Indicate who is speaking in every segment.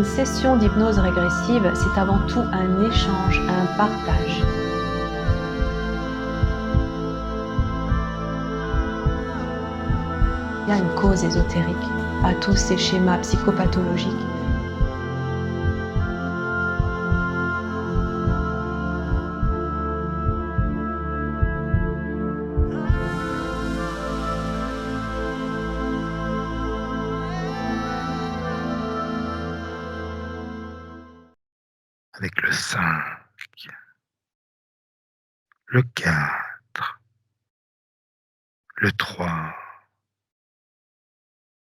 Speaker 1: session d'hypnose régressive, c'est avant tout un échange, un partage. Il y a une cause ésotérique à tous ces schémas psychopathologiques.
Speaker 2: Avec le 5, le 4, le 3,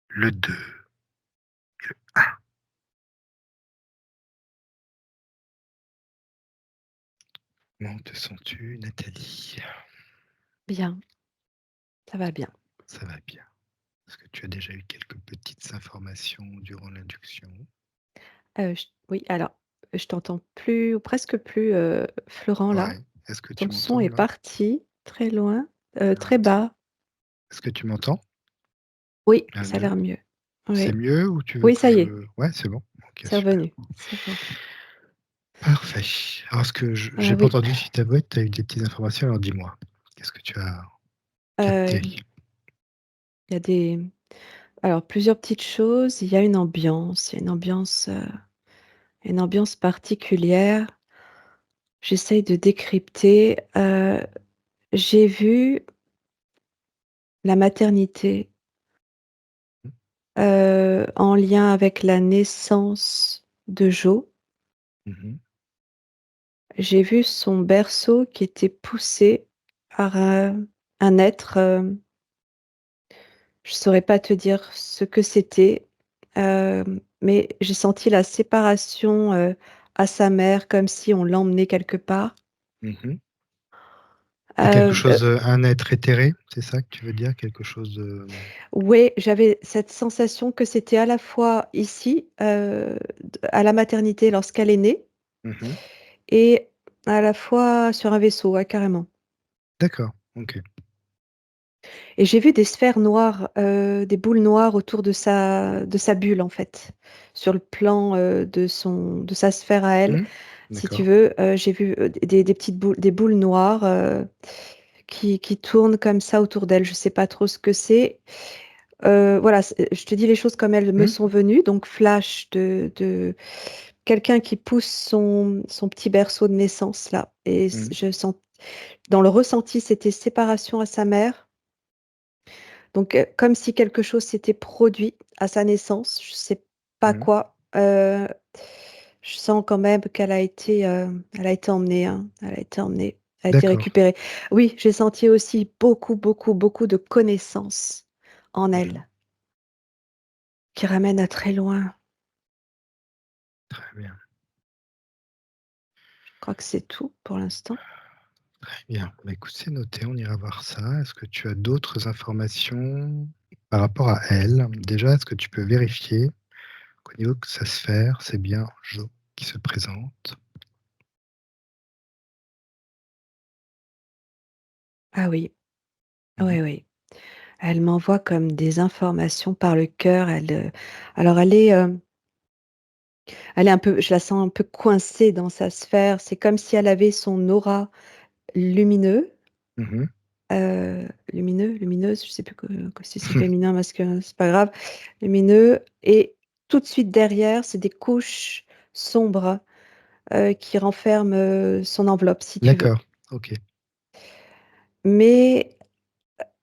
Speaker 2: le 2 et le 1. Comment te sens-tu, Nathalie?
Speaker 1: Bien, ça va bien.
Speaker 2: Ça va bien. Est-ce que tu as déjà eu quelques petites informations durant l'induction?
Speaker 1: Oui, alors, je t'entends plus ou presque plus, Florent, là.
Speaker 2: Ouais. Est-ce que
Speaker 1: Ton
Speaker 2: tu
Speaker 1: son
Speaker 2: m'entends
Speaker 1: est
Speaker 2: là?
Speaker 1: parti très loin,
Speaker 2: Alors
Speaker 1: très
Speaker 2: attends.
Speaker 1: bas.
Speaker 2: Est-ce que tu m'entends?
Speaker 1: Oui,
Speaker 2: Là
Speaker 1: ça a
Speaker 2: mieux?
Speaker 1: l'air mieux.
Speaker 2: C'est
Speaker 1: Oui.
Speaker 2: mieux ou tu veux
Speaker 1: Oui,
Speaker 2: que
Speaker 1: ça y est,
Speaker 2: je ouais, c'est bon? OK,
Speaker 1: c'est
Speaker 2: super.
Speaker 1: revenu, c'est bon.
Speaker 2: Parfait. Alors ce que j'ai pas
Speaker 1: Oui,
Speaker 2: entendu si ta boîte, tu as eu des petites informations, alors dis-moi. Qu'est-ce que tu as capté?
Speaker 1: il y a des alors plusieurs petites choses. Il y a une ambiance particulière. J'essaye de décrypter. J'ai vu la maternité,
Speaker 2: Mmh.
Speaker 1: en lien avec la naissance de Jo.
Speaker 2: Mmh.
Speaker 1: J'ai vu son berceau qui était poussé par, un être, je saurais pas te dire ce que c'était, mais j'ai senti la séparation, à sa mère comme si on l'emmenait quelque part.
Speaker 2: Mmh. C'est quelque chose,
Speaker 1: Heu,
Speaker 2: un être éthéré, c'est ça que tu veux dire? Quelque chose de
Speaker 1: ouais, j'avais cette sensation que c'était à la fois ici, d à la maternité lorsqu'elle est née
Speaker 2: mmh.
Speaker 1: et à la fois sur un vaisseau, ouais, carrément.
Speaker 2: D'accord, OK.
Speaker 1: Et j'ai vu des sphères noires, des boules noires autour de sa bulle, en fait. Sur le plan, de sa sphère à elle,
Speaker 2: Mmh.
Speaker 1: si tu
Speaker 2: D'accord.
Speaker 1: veux, j'ai vu, des petites boules des boules noires, qui tournent comme ça autour d'elle. Je sais pas trop ce que c'est. Voilà, je te dis les choses comme elles me
Speaker 2: Mmh.
Speaker 1: sont venues, donc flash de quelqu'un qui pousse son petit berceau de naissance là et
Speaker 2: Mmh.
Speaker 1: je sens dans le ressenti, c'était séparation à sa mère. Donc, comme si quelque chose s'était produit à sa naissance, je sais pas
Speaker 2: Mmh.
Speaker 1: quoi. Je sens quand même elle a été emmenée, hein, elle a été emmenée, elle a été
Speaker 2: D'accord.
Speaker 1: récupérée. Oui, j'ai senti aussi beaucoup, beaucoup, beaucoup de connaissances en
Speaker 2: Mmh.
Speaker 1: elle, qui ramènent à très loin.
Speaker 2: Très bien,
Speaker 1: Je crois que c'est tout pour l'instant.
Speaker 2: très bien. Bah, écoute, c'est noté, on ira voir ça. Est-ce que tu as d'autres informations par rapport à elle? Déjà, est-ce que tu peux vérifier qu'au niveau de sa sphère, c'est bien Jo qui se présente?
Speaker 1: Ah oui,
Speaker 2: Mmh.
Speaker 1: oui, oui. Elle m'envoie comme des informations par le cœur. Alors elle est un peu je la sens un peu coincée dans sa sphère. C'est comme si elle avait son aura lumineux,
Speaker 2: Mmh.
Speaker 1: lumineuse, je sais plus si c'est féminin, masculin, c'est pas grave. Lumineux et tout de suite derrière, c'est des couches sombres, qui renferment, son enveloppe, si tu veux.
Speaker 2: D'accord, OK.
Speaker 1: Mais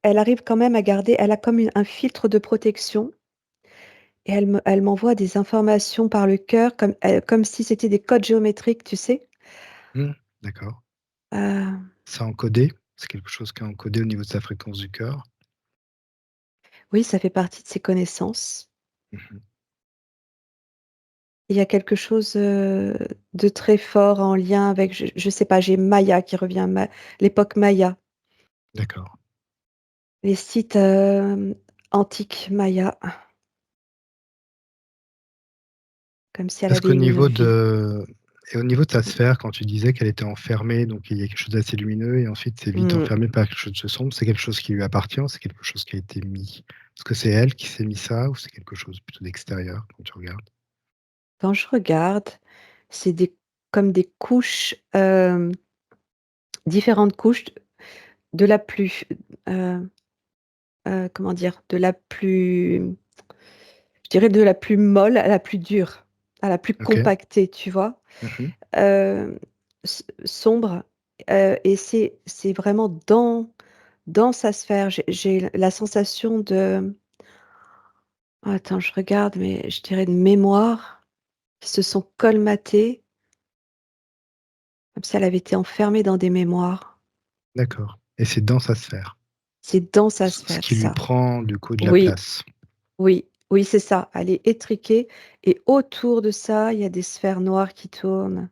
Speaker 1: elle arrive quand même à garder elle a comme un filtre de protection et elle m'envoie des informations par le cœur comme si c'était des codes géométriques, tu sais?
Speaker 2: Mmh. D'accord.
Speaker 1: Heu,
Speaker 2: C'est encodé? C'est quelque chose qui est encodé au niveau de sa fréquence du cœur?
Speaker 1: oui, ça fait partie de ses connaissances.
Speaker 2: Mmh.
Speaker 1: Il y a quelque chose, de très fort en lien avec je sais pas, j'ai Maya qui revient, l'époque Maya,
Speaker 2: D'accord.
Speaker 1: les sites, antiques Maya, comme si elle
Speaker 2: Est-ce
Speaker 1: avait
Speaker 2: qu'au
Speaker 1: une
Speaker 2: niveau
Speaker 1: vie.
Speaker 2: de et au niveau de ta
Speaker 1: Mmh.
Speaker 2: sphère, quand tu disais qu'elle était enfermée, donc il y a quelque chose d'assez lumineux et ensuite c'est vite
Speaker 1: Mmh.
Speaker 2: enfermé par quelque chose de sombre, c'est quelque chose qui lui appartient ou c'est quelque chose qui a été mis? Est-ce que c'est elle qui s'est mis ça ou c'est quelque chose plutôt d'extérieur quand tu regardes?
Speaker 1: quand je regarde, c'est des comme des couches, différentes couches de la plus, heu comment dire? De la plus je dirais de la plus molle à la plus dure, à la plus
Speaker 2: OK.
Speaker 1: compactée, tu vois?
Speaker 2: Mmh.
Speaker 1: Hem, sombre, et c'est vraiment dans sa sphère. J'ai la sensation de attends, je regarde, mais je dirais de mémoires qui se sont colmatées, comme si elle avait été enfermée dans des mémoires.
Speaker 2: D'accord et c'est dans sa sphère.
Speaker 1: C'est dans sa
Speaker 2: Ce
Speaker 1: sphère,
Speaker 2: qui lui
Speaker 1: ça.
Speaker 2: prend du coup de la
Speaker 1: Oui,
Speaker 2: place.
Speaker 1: oui, oui, c'est ça. Elle est étriquée et autour de ça, il y a des sphères noires qui tournent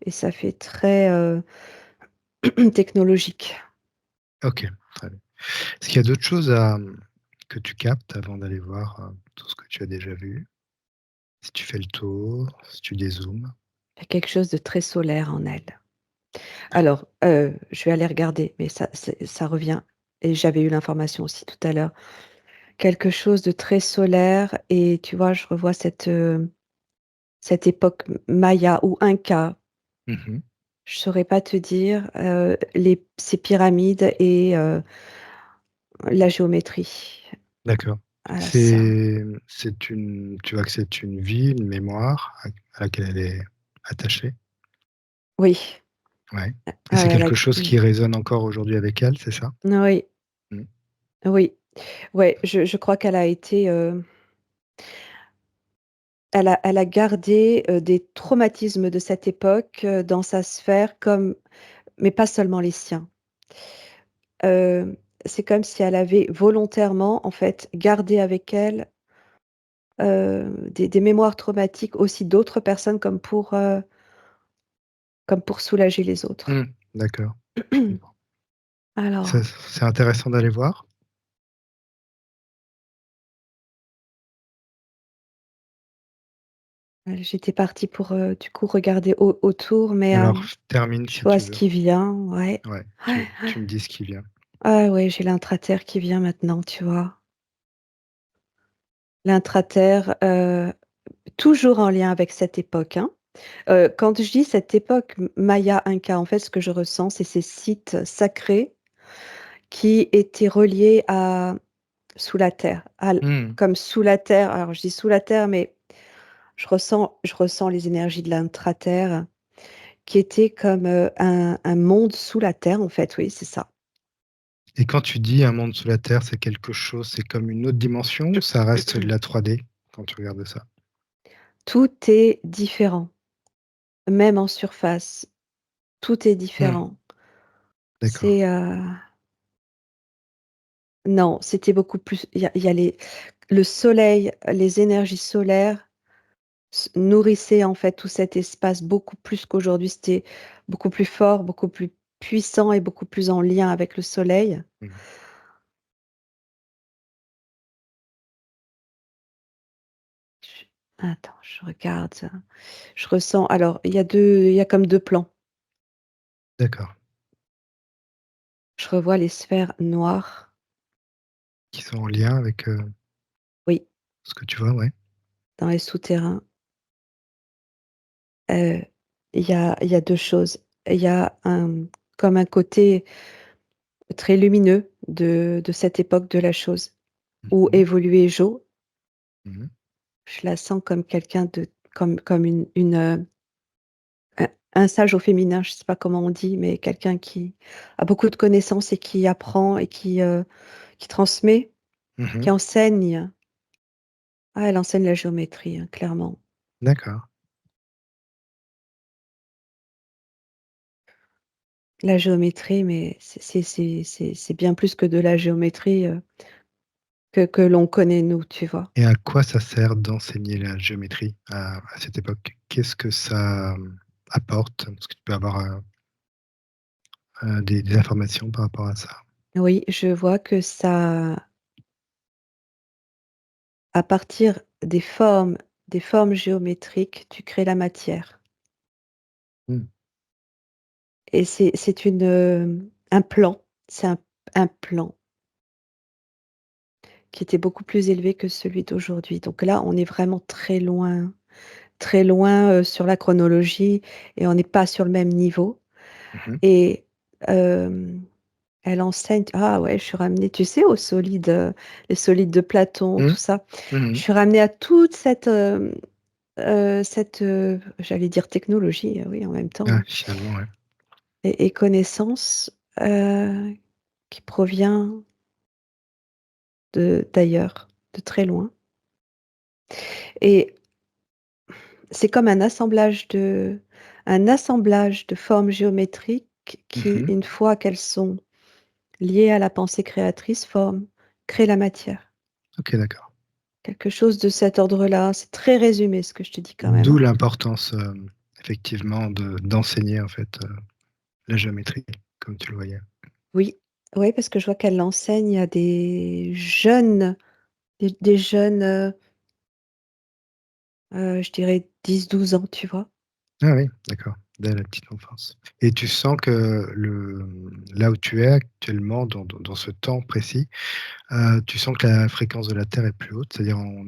Speaker 1: et ça fait très, technologique.
Speaker 2: OK, très bien. Est-ce qu'il y a d'autres choses à, que tu captes avant d'aller voir, tout ce que tu as déjà vu? Si tu fais le tour, si tu dézoomes?
Speaker 1: Il y a quelque chose de très solaire en elle. Alors, je vais aller regarder, mais ça revient et j'avais eu l'information aussi tout à l'heure. Quelque chose de très solaire et tu vois, je revois cette époque maya ou inca,
Speaker 2: Mmh.
Speaker 1: je saurais pas te dire, les ces pyramides et la géométrie.
Speaker 2: D'accord.
Speaker 1: Voilà ça.
Speaker 2: C'est une tu vois que c'est une vie, une mémoire à laquelle elle est attachée?
Speaker 1: Oui,
Speaker 2: Ouais et c'est
Speaker 1: ah
Speaker 2: quelque chose qui résonne encore aujourd'hui avec elle, c'est ça?
Speaker 1: oui,
Speaker 2: Mmh.
Speaker 1: oui, ouais, je crois qu'elle a été, elle a gardé, des traumatismes de cette époque, dans sa sphère comme mais pas seulement les siens. Hem, c'est comme si elle avait volontairement, en fait, gardé avec elle, des mémoires traumatiques aussi d'autres personnes comme pour soulager les autres.
Speaker 2: Mmh. D'accord, je comprends. Ça
Speaker 1: Alors,
Speaker 2: c'est intéressant d'aller voir.
Speaker 1: j'étais partie pour, du coup regarder autour mais,
Speaker 2: Alors termine
Speaker 1: je
Speaker 2: si
Speaker 1: vois
Speaker 2: tu
Speaker 1: ce
Speaker 2: veux.
Speaker 1: qui vient, ouais.
Speaker 2: Ouais,
Speaker 1: Ouais, ouais.
Speaker 2: tu me dis ce qui vient.
Speaker 1: Ah ouais, j'ai l'intraterre qui vient maintenant, tu vois? L'intraterre, toujours en lien avec cette époque, hein. Quand je dis cette époque maya, inca, en fait, ce que je ressens, c'est ces sites sacrés qui étaient reliés à sous la terre,
Speaker 2: Mmh.
Speaker 1: comme sous la terre. Alors je dis sous la terre, mais je ressens les énergies de l'intraterre qui étaient comme, un monde sous la terre, en fait, oui, c'est ça.
Speaker 2: Et quand tu dis un monde sous la terre, c'est quelque chose c'est comme une autre dimension ou ça reste de la 3D quand tu regardes ça?
Speaker 1: Tout est différent, même en surface, tout est
Speaker 2: Mmh.
Speaker 1: différent.
Speaker 2: D'accord.
Speaker 1: C'est, non, c'était beaucoup plus il y a le soleil, les énergies solaires nourrissaient, en fait, tout cet espace beaucoup plus qu'aujourd'hui. C'était beaucoup plus fort, beaucoup plus puissant et beaucoup plus en lien avec le soleil.
Speaker 2: Mmh.
Speaker 1: Je attends, je regarde, je ressens alors il y a comme 2 plans.
Speaker 2: D'accord.
Speaker 1: Je revois les sphères noires,
Speaker 2: Qui sont en lien avec,
Speaker 1: oui,
Speaker 2: ce que tu vois, ouais.
Speaker 1: dans les souterrains. Heu, il y a 2 choses. Il y a comme un côté très lumineux de cette époque de la chose,
Speaker 2: Mmh
Speaker 1: où
Speaker 2: mh.
Speaker 1: évoluait Jo.
Speaker 2: Mmh.
Speaker 1: Je la sens comme quelqu'un de comme un sage au féminin, je sais pas comment on dit, mais quelqu'un qui a beaucoup de connaissances et qui apprend et qui transmet,
Speaker 2: Mmh.
Speaker 1: qui enseigne. Ah, elle enseigne la géométrie, hein, clairement.
Speaker 2: D'accord
Speaker 1: La géométrie, mais c'est bien plus que de la géométrie, que l'on connaît nous, tu vois?
Speaker 2: et à quoi ça sert d'enseigner la géométrie à cette époque? Qu'est-ce que ça, apporte? Est-ce que tu peux avoir, des informations par rapport à ça?
Speaker 1: Oui, je vois que ça à partir des formes géométriques, tu crées la matière
Speaker 2: Mmh.
Speaker 1: et c'est un plan, c'est un plan qui était beaucoup plus élevé que celui d'aujourd'hui. Donc là, on est vraiment très loin, très loin, sur la chronologie et on n'est pas sur le même niveau
Speaker 2: Mmh.
Speaker 1: et hem, elle enseigne ah ouais, je suis ramenée, tu sais, aux solides, les solides de Platon,
Speaker 2: Mmh.
Speaker 1: tout ça. Je
Speaker 2: Mmh.
Speaker 1: suis ramenée à toute cette, j'allais dire technologie, oui, en même temps,
Speaker 2: Ah,
Speaker 1: hein,
Speaker 2: finalement, ouais.
Speaker 1: et connaissance, heu, qui provient de d'ailleurs, de très loin et c'est comme un assemblage de formes géométriques qui,
Speaker 2: Mmh.
Speaker 1: une fois qu'elles sont liées à la pensée créatrice, créent la matière.
Speaker 2: OK, d'accord.
Speaker 1: Quelque chose de cet ordre-là. C'est très résumé ce que je te dis quand même,
Speaker 2: D'où
Speaker 1: hein.
Speaker 2: l'importance, effectivement d'enseigner, en fait, la géométrie, comme tu le voyais.
Speaker 1: Oui, oui, parce que je vois qu'elle l'enseigne à des jeunes, je dirais 10, 12 ans, tu vois?
Speaker 2: Ah oui, d'accord, dès la petite enfance et tu sens que là où tu es actuellement, dans ce temps précis, tu sens que la fréquence de la Terre est plus haute? C'est-à-dire en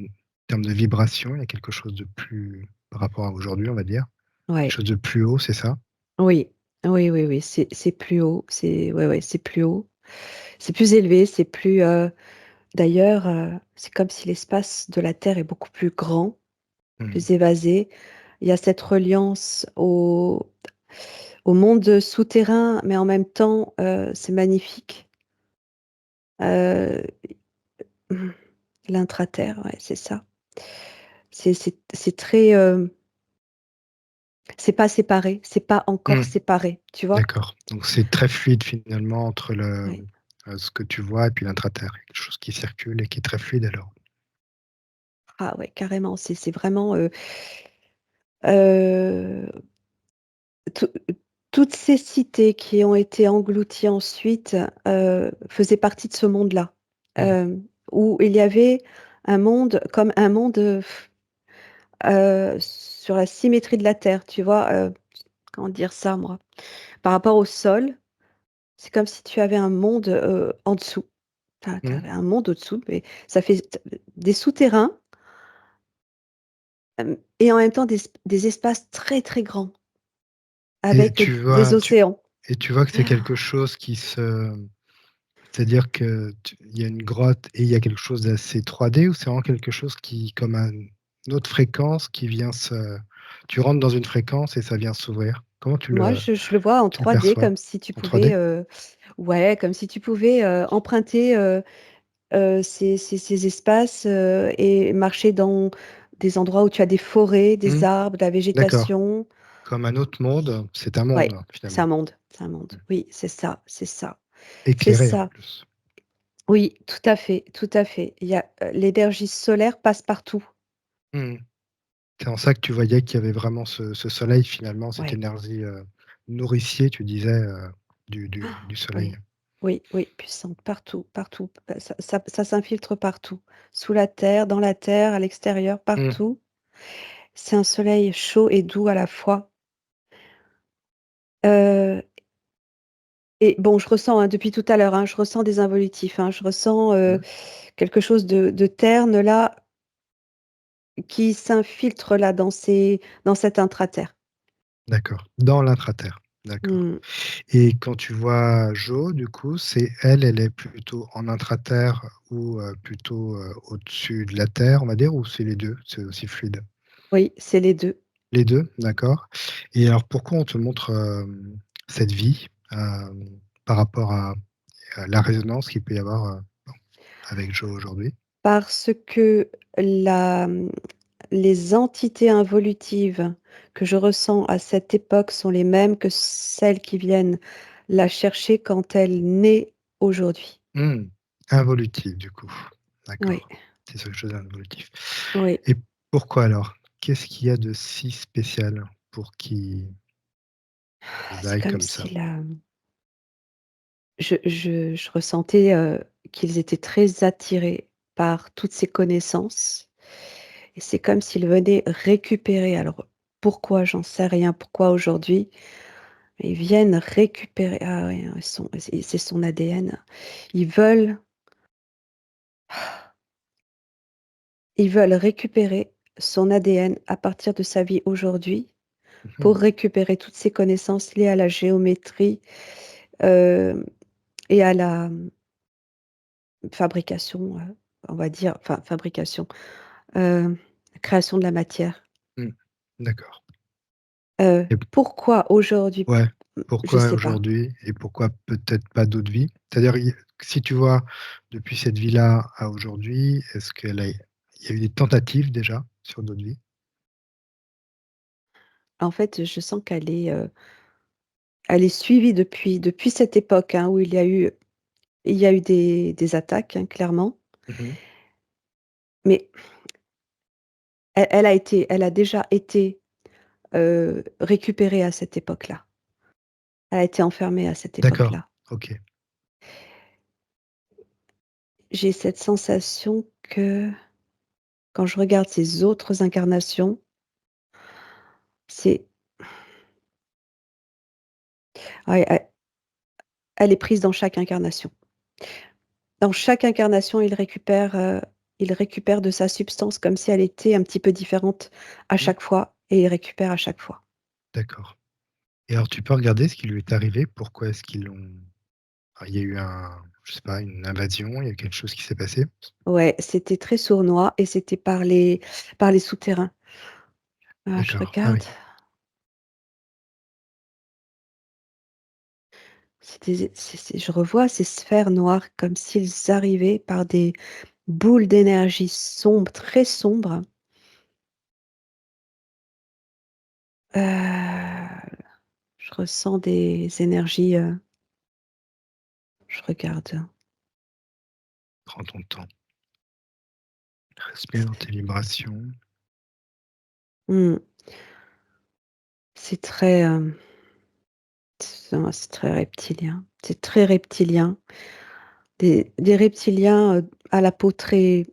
Speaker 2: termes de vibration, il y a quelque chose de plus par rapport à aujourd'hui, on va dire? Quelque
Speaker 1: Ouais,
Speaker 2: chose de plus haut, c'est ça?
Speaker 1: oui. Oui, oui, oui, c'est plus haut, c'est ouais, ouais, c'est plus haut. C'est plus élevé, c'est plus, d'ailleurs, c'est comme si l'espace de la Terre est beaucoup plus grand,
Speaker 2: Mmh.
Speaker 1: plus évasé. Il y a cette reliance au monde souterrain, mais en même temps, c'est magnifique. Heu, l'intraterre, ouais, c'est ça. C'est très, c'est pas séparé, c'est pas encore
Speaker 2: Mmh.
Speaker 1: séparé, tu vois?
Speaker 2: D'accord, donc c'est très fluide finalement entre
Speaker 1: Ouais.
Speaker 2: ce que tu vois et puis l'intraterre. Il y a quelque chose qui circule et qui est très fluide alors?
Speaker 1: Ah ouais, carrément, c'est vraiment, heu, tout toutes ces cités qui ont été englouties ensuite, faisaient partie de ce monde-là,
Speaker 2: Mmh.
Speaker 1: où il y avait un monde comme un monde, sur la symétrie de la Terre, tu vois? Comment dire ça moi? Par rapport au sol, c'est comme si tu avais un monde, en dessous. Enfin, tu
Speaker 2: Mmh.
Speaker 1: avais un monde au-dessous, mais ça fait des souterrains, et en même temps des espaces très, très grands
Speaker 2: Et
Speaker 1: avec,
Speaker 2: tu
Speaker 1: des
Speaker 2: vois
Speaker 1: océans.
Speaker 2: que c'est quelque chose qui se c'est-à-dire que tu il y a une grotte et il y a quelque chose d'assez 3D ou c'est vraiment quelque chose qui comme une autre fréquence qui vient se tu rentres dans une fréquence et ça vient s'ouvrir? Comment
Speaker 1: Moi, je le vois en
Speaker 2: tu le
Speaker 1: 3D
Speaker 2: perçois?
Speaker 1: comme si tu
Speaker 2: En
Speaker 1: pouvais,
Speaker 2: 3D?
Speaker 1: ouais, comme si tu pouvais, emprunter, ces espaces, et marcher dans des endroits où tu as des forêts, des
Speaker 2: Mmh.
Speaker 1: arbres, de la
Speaker 2: D'accord.
Speaker 1: végétation.
Speaker 2: Comme un autre monde, c'est un
Speaker 1: Ouais,
Speaker 2: monde finalement.
Speaker 1: c'est un monde.
Speaker 2: Mmh.
Speaker 1: Oui, c'est ça, c'est ça, c'est
Speaker 2: Éclairé en
Speaker 1: ça.
Speaker 2: plus.
Speaker 1: Oui, tout à fait, tout à fait. Il y a, l'énergie solaire passe partout.
Speaker 2: Mmh. C'est en ça que tu voyais qu'il y avait vraiment ce soleil finalement, cette
Speaker 1: Ouais.
Speaker 2: énergie, nourricier tu disais, du soleil.
Speaker 1: Oui, oui, oui, puissante partout, partout. Ça s'infiltre partout. Sous la terre, dans la terre, à l'extérieur,
Speaker 2: Mmh.
Speaker 1: partout. C'est un soleil chaud et doux à la fois. Heu et bon, je ressens, hein, depuis tout à l'heure, hein, je ressens des involutifs, hein. Je ressens,
Speaker 2: Mmh.
Speaker 1: quelque chose de terne là, qui s'infiltre là dans cet intraterre.
Speaker 2: D'accord. Dans l'intraterre. D'accord
Speaker 1: Mmh.
Speaker 2: et quand tu vois Jo, du coup, elle est plutôt en intraterre ou, plutôt, au-dessus de la terre, on va dire, ou c'est les 2? C'est aussi fluide?
Speaker 1: Oui, c'est les 2.
Speaker 2: Les 2, d'accord et alors pourquoi on te montre, cette vie, par rapport à la résonance qu'il peut y avoir, avec Jo aujourd'hui?
Speaker 1: Parce que la, les entités involutives que je ressens à cette époque sont les mêmes que celles qui viennent la chercher quand elle naît aujourd'hui.
Speaker 2: Mmh. Involutif du coup.
Speaker 1: Oui,
Speaker 2: D'accord. C'est quelque chose d'involutif
Speaker 1: oui,
Speaker 2: et pourquoi alors? Qu'est-ce qu'il y a de si spécial pour qu'ils
Speaker 1: c'est
Speaker 2: aillent
Speaker 1: comme
Speaker 2: comme ça?
Speaker 1: si là, je ressentais, qu'ils étaient très attirés par toutes ces connaissances et c'est comme s'ils venaient récupérer, alors pourquoi? J'en sais rien, pourquoi aujourd'hui? Mais ils viennent récupérer, ah oui, c'est son ADN. Ils veulent ils veulent récupérer. son ADN à partir de sa vie aujourd'hui
Speaker 2: Mmh.
Speaker 1: pour récupérer toutes ces connaissances liées à la géométrie, hem et à la, fabrication, on va dire enfin fabrication, heu, création de la matière.
Speaker 2: Mmh. D'accord. Et
Speaker 1: Pourquoi aujourd'hui?
Speaker 2: ouais,
Speaker 1: Je
Speaker 2: pourquoi
Speaker 1: sais pas.
Speaker 2: aujourd'hui et pourquoi peut-être pas d'autres vies? C'est-à-dire, si tu vois depuis cette vie-là à aujourd'hui, est-ce il y a eu des tentatives déjà sur d'autres vies?
Speaker 1: En fait, je sens elle est suivie depuis cette époque, hein, où il y a eu des attaques, hein, clairement.
Speaker 2: Mmh.
Speaker 1: Mais elle a déjà été, récupérée à cette époque-là. Elle a été enfermée à cette
Speaker 2: D'accord,
Speaker 1: époque-là.
Speaker 2: OK.
Speaker 1: J'ai cette sensation que quand je regarde ses autres incarnations, c'est ouais, elle est prise dans chaque incarnation. Dans chaque incarnation, il récupère de sa substance comme si elle était un petit peu différente à
Speaker 2: Mmh.
Speaker 1: chaque fois et il récupère à chaque fois.
Speaker 2: D'accord. Et alors tu peux regarder ce qui lui est arrivé? Pourquoi est-ce qu'ils l'ont il y a eu je sais pas, une invasion, il y a quelque chose qui s'est passé?
Speaker 1: Ouais, c'était très sournois et c'était par les souterrains. Je
Speaker 2: D'accord. Ah
Speaker 1: regarde,
Speaker 2: oui.
Speaker 1: je revois ces sphères noires comme s'ils arrivaient par des boules d'énergie sombres, très sombres. Je ressens des énergies, je regarde.
Speaker 2: Prends ton temps. Respire dans tes vibrations.
Speaker 1: Mmh, c'est très, c'est très reptilien. C'est très reptilien. Des reptiliens, à la peau très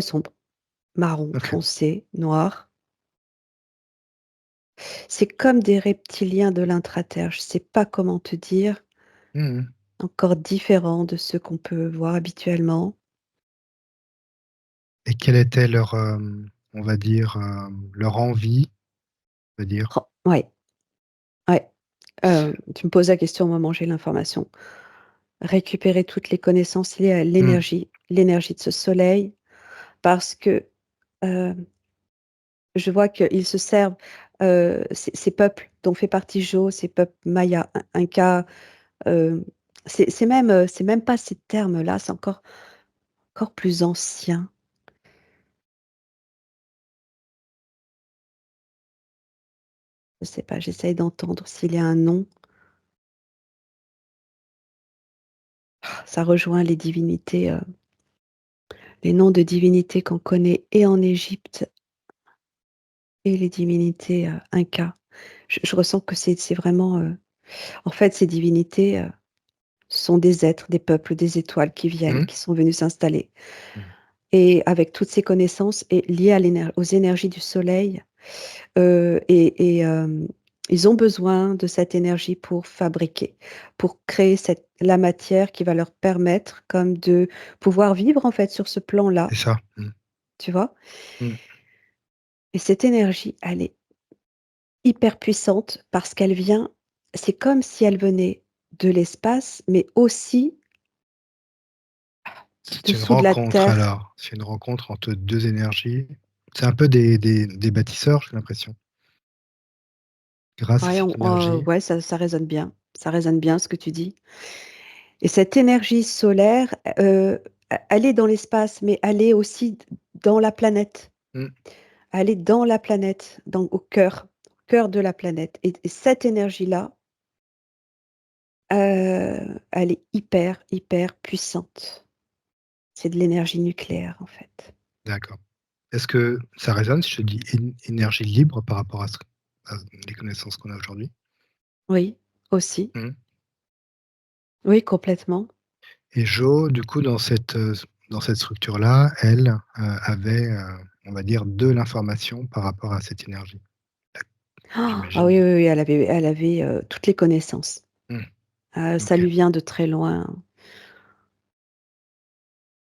Speaker 1: sombre, marron
Speaker 2: OK.
Speaker 1: foncé, noir. C'est comme des reptiliens de l'intraterre, je sais pas comment te dire,
Speaker 2: Mmh mh.
Speaker 1: encore différents de ceux qu'on peut voir habituellement.
Speaker 2: Et quelle était leur, on va dire, leur envie, on va dire?
Speaker 1: Ouais, ouais, tu me poses la question au moment où j'ai l'information. Récupérer toutes les connaissances liées à
Speaker 2: Mmh.
Speaker 1: l'énergie de ce soleil parce que, heu, je vois qu'ils se servent, ces peuples dont fait partie Jo, ces peuples mayas, Inca, hem, c'est même pas ces termes-là, c'est encore plus ancien. Je sais pas, j'essaye d'entendre s'il y a un nom. Ça rejoint les divinités, les noms de divinités qu'on connaît et en Égypte et les divinités, Inca. Je ressens que c'est vraiment, en fait, ces divinités, sont des êtres, des peuples, des étoiles qui viennent,
Speaker 2: Mmh.
Speaker 1: qui sont venus s'installer
Speaker 2: Mmh.
Speaker 1: et avec toutes ces connaissances et liées à aux énergies du soleil, ils ont besoin de cette énergie pour fabriquer, pour créer la matière qui va leur permettre comme de pouvoir vivre, en fait, sur ce plan-là,
Speaker 2: C'est ça. Mmh.
Speaker 1: tu vois?
Speaker 2: Mmh.
Speaker 1: Et cette énergie, elle est hyper puissante parce qu'elle vient c'est comme si elle venait de l'espace, mais aussi
Speaker 2: C'est une
Speaker 1: dessous de la
Speaker 2: rencontre
Speaker 1: terre.
Speaker 2: alors, c'est une rencontre entre 2 énergies. C'est un peu des bâtisseurs, j'ai l'impression, grâce à
Speaker 1: Ouais,
Speaker 2: cette énergie.
Speaker 1: ouais, ça résonne bien. Ça résonne bien ce que tu dis et cette énergie solaire, elle est dans l'espace, mais elle est aussi dans la planète.
Speaker 2: Mmh.
Speaker 1: Elle est dans la planète, au cœur de la planète et cette énergie-là, elle est hyper, hyper puissante. C'est de l'énergie nucléaire, en fait.
Speaker 2: D'accord. Est-ce que ça résonne si je te dis énergie libre par rapport à les connaissances qu'on a aujourd'hui?
Speaker 1: Oui, aussi.
Speaker 2: Mmh.
Speaker 1: Oui, complètement.
Speaker 2: Et Jo, du coup, dans cette structure-là, elle, avait, on va dire de l'information par rapport à cette énergie. D'ac
Speaker 1: Ah
Speaker 2: J'imagine.
Speaker 1: oui, oui, oui, elle avait, toutes les connaissances.
Speaker 2: Mmh.
Speaker 1: Ça
Speaker 2: OK.
Speaker 1: lui vient de très loin.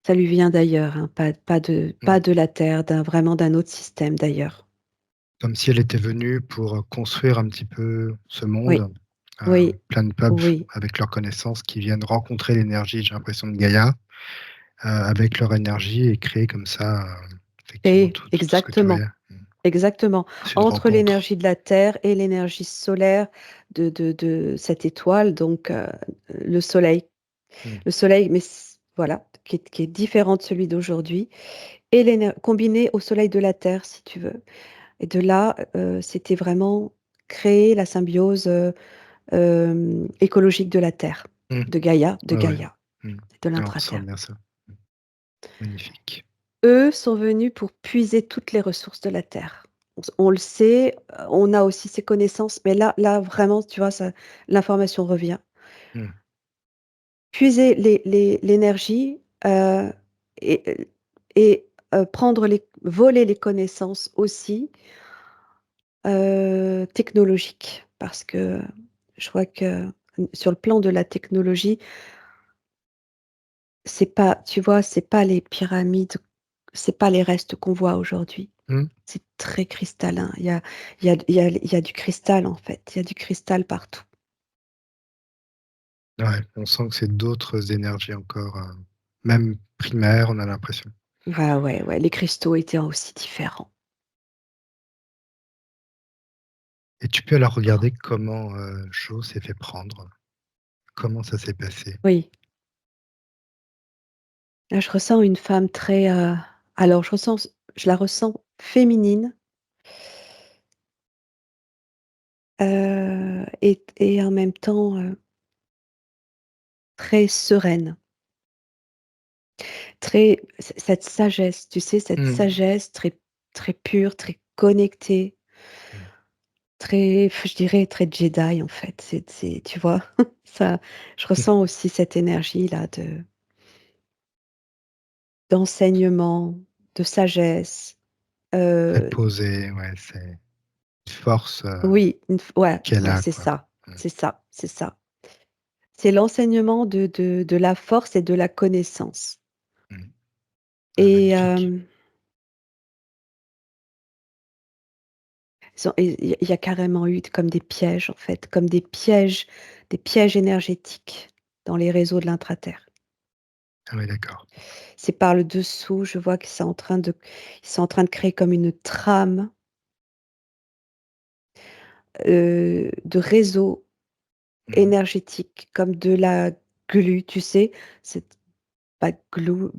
Speaker 1: Ça lui vient d'ailleurs, hein, pas
Speaker 2: Mmh.
Speaker 1: de la Terre, d'un autre système d'ailleurs.
Speaker 2: Comme si elle était venue pour, construire un petit peu ce
Speaker 1: Oui,
Speaker 2: monde,
Speaker 1: oui,
Speaker 2: plein de peuples
Speaker 1: oui
Speaker 2: avec leurs connaissances qui viennent rencontrer l'énergie, j'ai l'impression, de Gaïa, avec leur énergie et créer comme ça, effectivement
Speaker 1: et
Speaker 2: tout ce que tu
Speaker 1: exactement,
Speaker 2: voyais.
Speaker 1: exactement.
Speaker 2: C'est une
Speaker 1: Entre
Speaker 2: rencontre.
Speaker 1: l'énergie de la Terre et l'énergie solaire de cette étoile, donc le Soleil.
Speaker 2: Mmh.
Speaker 1: Le Soleil, mais voilà, qui est différent de celui d'aujourd'hui et combiné au Soleil de la Terre, si tu veux. Et de là, c'était vraiment créer la symbiose, écologique de la Terre,
Speaker 2: Mmh.
Speaker 1: de
Speaker 2: Ouais, ouais.
Speaker 1: Gaïa,
Speaker 2: Mmh.
Speaker 1: de
Speaker 2: Ouais, on ressent
Speaker 1: l'intra-terre.
Speaker 2: bien ça. Mmh. Magnifique.
Speaker 1: Eux sont venus pour puiser toutes les ressources de la terre. On le sait, on a aussi ces connaissances, mais là vraiment, tu vois, ça l'information revient.
Speaker 2: Mmh.
Speaker 1: Puiser l'énergie, et prendre les voler les connaissances aussi, technologiques. Parce que je vois que, sur le plan de la technologie, c'est pas tu vois, c'est pas les pyramides, c'est pas les restes qu'on voit aujourd'hui.
Speaker 2: Mmh.
Speaker 1: C'est très cristallin. Il y a du cristal, en fait. Il y a du cristal partout.
Speaker 2: Ouais, on sent que c'est d'autres énergies encore, même primaires, on a l'impression.
Speaker 1: Ah ouais, ouais, les cristaux étaient aussi différents.
Speaker 2: Et tu peux alors regarder comment, Jo s'est fait prendre? Comment ça s'est passé?
Speaker 1: Oui, là, je ressens une femme très, alors je la ressens féminine, et en même temps, très sereine, très cette sagesse, tu sais, cette
Speaker 2: Mmh.
Speaker 1: sagesse très très pure, très connectée,
Speaker 2: Mmh.
Speaker 1: très, je dirais très Jedi, en fait. C'est tu vois? Ça, je ressens aussi cette énergie-là d'enseignement, de sagesse,
Speaker 2: Très
Speaker 1: heu,
Speaker 2: posé, ouais, c'est une force,
Speaker 1: oui, ouais,
Speaker 2: qu'elle
Speaker 1: ouais,
Speaker 2: a,
Speaker 1: c'est
Speaker 2: quoi.
Speaker 1: ça,
Speaker 2: Mmh.
Speaker 1: c'est ça, c'est ça. C'est l'enseignement de la force et de la connaissance
Speaker 2: Mmh. Ah,
Speaker 1: et
Speaker 2: magnifique.
Speaker 1: il y a carrément eu comme des pièges, en fait, comme des pièges énergétiques dans les réseaux de l'intra-terre.
Speaker 2: Ah oui, d'accord.
Speaker 1: C'est par le dessous, je vois qu'ils sont en train de créer comme une trame, de réseau
Speaker 2: Mmh.
Speaker 1: énergétique, comme de la glu, tu sais? C'est pas glue,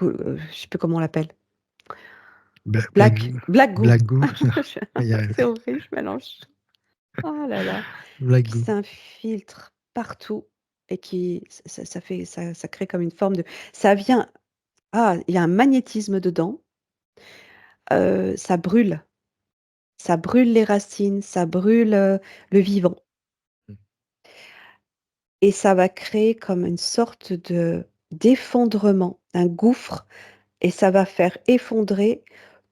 Speaker 1: je sais plus comment on l'appelle.
Speaker 2: Blagou,
Speaker 1: Black goo.
Speaker 2: Blagou,
Speaker 1: Je
Speaker 2: on va y arriver.
Speaker 1: c'est horrible, je mélange. Oh là là, qui
Speaker 2: Blagou.
Speaker 1: s'infiltre partout et qui ça crée comme une forme de ça vient il y a un magnétisme dedans, ça brûle les racines, ça brûle, le vivant
Speaker 2: Mmh.
Speaker 1: et ça va créer comme une sorte d'effondrement, un gouffre et ça va faire effondrer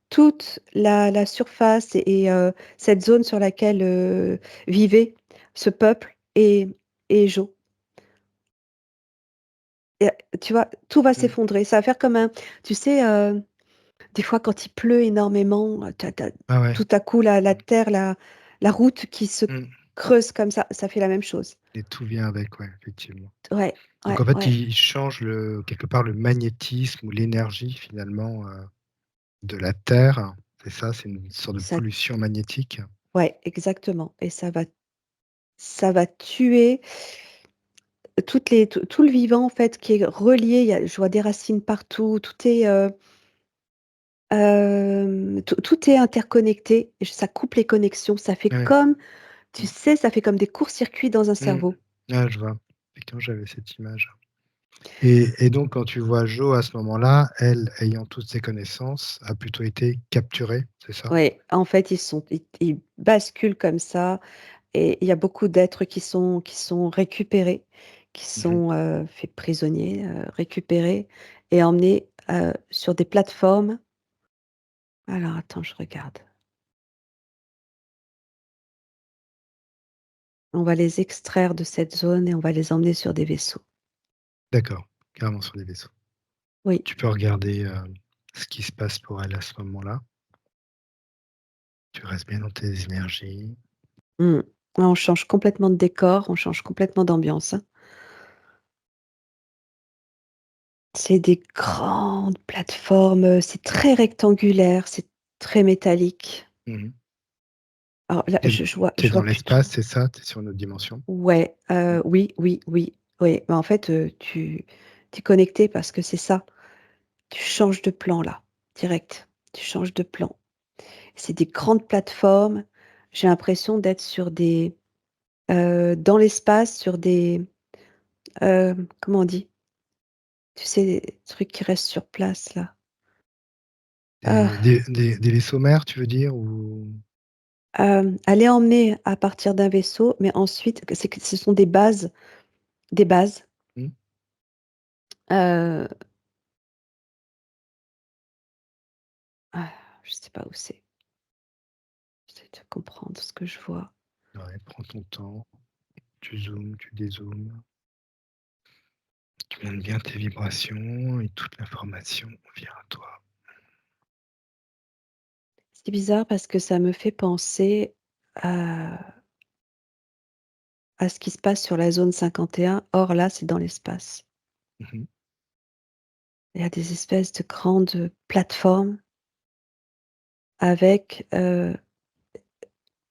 Speaker 1: toute la surface et cette zone sur laquelle, vivait ce peuple et Jo. Et tu vois, tout va
Speaker 2: Mmh.
Speaker 1: s'effondrer. Ça va faire comme un tu sais, des fois quand il pleut énormément, tu as
Speaker 2: Ah ouais.
Speaker 1: tout à coup la
Speaker 2: Mmh.
Speaker 1: terre, la route qui se
Speaker 2: Mmh.
Speaker 1: creuse comme ça fait la même chose.
Speaker 2: Et tout vient avec, ouais, effectivement.
Speaker 1: Ouais,
Speaker 2: Donc
Speaker 1: ouais,
Speaker 2: en fait,
Speaker 1: ouais.
Speaker 2: il change quelque part le magnétisme ou l'énergie finalement, de la Terre, c'est ça? C'est une sorte de
Speaker 1: Ça
Speaker 2: pollution magnétique?
Speaker 1: Ouais, exactement et ça va tuer tout le vivant en fait qui est relié. Je vois des racines partout, tout est interconnecté et ça coupe les connexions. Ça fait
Speaker 2: Ouais.
Speaker 1: comme tu
Speaker 2: Mmh.
Speaker 1: sais, ça fait comme des courts-circuits dans un
Speaker 2: Mmh.
Speaker 1: cerveau.
Speaker 2: Ah, je vois. Effectivement, j'avais cette image. Et donc quand tu vois Jo à ce moment-là, elle, ayant toutes ces connaissances, a plutôt été capturée, c'est ça?
Speaker 1: Ouais, en fait, ils basculent comme ça et il y a beaucoup d'êtres qui sont récupérés, qui
Speaker 2: Mmh mh.
Speaker 1: sont, faits prisonniers, récupérés et emmenés, sur des plateformes. Alors attends, je regarde. On va les extraire de cette zone et on va les emmener sur des vaisseaux.
Speaker 2: D'accord, carrément sur les vaisseaux.
Speaker 1: Oui.
Speaker 2: Tu peux regarder, ce qui se passe pour elle à ce moment-là. Tu restes bien dans tes énergies.
Speaker 1: Mmh. Ah, on change complètement de décor, on change complètement d'ambiance, hein. C'est des grandes plateformes, c'est très rectangulaire, c'est très métallique.
Speaker 2: Mmh mh.
Speaker 1: Alors là,
Speaker 2: Tu
Speaker 1: je
Speaker 2: dans
Speaker 1: vois plus
Speaker 2: l'espace,
Speaker 1: trop.
Speaker 2: c'est ça? Tu es sur une autre dimension?
Speaker 1: Ouais,
Speaker 2: Mmh.
Speaker 1: oui, oui, oui, oui. Bah, en fait, tu es connecté parce que c'est ça. Tu changes de plan là, direct. Tu changes de plan. C'est des grandes plateformes. J'ai l'impression d'être sur des, dans l'espace, sur des, comment on dit? Tu sais, les trucs qui restent sur place là. Ah,
Speaker 2: Des vaisseaux mères, tu veux dire? Ou
Speaker 1: elle est emmenée à partir d'un vaisseau, mais ensuite que ce sont des bases,
Speaker 2: mmh,
Speaker 1: heu, je sais pas où c'est. J'essaie de comprendre ce que je vois.
Speaker 2: ouais, prends ton temps, tu zoomes, tu dézoomes, tu montes bien tes vibrations et toute l'information vient à toi.
Speaker 1: C'est bizarre parce que ça me fait penser à ce qui se passe sur la zone 51. Or là, c'est dans l'espace.
Speaker 2: Mmh mh.
Speaker 1: Il y a des espèces de grandes plateformes avec,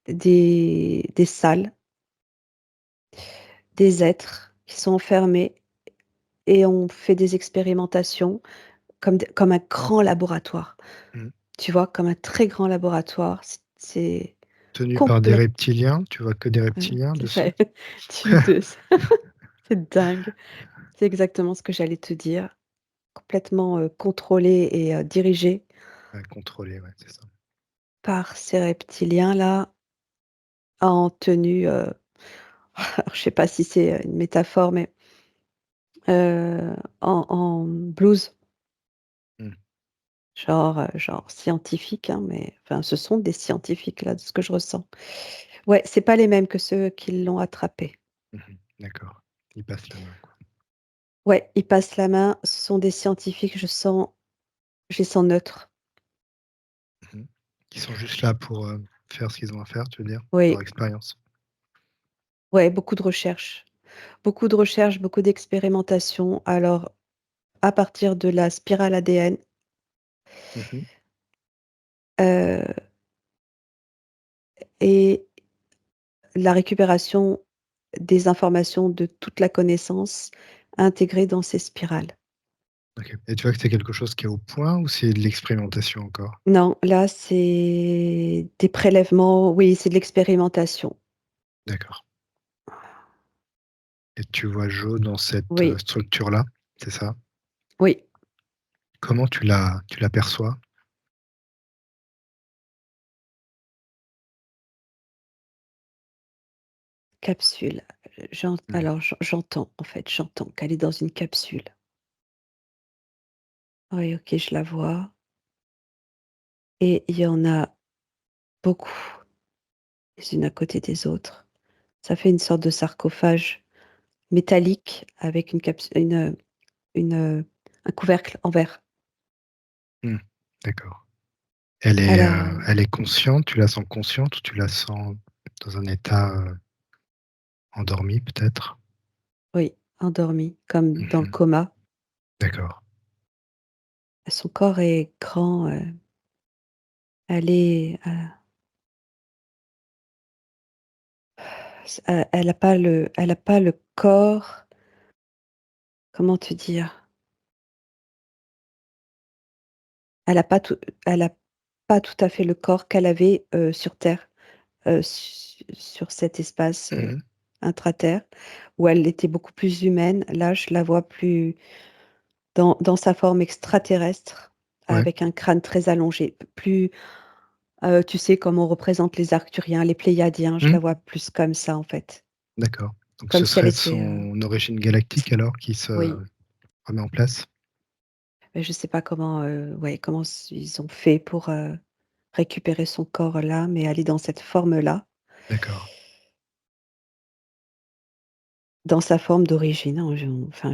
Speaker 1: des salles, des êtres qui sont enfermés et on fait des expérimentations comme un grand laboratoire.
Speaker 2: Mmh.
Speaker 1: Tu vois? Comme un très grand laboratoire. C'est
Speaker 2: Tenu par des
Speaker 1: complète
Speaker 2: reptiliens, tu vois que des reptiliens dessus?
Speaker 1: ouais, tu te c'est dingue. C'est exactement ce que j'allais te dire. Complètement, contrôlé et dirigé
Speaker 2: Ouais, contrôlé, ouais, c'est ça.
Speaker 1: par ces reptiliens-là en tenue, alors je sais pas si c'est, une métaphore, mais, en blouse,
Speaker 2: Mmh.
Speaker 1: genre scientifique, hein, mais enfin ce sont des scientifiques là, de ce que je ressens. Ouais, c'est pas les mêmes que ceux qui l'ont attrapé.
Speaker 2: Mmh mh. D'accord. Ils passent la main, quoi.
Speaker 1: Ouais, ils passent la main, ce sont des scientifiques, je les sens neutres.
Speaker 2: Mmh mh. Ils sont juste là pour, faire ce qu'ils ont à faire, tu veux dire? Leur
Speaker 1: Oui,
Speaker 2: expérience?
Speaker 1: ouais, beaucoup de recherches. Beaucoup de recherches, beaucoup d'expérimentation. Alors, à partir de la spirale ADN,
Speaker 2: Mmh mh.
Speaker 1: heu et la récupération des informations de toute la connaissance intégrée dans ces spirales.
Speaker 2: OK, et tu vois que c'est quelque chose qui est au point ou c'est de l'expérimentation encore?
Speaker 1: Non, là, c'est des prélèvements, oui, c'est de l'expérimentation.
Speaker 2: D'accord, et tu vois Jo dans cette,
Speaker 1: Oui,
Speaker 2: structure-là, c'est ça?
Speaker 1: oui,
Speaker 2: Comment tu l'aperçois?
Speaker 1: capsule.
Speaker 2: Mmh.
Speaker 1: Alors j'entends, en fait, j'entends qu'elle est dans une capsule. Oui, OK, je la vois et il y en a beaucoup, les unes à côté des autres. Ça fait une sorte de sarcophage métallique avec une, un couvercle en verre.
Speaker 2: Mmh. D'accord.
Speaker 1: Alors,
Speaker 2: Elle est consciente? Tu la sens consciente ou tu la sens dans un état, endormi peut-être?
Speaker 1: oui, endormie, comme
Speaker 2: Mmh
Speaker 1: dans le
Speaker 2: mh.
Speaker 1: coma.
Speaker 2: D'accord.
Speaker 1: Son corps est grand, elle est, elle a pas le corps, comment te dire? Elle a pas tout elle a pas tout à fait le corps qu'elle avait, sur terre, sur cet espace,
Speaker 2: Mmh mh.
Speaker 1: intraterre, où elle était beaucoup plus humaine. Là, je la vois plus dans sa forme extraterrestre,
Speaker 2: Ouais.
Speaker 1: avec un crâne très allongé, plus, tu sais, comme on représente les Arcturiens, les Pléiadiens, je
Speaker 2: Mmh.
Speaker 1: la vois plus comme ça, en fait.
Speaker 2: D'accord. Donc
Speaker 1: Comme
Speaker 2: ce
Speaker 1: si elle
Speaker 2: serait
Speaker 1: était,
Speaker 2: son origine galactique alors qui se
Speaker 1: oui,
Speaker 2: remet en place?
Speaker 1: mais je sais pas comment, ouais, comment ils ont fait pour, récupérer son corps là, mais elle est dans cette forme-là,
Speaker 2: D'accord.
Speaker 1: dans sa forme d'origine, hein,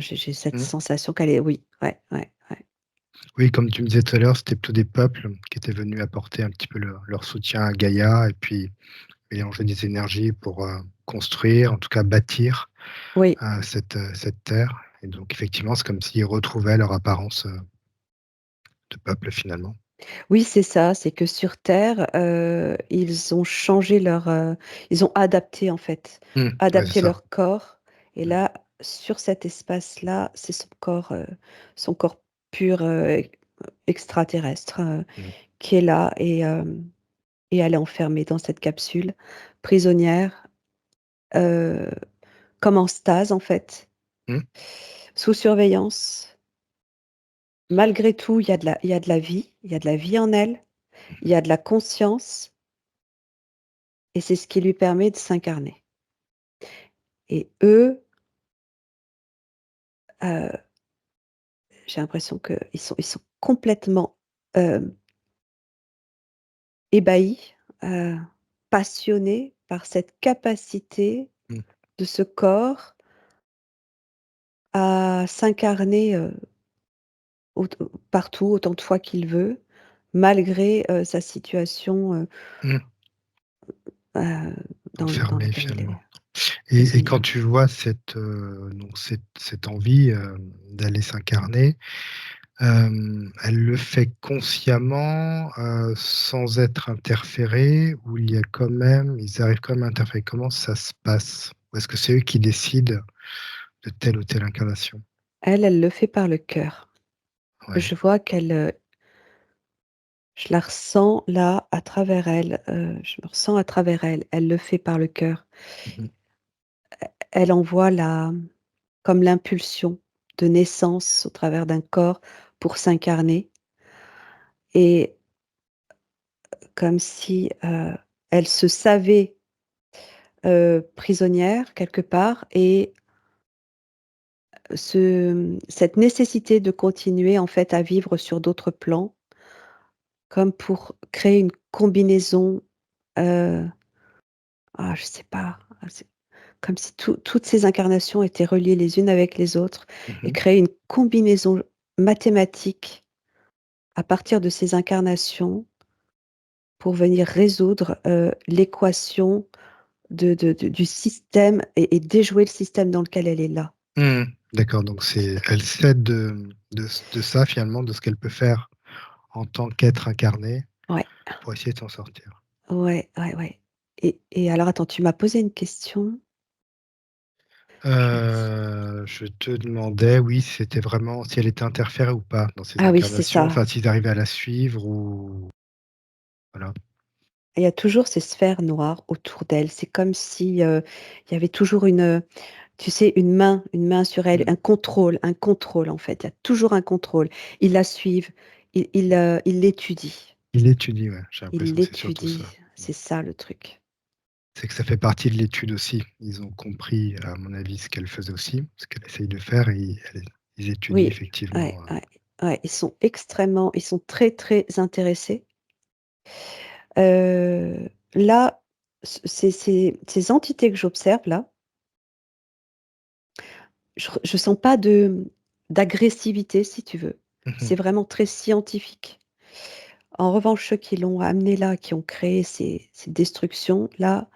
Speaker 1: j'ai cette
Speaker 2: Mmh.
Speaker 1: sensation qu'elle est oui, ouais, ouais, ouais.
Speaker 2: Oui, comme tu me disais tout à l'heure, c'était plutôt des peuples qui étaient venus apporter un petit peu leur soutien à Gaïa et puis mélanger des énergies pour, construire, en tout cas bâtir,
Speaker 1: Oui,
Speaker 2: cette terre et donc effectivement, c'est comme s'ils retrouvaient leur apparence, de peuple finalement.
Speaker 1: oui, c'est ça, c'est que sur terre, ils ont changé ils ont adapté en fait,
Speaker 2: Mmh, ouais, c'est
Speaker 1: adapté
Speaker 2: ça.
Speaker 1: leur corps et
Speaker 2: Mmh,
Speaker 1: là, sur cet espace-là, c'est son corps pur, extraterrestre,
Speaker 2: mmh,
Speaker 1: qui est là et elle est enfermée dans cette capsule, prisonnière, heu, comme en stase en fait,
Speaker 2: mmh,
Speaker 1: sous surveillance. Malgré tout, il y a de la vie, il y a de la vie en elle, il y a de la conscience et c'est ce qui lui permet de s'incarner et eux, heu, j'ai l'impression qu'ils sont complètement, hem, ébahis, passionnés par cette capacité
Speaker 2: mmh,
Speaker 1: de ce corps à s'incarner, partout, autant de fois qu'il veut, malgré, sa situation,
Speaker 2: mmh,
Speaker 1: heu, dans
Speaker 2: enfermé
Speaker 1: laquelle il est
Speaker 2: finalement et
Speaker 1: prisonnier,
Speaker 2: quand
Speaker 1: ouais.
Speaker 2: tu vois donc cette envie, d'aller s'incarner, elle le fait consciemment, sans être interférés ou il y a quand même ils arrivent quand même à interférer? Comment ça se passe? Ou est-ce que c'est eux qui décident de telle ou telle incarnation?
Speaker 1: Elle, elle le fait par le cœur.
Speaker 2: Ouais.
Speaker 1: Je vois je la ressens là, à travers elle, je me ressens à travers elle. Elle le fait par le cœur.
Speaker 2: Mmh mh.
Speaker 1: Elle envoie comme l'impulsion de naissance au travers d'un corps pour s'incarner et comme si, elle se savait, prisonnière quelque part et cette nécessité de continuer en fait à vivre sur d'autres plans, comme pour créer une combinaison, heu, je sais pas, c'est comme si toutes ces incarnations étaient reliées les unes avec les autres et
Speaker 2: Mmh.
Speaker 1: créer une combinaison mathématique à partir de ces incarnations pour venir résoudre, l'équation du système et déjouer le système dans lequel elle est là.
Speaker 2: Mmh. D'accord, donc c'est elle s'aide de ça finalement, de ce qu'elle peut faire en tant qu'être incarné
Speaker 1: Ouais,
Speaker 2: pour essayer de s'en sortir.
Speaker 1: ouais, ouais, ouais et alors attends, tu m'as posé une question? Je me s
Speaker 2: Je te demandais, oui, si c'était vraiment si elle était interférée ou pas dans ses
Speaker 1: Ah oui, c'est
Speaker 2: incarnations,
Speaker 1: ça.
Speaker 2: enfin s'ils arrivaient à la suivre ou voilà.
Speaker 1: Il y a toujours ces sphères noires autour d'elle. C'est comme si, il y avait toujours tu sais, une main sur elle,
Speaker 2: Mmh.
Speaker 1: un contrôle en fait. Il y a toujours un contrôle. Ils la suivent, ils l'étudient.
Speaker 2: Il étudie, ouais, j'ai
Speaker 1: Ils
Speaker 2: l'impression que c'est surtout
Speaker 1: l'étudient,
Speaker 2: ça. Mmh.
Speaker 1: c'est ça le truc.
Speaker 2: C'est que ça fait partie de l'étude aussi. Ils ont compris, à mon avis, ce qu'elle faisait aussi, ce qu'elle essaye de faire et ils étudient
Speaker 1: Oui, ouais,
Speaker 2: effectivement,
Speaker 1: ouais, ouais, ils sont très, très intéressés. Là, ces entités que j'observe là, je sens pas d'agressivité si tu veux.
Speaker 2: mmh mh.
Speaker 1: C'est vraiment très scientifique. En revanche, ceux qui l'ont amené là, qui ont créé ces destructions là,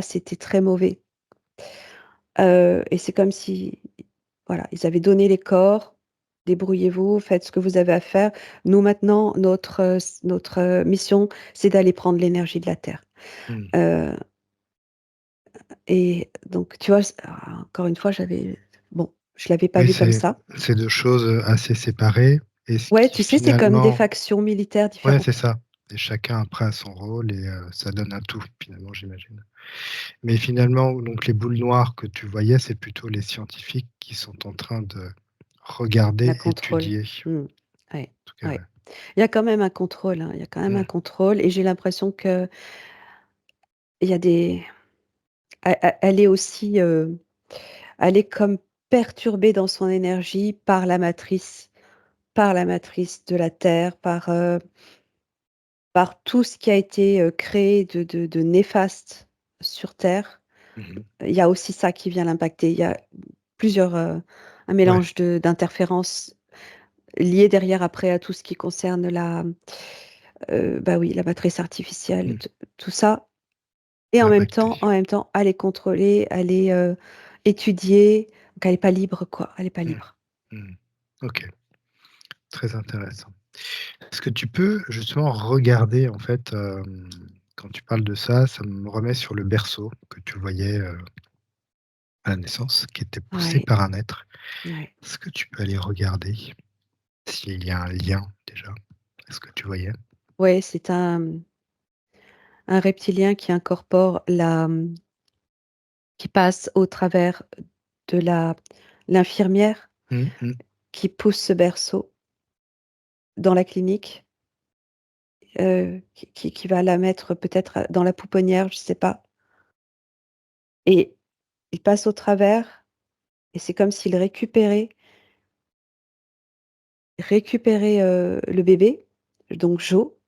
Speaker 1: c'était très mauvais. Et c'est comme si, voilà, ils avaient donné les corps: «Débrouillez-vous, faites ce que vous avez à faire. Nous maintenant, notre, mission, c'est d'aller prendre l'énergie de la terre».
Speaker 2: Mmh.
Speaker 1: Heu et donc tu vois, encore une fois, bon, je l'avais pas
Speaker 2: Oui,
Speaker 1: vu comme ça.
Speaker 2: c'est 2 choses, assez séparées et ce
Speaker 1: Ouais,
Speaker 2: qui
Speaker 1: tu sais, c'est comme des
Speaker 2: finalement
Speaker 1: factions militaires
Speaker 2: ouais, c'est
Speaker 1: différentes.
Speaker 2: ça et chacun après a son rôle et ça donne un tout finalement, j'imagine. Mais finalement, donc les boules noires que tu voyais, c'est plutôt les scientifiques qui sont en train de
Speaker 1: Un
Speaker 2: regarder,
Speaker 1: contrôle.
Speaker 2: étudier.
Speaker 1: Mmh. Ouais,
Speaker 2: En tout cas,
Speaker 1: ouais.
Speaker 2: ouais.
Speaker 1: Il y a quand même un contrôle, hein, il y a quand même un
Speaker 2: Mmh.
Speaker 1: contrôle et j'ai l'impression qu'il y a des elle est aussi, elle est comme perturbée dans son énergie par la matrice de la Terre, par tout ce qui a été, créé de néfaste sur Terre.
Speaker 2: Mmh mh.
Speaker 1: Il y a aussi ça qui vient l'impacter. Il y a plusieurs, un
Speaker 2: Ouais.
Speaker 1: mélange d'interférences. lié derrière après à tout ce qui concerne bah oui, la matrice artificielle,
Speaker 2: Mmh.
Speaker 1: tout ça et
Speaker 2: L'impacter.
Speaker 1: en même temps, à les contrôler, à les, étudier. Donc elle est pas libre quoi, elle est pas
Speaker 2: Mmh.
Speaker 1: libre.
Speaker 2: Mmh. OK, très intéressant. Est-ce que tu peux justement regarder en fait, quand tu parles de ça, ça me remet sur le berceau que tu voyais, à la naissance, qui était poussé
Speaker 1: Ouais,
Speaker 2: par un être.
Speaker 1: ouais.
Speaker 2: Est-ce que tu peux aller regarder s'il y a un lien déjà? Est-ce que tu voyais?
Speaker 1: Ouais, c'est un reptilien qui incorpore qui passe au travers de l'infirmière
Speaker 2: Mmh mh.
Speaker 1: qui pousse ce berceau dans la clinique, qui va la mettre peut-être, dans la pouponnière, je sais pas et il passe au travers et c'est comme s'il récupérait, le bébé, donc Jo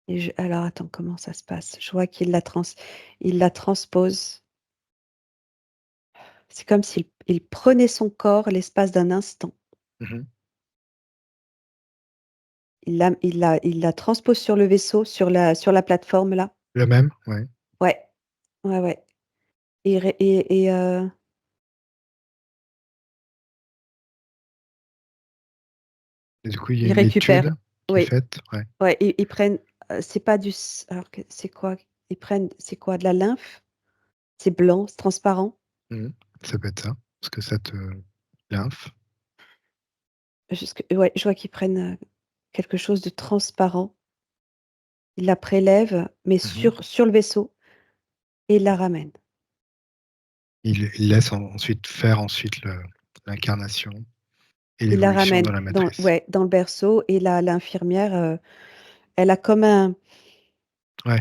Speaker 1: et je alors attends, comment ça se passe? Je vois il la transpose. C'est comme s'il prenait son corps l'espace d'un instant.
Speaker 2: Mmh.
Speaker 1: Il la transpose sur le vaisseau, sur la plateforme là.
Speaker 2: Le même? Ouais.
Speaker 1: Ouais, ouais, ouais et
Speaker 2: Et du coup, il y a
Speaker 1: ils
Speaker 2: une
Speaker 1: récupèrent
Speaker 2: étude qui est
Speaker 1: oui,
Speaker 2: faite? Ouais.
Speaker 1: ouais, ils prennent, c'est pas du s alors que c'est quoi? Ils prennent c'est quoi? De la lymphe? C'est blanc, c'est transparent.
Speaker 2: Mmh. Ça peut être ça, parce que ça te lymphe.
Speaker 1: Jusque ouais, je vois qu'ils prennent, quelque chose de transparent. Ils la prélèvent, mais
Speaker 2: Mmh.
Speaker 1: sur le vaisseau et ils la ramènent.
Speaker 2: Il laisse ensuite faire ensuite l'incarnation et
Speaker 1: Ils la
Speaker 2: l'évolution
Speaker 1: ramènent
Speaker 2: dans la matrice.
Speaker 1: dans le berceau et l'infirmière, elle a comme un
Speaker 2: Ouais,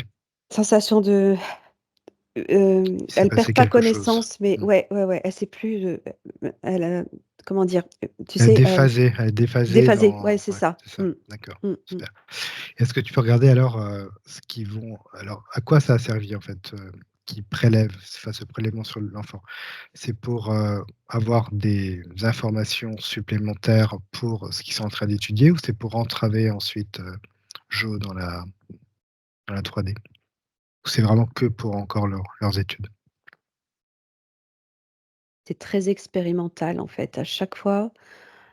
Speaker 1: sensation de
Speaker 2: il s'est
Speaker 1: elle
Speaker 2: passé
Speaker 1: perd pas
Speaker 2: quelque chose.
Speaker 1: connaissance, mais
Speaker 2: Mmh.
Speaker 1: ouais, ouais, ouais, elle sait plus, elle, comment dire? Tu sais,
Speaker 2: Elle est déphasée
Speaker 1: déphasée,
Speaker 2: dans
Speaker 1: ouais, c'est
Speaker 2: ouais,
Speaker 1: ça.
Speaker 2: c'est ça.
Speaker 1: Mmh.
Speaker 2: D'accord,
Speaker 1: Mmh mh.
Speaker 2: super. Est-ce que tu peux regarder alors, ce qu'ils vont alors à quoi ça a servi en fait, qu'ils prélèvent, enfin ce prélèvement sur l'enfant? C'est pour, avoir des informations supplémentaires pour ce qu'ils sont en train d'étudier ou c'est pour entraver ensuite, Jo dans la 3D? Ou c'est vraiment que pour encore leurs études?
Speaker 1: C'est très expérimental, en fait. À chaque fois,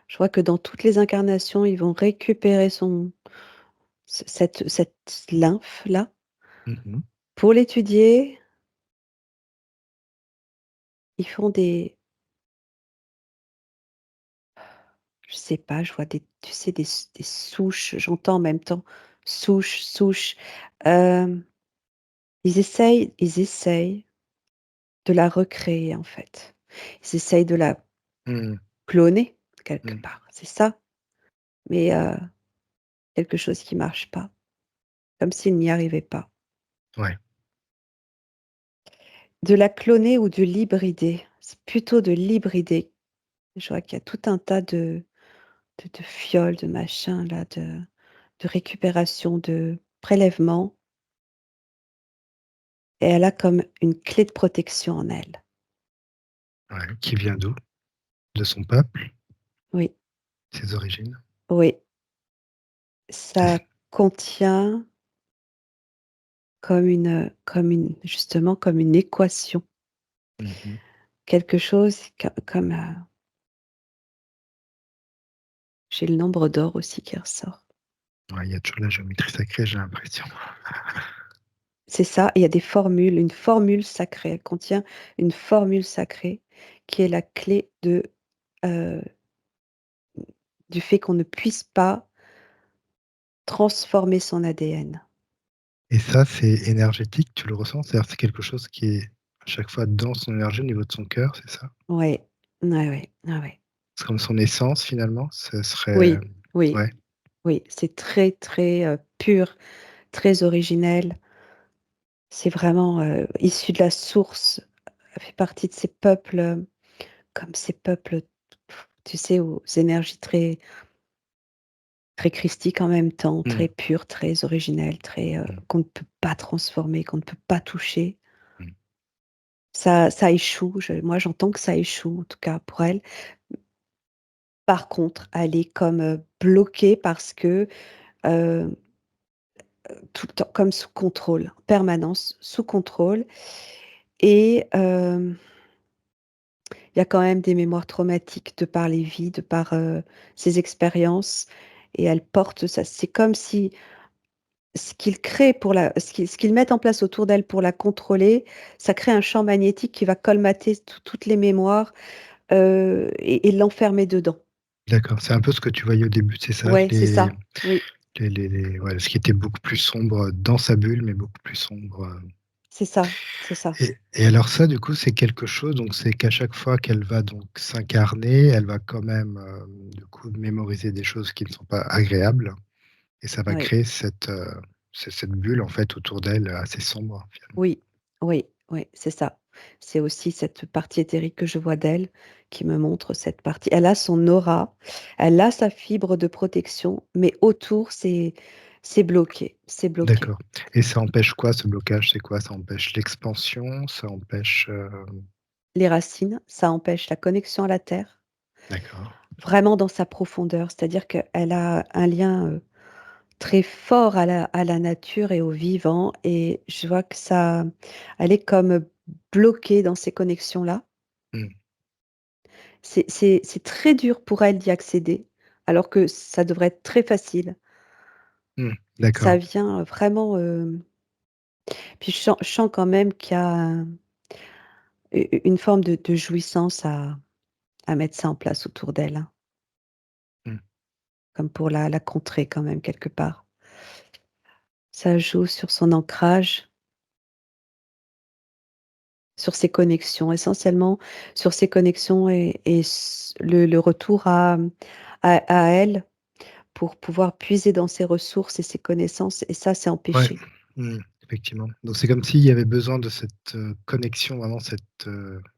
Speaker 1: je vois que dans toutes les incarnations, ils vont récupérer cette lymphe-là
Speaker 2: Mmh mh.
Speaker 1: pour l'étudier. Ils font je sais pas, je vois tu sais, des souches, j'entends en même temps, souches, hem, ils essayent de la recréer, en fait. Ils essayent de la
Speaker 2: Mmh.
Speaker 1: cloner, quelque
Speaker 2: Mmh.
Speaker 1: part, c'est ça, mais quelque chose qui marche pas, comme s'ils n'y arrivaient pas.
Speaker 2: Ouais.
Speaker 1: De la cloner ou de l'hybrider? C'est plutôt de l'hybrider. Je vois qu'il y a tout un tas de fioles, de machins là, de récupération, de prélèvement et elle a comme une clé de protection en elle.
Speaker 2: Ouais. Qui vient d'où? De son peuple?
Speaker 1: Oui,
Speaker 2: Ses origines?
Speaker 1: oui,
Speaker 2: Est-ce
Speaker 1: ça contient comme une justement comme une équation,
Speaker 2: Mmh mh.
Speaker 1: quelque chose comme, j'ai le nombre d'or aussi qui ressort.
Speaker 2: Ouais, il y a toujours la géométrie sacrée, j'ai l'impression.
Speaker 1: C'est ça, et il y a des formules, une formule sacrée. Elle contient une formule sacrée qui est la clé heu, du fait qu'on ne puisse pas transformer son ADN.
Speaker 2: Et ça, c'est énergétique, tu le ressens? C'est-à-dire, c'est quelque chose qui est à chaque fois dans son énergie au niveau de son cœur, c'est ça?
Speaker 1: Ouais, ouais, ouais, ouais, ouais.
Speaker 2: C'est comme son essence finalement? Ce serait,
Speaker 1: Oui, oui,
Speaker 2: ouais?
Speaker 1: oui, c'est très, très, pur, très originel. C'est vraiment, issu de la source. Elle fait partie de ces peuples, comme ces peuples, tu sais, aux énergies très très christique en même temps,
Speaker 2: Mmh.
Speaker 1: très pur, très originel, très,
Speaker 2: Mmh.
Speaker 1: qu'on ne peut pas transformer, qu'on ne peut pas toucher.
Speaker 2: Mmh.
Speaker 1: Ça échoue, j'entends que ça échoue en tout cas pour elle. Par contre, elle est comme, bloquée parce que, heu, tout le temps comme sous contrôle, en permanence, sous contrôle et il y a quand même des mémoires traumatiques de par les vies, de par, ses expériences et elle porte ça. C'est comme si ce qu'ils créent pour la ce qu'ils mettent en place autour d'elle pour la contrôler, ça crée un champ magnétique qui va colmater toutes les mémoires, et l'enfermer dedans.
Speaker 2: D'accord, c'est un peu ce que tu voyais au début, c'est ça?
Speaker 1: Ouais, c'est ça. Oui,
Speaker 2: Les ouais, ce qui était beaucoup plus sombre dans sa bulle, mais beaucoup plus sombre,
Speaker 1: c'est ça, c'est ça.
Speaker 2: et alors ça, du coup, c'est quelque chose donc c'est qu'à chaque fois qu'elle va donc s'incarner, elle va quand même, du coup, mémoriser des choses qui ne sont pas agréables et ça va
Speaker 1: Oui,
Speaker 2: créer cette bulle, en fait, autour d'elle, assez sombre, finalement.
Speaker 1: oui, oui, oui, c'est ça. C'est aussi cette partie éthérique que je vois d'elle qui me montre cette partie. Elle a son aura, elle a sa fibre de protection, mais autour, c'est bloqué, c'est bloqué.
Speaker 2: D'accord, et ça empêche quoi, ce blocage? C'est quoi? Ça empêche l'expansion? Ça empêche,
Speaker 1: Les racines, ça empêche la connexion à la terre,
Speaker 2: d'accord.
Speaker 1: vraiment dans sa profondeur. C'est-à-dire qu'elle a un lien, très fort à la nature et au vivant et je vois que ça elle est comme bloquée dans ces connexions-là.
Speaker 2: Mmh,
Speaker 1: C'est très dur pour elle d'y accéder, alors que ça devrait être très facile.
Speaker 2: mmh,
Speaker 1: Ça
Speaker 2: d'accord.
Speaker 1: vient, vraiment, puis je sens quand même qu'il y a une forme de jouissance à mettre ça en place autour d'elle, hein,
Speaker 2: Mmh,
Speaker 1: comme pour la contrer quand même quelque part. Ça joue sur son ancrage. Sur ses connexions, essentiellement sur ses connexions et le retour à elle pour pouvoir puiser dans ses ressources et ses connaissances et ça, c'est
Speaker 2: ouais,
Speaker 1: empêché.
Speaker 2: mmh, effectivement. Donc c'est comme s'il y avait besoin de cette, connexion, vraiment cette,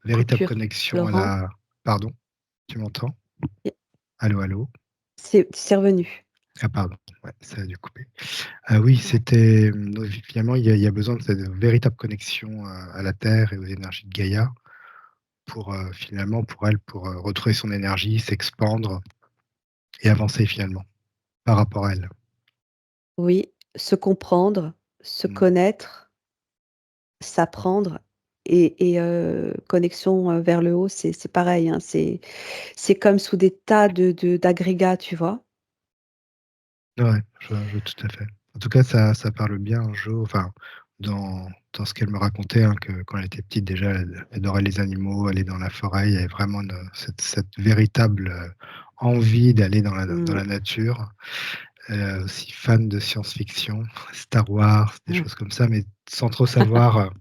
Speaker 2: véritable
Speaker 1: Coupure.
Speaker 2: connexion à
Speaker 1: Florent,
Speaker 2: la pardon, tu m'entends?
Speaker 1: y
Speaker 2: Allô, allô?
Speaker 1: c'est revenu.
Speaker 2: Ah pardon, ouais, ça a dû couper. Ah oui,
Speaker 1: Ouais.
Speaker 2: c'était, donc finalement, il y a besoin de cette véritable connexion, à la terre et aux énergies de Gaïa pour, finalement, pour elle, pour, retrouver son énergie, s'expandre et avancer finalement, par rapport à elle.
Speaker 1: Oui, se comprendre, se
Speaker 2: Mmh.
Speaker 1: connaître, s'apprendre et connexion, vers le haut, c'est pareil, hein, c'est comme sous des tas d'agrégats, tu vois?
Speaker 2: Ouais, je vois tout à fait. En tout cas, ça parle bien Jo, enfin, dans ce qu'elle me racontait, hein, que quand elle était petite déjà, elle adorait les animaux, aller dans la forêt. Il y avait vraiment cette véritable, envie d'aller dans
Speaker 1: Mmh.
Speaker 2: la nature. Aussi fan de science-fiction, Star Wars, des choses comme ça, mais sans trop savoir,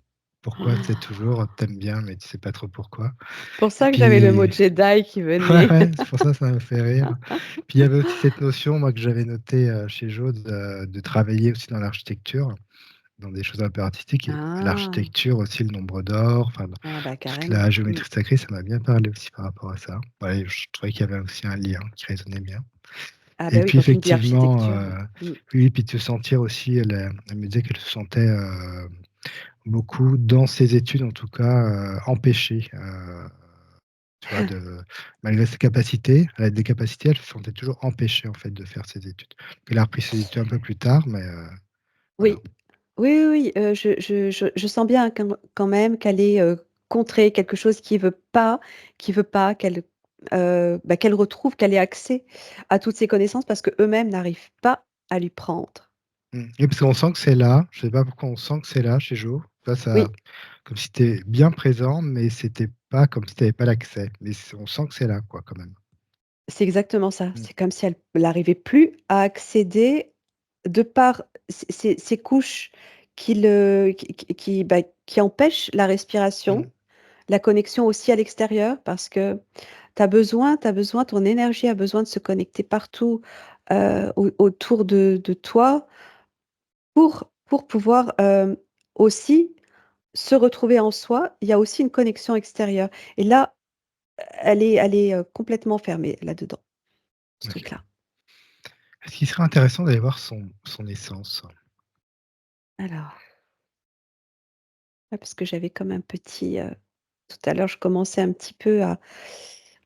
Speaker 2: pourquoi. Tu sais, toujours, tu aimes bien, mais tu sais pas trop pourquoi.
Speaker 1: Pour
Speaker 2: Et
Speaker 1: ça que j'avais le mot
Speaker 2: puis
Speaker 1: Jedi qui
Speaker 2: ouais,
Speaker 1: venait.
Speaker 2: ouais, c'est pour ça, ça me fait rire. Puis il y avait aussi cette notion, moi, que j'avais notée, chez Jo de travailler aussi dans l'architecture, dans des choses un peu artistiques et
Speaker 1: Ah!
Speaker 2: l'architecture aussi, le nombre d'or, enfin, dans
Speaker 1: Ah bah,
Speaker 2: toute
Speaker 1: carrément.
Speaker 2: la
Speaker 1: Mmh.
Speaker 2: géométrie sacrée, ça m'a bien parlé aussi par rapport à ça. Ouais, je trouvais qu'il y avait aussi un lien qui résonnait bien.
Speaker 1: Ah
Speaker 2: Et
Speaker 1: bah, oui,
Speaker 2: puis
Speaker 1: quand tu me dis
Speaker 2: effectivement,
Speaker 1: architecture, mmh.
Speaker 2: oui, puis de se sentir aussi, elle me disait qu'elle se sentait, beaucoup dans ses études en tout cas, empêchée, tu vois, malgré ses capacités, elle a des capacités, elle se sentait toujours empêchée en fait de faire ses études. Elle a repris ses études un peu plus tard, mais voilà.
Speaker 1: Oui. Oui, oui, oui, je sens bien quand même qu'elle est, contrée, quelque chose qui veut pas bah, qu'elle retrouve, qu'elle ait accès à toutes ses connaissances parce qu'eux-mêmes n'arrivent pas à lui prendre.
Speaker 2: Mmh. Oui, parce qu'on sent que c'est là, je sais pas pourquoi on sent que c'est là chez Jo. Ça
Speaker 1: Oui,
Speaker 2: comme si tu étais bien présent, mais c'était pas comme si tu avais pas l'accès. Mais on sent que c'est là quoi quand même.
Speaker 1: c'est exactement ça.
Speaker 2: Mmh.
Speaker 1: C'est comme si elle n'arrivait plus à accéder de par ces couches bah, qui empêchent la
Speaker 2: Mmh.
Speaker 1: respiration, la connexion aussi à l'extérieur parce que tu as besoin ton énergie a besoin de se connecter partout, autour de toi pour pouvoir, aussi se retrouver en soi. Il y a aussi une connexion extérieure et là, elle est, complètement fermée là-dedans, ce
Speaker 2: OK.
Speaker 1: truc-là.
Speaker 2: Est-ce qu'il serait intéressant d'aller voir son essence?
Speaker 1: Alors, ouais, parce que j'avais comme un petit, tout à l'heure, je commençais un petit peu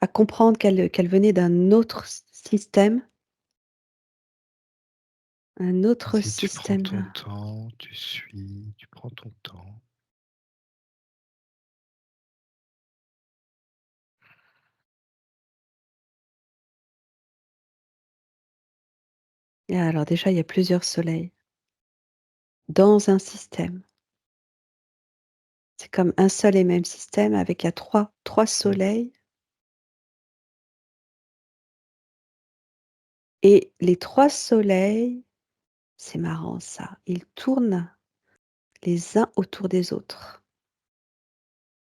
Speaker 1: à comprendre qu'elle venait d'un autre système, un autre
Speaker 2: Vas-y, tu prends ton
Speaker 1: système.
Speaker 2: temps, tu suis, tu prends ton temps.
Speaker 1: Et alors déjà, il y a plusieurs soleils dans un système. C'est comme un seul et même système avec il y a trois
Speaker 2: Mmh.
Speaker 1: soleils et les 3 soleils, c'est marrant ça, ils tournent les uns autour des autres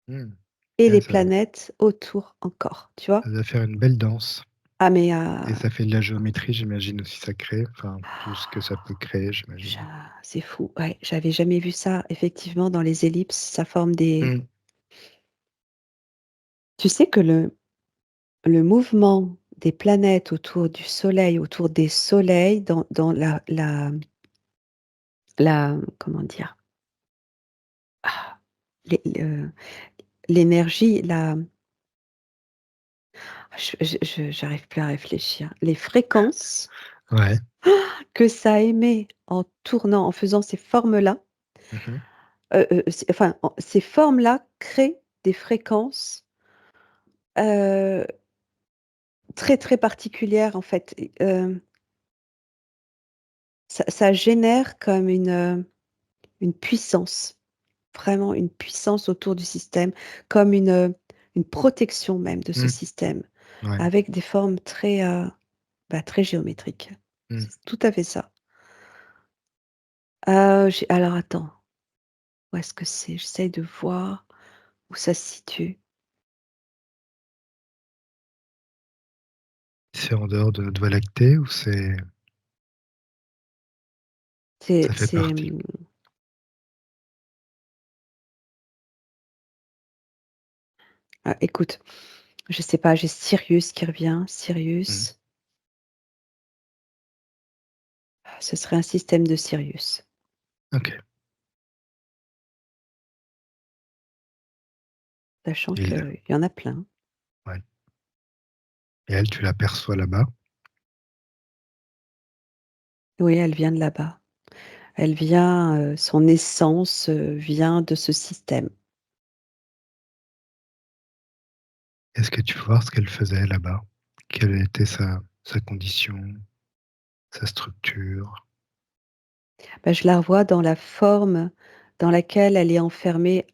Speaker 2: Mmh.
Speaker 1: et
Speaker 2: Ah
Speaker 1: les
Speaker 2: ça
Speaker 1: planètes autour encore, tu vois?
Speaker 2: ça doit faire une belle danse
Speaker 1: Ah mais
Speaker 2: et ça fait de la géométrie, j'imagine aussi sacrée, enfin tout ce que ça peut créer,
Speaker 1: j'a
Speaker 2: j'imagine.
Speaker 1: c'est fou, ouais, j'avais jamais vu ça effectivement dans les ellipses, ça forme des
Speaker 2: Mmh.
Speaker 1: tu sais que le mouvement des planètes autour du soleil, autour des soleils dans la comment dire? Ah, l'énergie, j'arrive plus à réfléchir. Les fréquences
Speaker 2: Ouais.
Speaker 1: que ça émet en tournant, en faisant ces formes-là,
Speaker 2: Mmh mh.
Speaker 1: enfin, ces formes-là créent des fréquences, heu, très, très particulières en fait et ça génère comme une puissance, vraiment une puissance autour du système, comme une protection même de ce
Speaker 2: Mmh.
Speaker 1: système,
Speaker 2: Ouais.
Speaker 1: avec des formes très, bah, très géométriques.
Speaker 2: Mmh.
Speaker 1: C'est tout à fait ça. J'ai alors attends, où est-ce que c'est? J'essaye de voir où ça se situe.
Speaker 2: C'est en dehors de notre Voie lactée ou c'est
Speaker 1: C'est
Speaker 2: ça fait
Speaker 1: c'est,
Speaker 2: partie?
Speaker 1: mmh, écoute, je sais pas, j'ai Sirius qui revient.
Speaker 2: Mmh.
Speaker 1: Sirius, ce serait un système de Sirius,
Speaker 2: OK.
Speaker 1: sachant
Speaker 2: Et l
Speaker 1: qu'il y en a plein.
Speaker 2: ouais et elle, tu l'aperçois là-bas?
Speaker 1: Oui, elle vient de là-bas. Elle vient, son essence, vient de ce système.
Speaker 2: Est-ce que tu peux voir ce qu'elle faisait là-bas? Quelle était sa condition, sa structure?
Speaker 1: Bah, je la revois dans la forme dans laquelle elle est enfermée,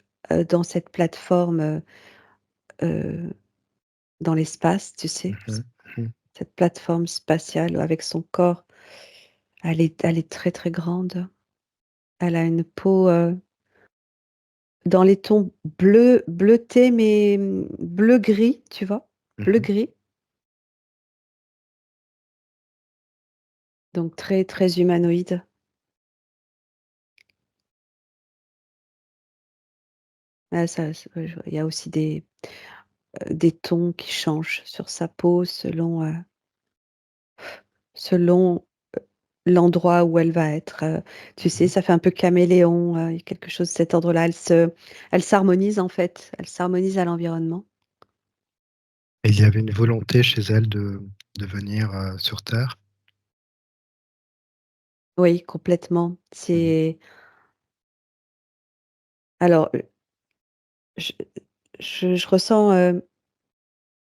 Speaker 1: dans cette plateforme, heu, dans l'espace, tu sais?
Speaker 2: Mmh mh. Mmh.
Speaker 1: Cette plateforme spatiale avec son corps. Elle est très, très grande. Elle a une peau, dans les tons bleuté mais, bleu-gris, tu vois?
Speaker 2: Mmh mh.
Speaker 1: Bleu-gris, donc très, très humanoïde. Ah ça ouais, je vois, il y a aussi des tons qui changent sur sa peau selon l'endroit où elle va être, tu
Speaker 2: Mmh
Speaker 1: sais,
Speaker 2: mh.
Speaker 1: ça fait un peu caméléon, il y a quelque chose de cet ordre-là. Elle s'harmonise en fait, elle s'harmonise à l'environnement.
Speaker 2: Et il y avait une volonté chez elle de venir, sur terre?
Speaker 1: Oui, complètement.
Speaker 2: Mmh mh.
Speaker 1: C'est alors, je je ressens,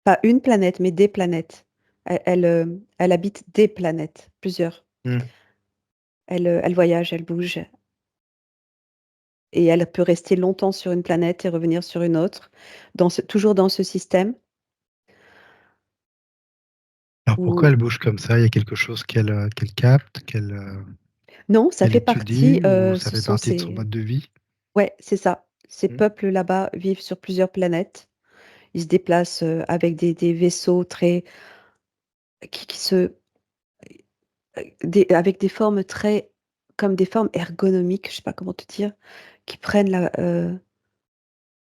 Speaker 1: pas une planète, mais des planètes. Elle habite des planètes, plusieurs.
Speaker 2: Mmh.
Speaker 1: Elle voyage, elle bouge et elle peut rester longtemps sur une planète et revenir sur une autre, toujours dans ce système
Speaker 2: Alors pourquoi
Speaker 1: où
Speaker 2: elle bouge comme ça? Il y a quelque chose qu'elle capte,
Speaker 1: non, ça
Speaker 2: qu'elle
Speaker 1: fait partie,
Speaker 2: étudie ou ça
Speaker 1: ce
Speaker 2: fait
Speaker 1: sont
Speaker 2: partie de son
Speaker 1: ces
Speaker 2: mode de vie?
Speaker 1: ouais, c'est ça. Ces
Speaker 2: Mmh.
Speaker 1: peuples là-bas vivent sur plusieurs planètes. Ils se déplacent, avec des vaisseaux très qui se des avec des formes très comme des formes ergonomiques, je sais pas comment te dire, qui prennent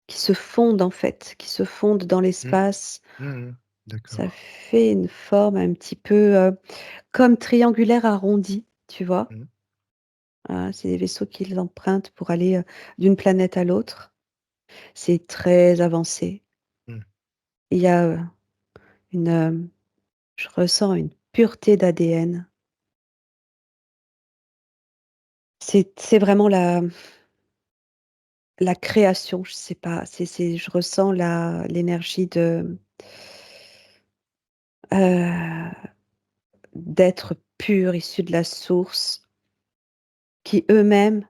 Speaker 1: qui se fondent en fait, qui se fondent dans
Speaker 2: Mmh.
Speaker 1: l'espace.
Speaker 2: Mmh mh.
Speaker 1: Ça
Speaker 2: D'accord.
Speaker 1: fait une forme un petit peu, comme triangulaire arrondi, tu vois?
Speaker 2: Mmh.
Speaker 1: C'est des vaisseaux qu'ils empruntent pour aller, d'une planète à l'autre. C'est très avancé.
Speaker 2: Mmh.
Speaker 1: Il y a, une, je ressens une pureté d'ADN. C'est vraiment la création, je sais pas, c'est je ressens l'énergie de, heu, d'êtres purs issus de la source, qui eux-mêmes